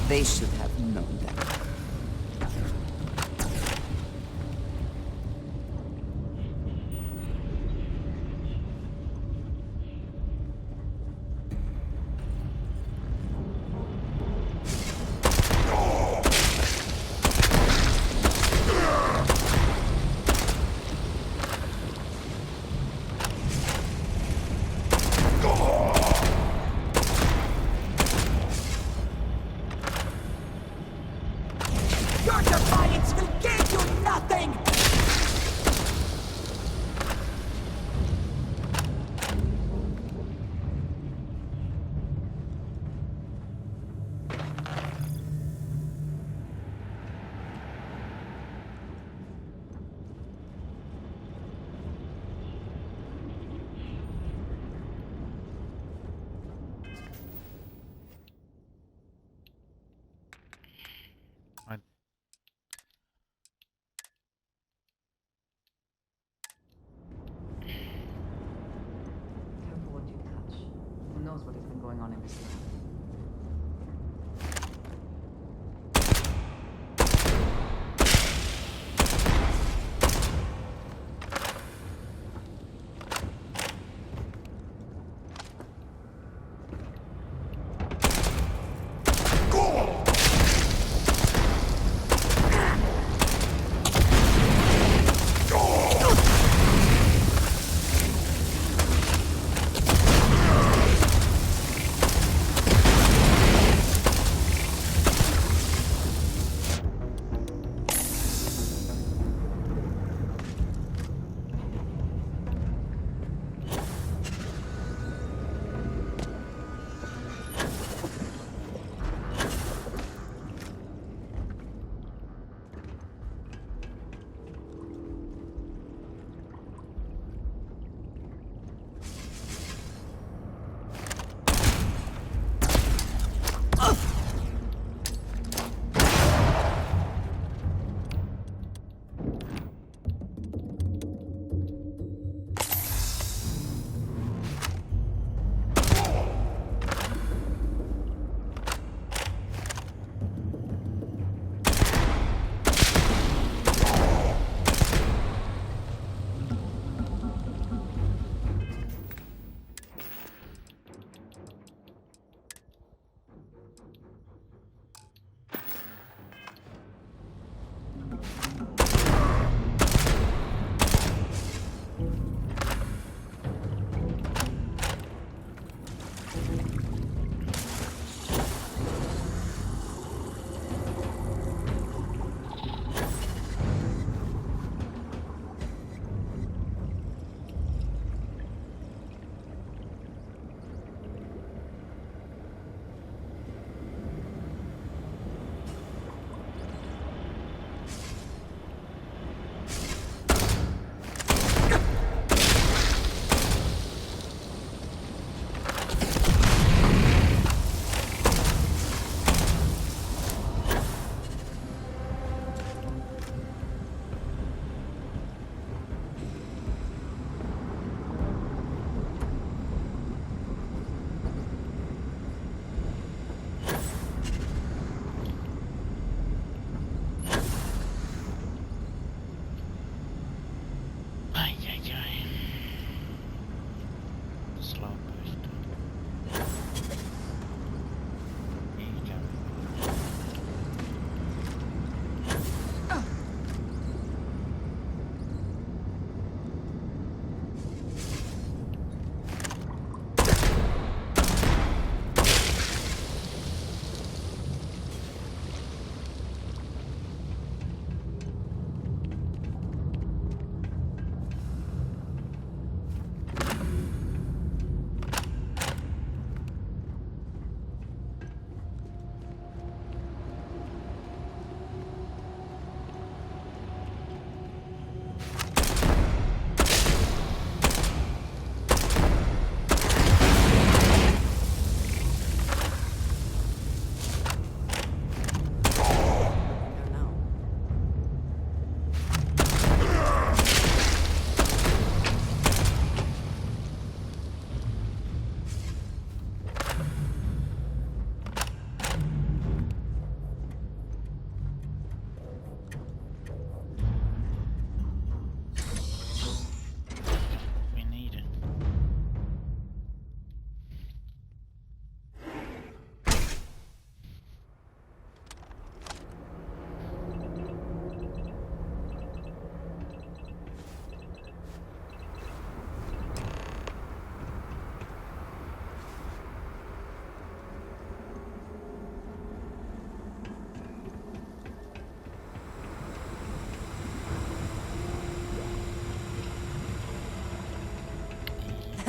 They should have known that. Your defiance will give you nothing! Careful what you touch. Who knows what has been going on in this lab?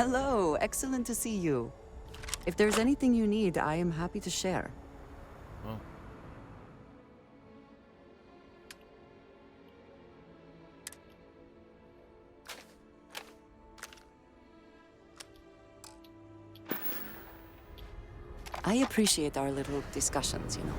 Hello, excellent to see you. If there's anything you need, I am happy to share. Oh. I appreciate our little discussions, you know.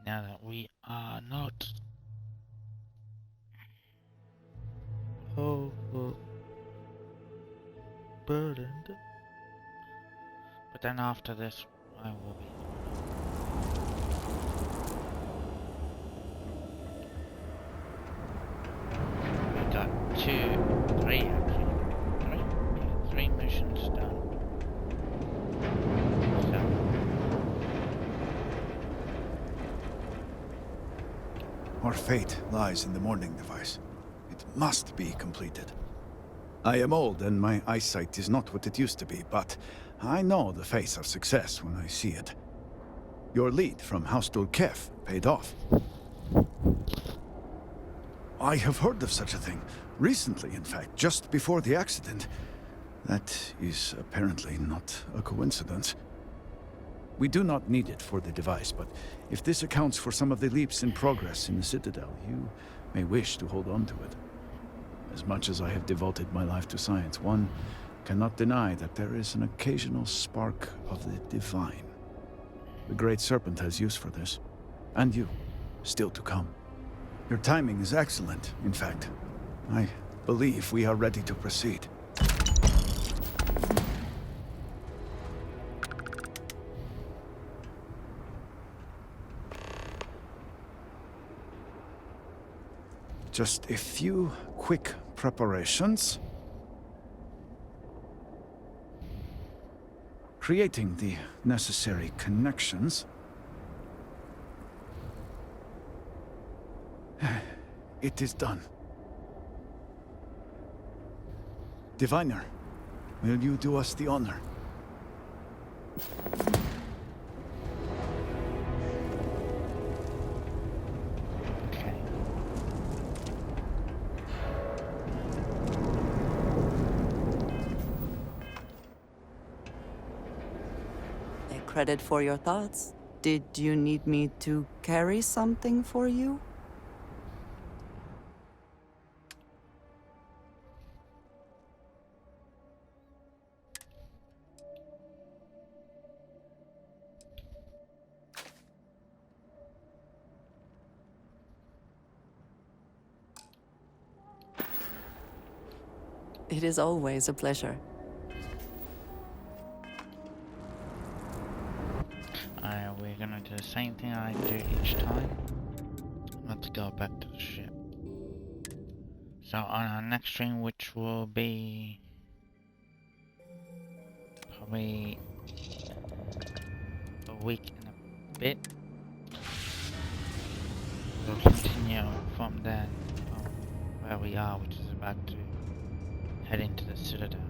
Now that we are not overburdened, but then after this, I will be. We got three actually. Three missions done. So. Our fate lies in the morning device. It must be completed. I am old and my eyesight is not what it used to be, but I know the face of success when I see it. Your lead from Haustul Kef paid off. I have heard of such a thing. Recently, in fact, just before the accident. That is apparently not a coincidence. We do not need it for the device, but if this accounts for some of the leaps in progress in the Citadel, you may wish to hold on to it. As much as I have devoted my life to science, one cannot deny that there is an occasional spark of the divine. The Great Serpent has use for this, and you, still to come. Your timing is excellent, in fact. I believe we are ready to proceed. Just a few quick preparations. Creating the necessary connections. It is done. Diviner, will you do us the honor? Credit for your thoughts. Did you need me to carry something for you? It is always a pleasure. We're gonna do the same thing I do each time. Let's go back to the ship. So on our next stream, which will be probably a week and a bit, we'll continue from there, where we are, which is about to head into the Citadel.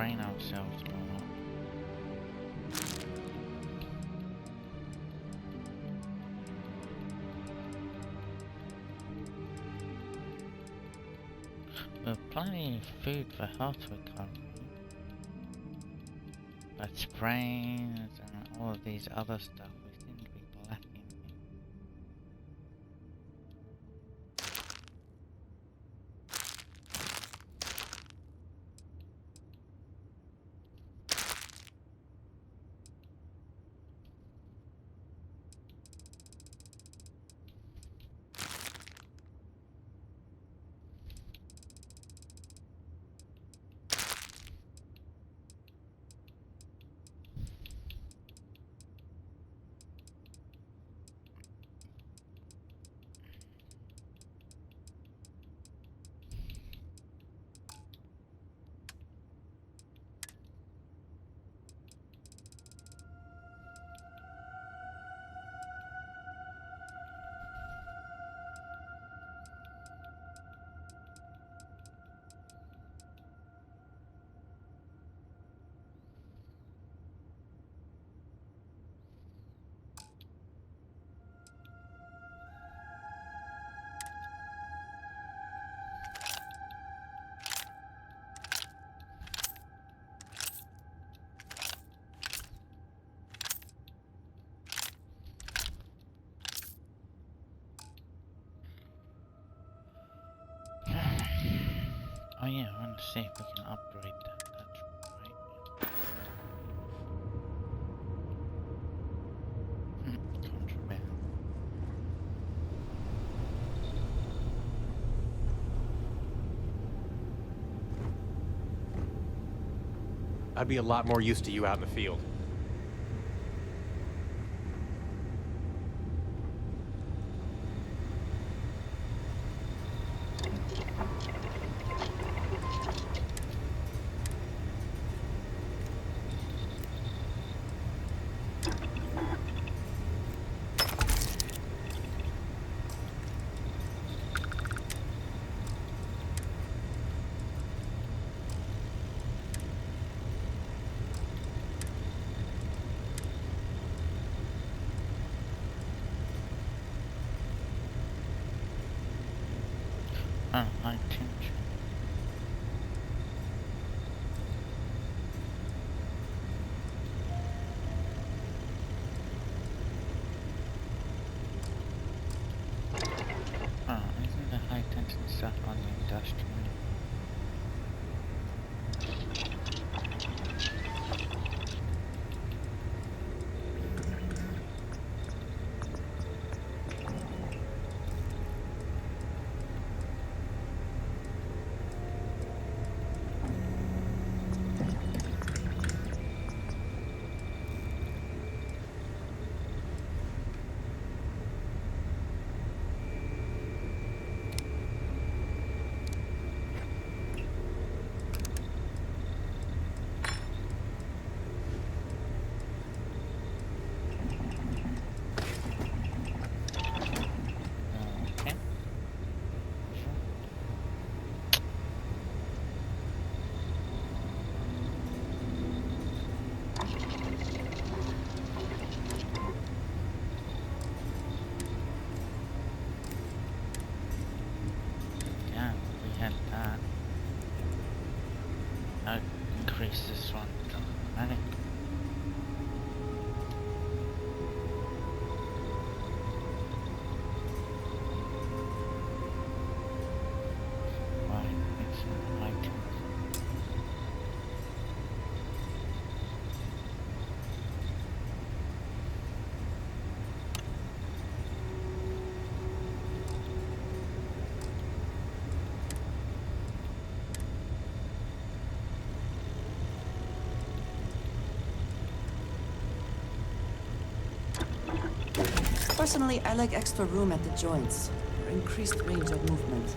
sprain ourselves or not. Plenty of food for health recovery, but sprains and all of these other stuff we seem to be lacking here. Oh yeah, I want to see if we can upgrade that. That's right. Contraband. I'd be a lot more used to you out in the field. Oh, high tension. Oh, isn't the high tension stuff on the industrial? Increase this one dramatically. Right, make some items. Personally, I like extra room at the joints for increased range of movement.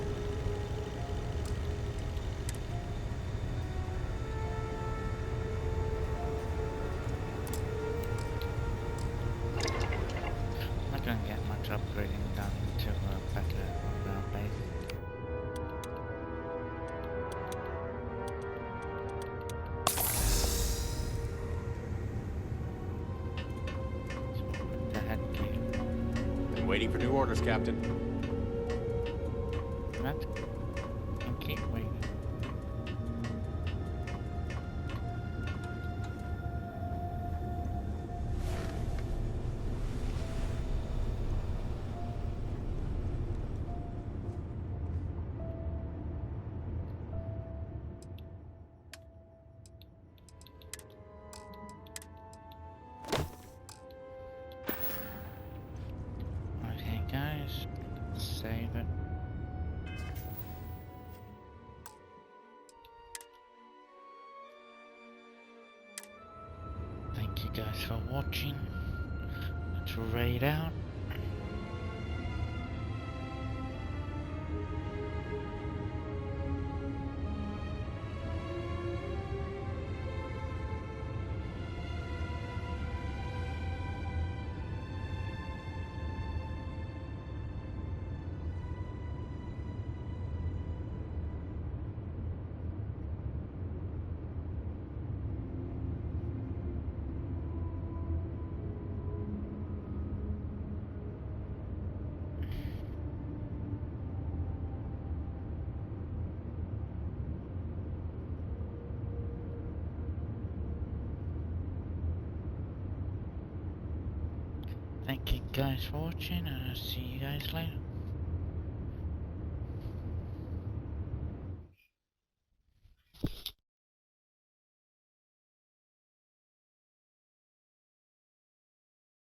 I'm not going to get much upgrading done until back at our base. Waiting for new orders, Captain. What? And keep waiting. Okay, guys, save it. Thank you guys for watching. Let's raid out. Thank you guys for watching, and I'll see you guys later.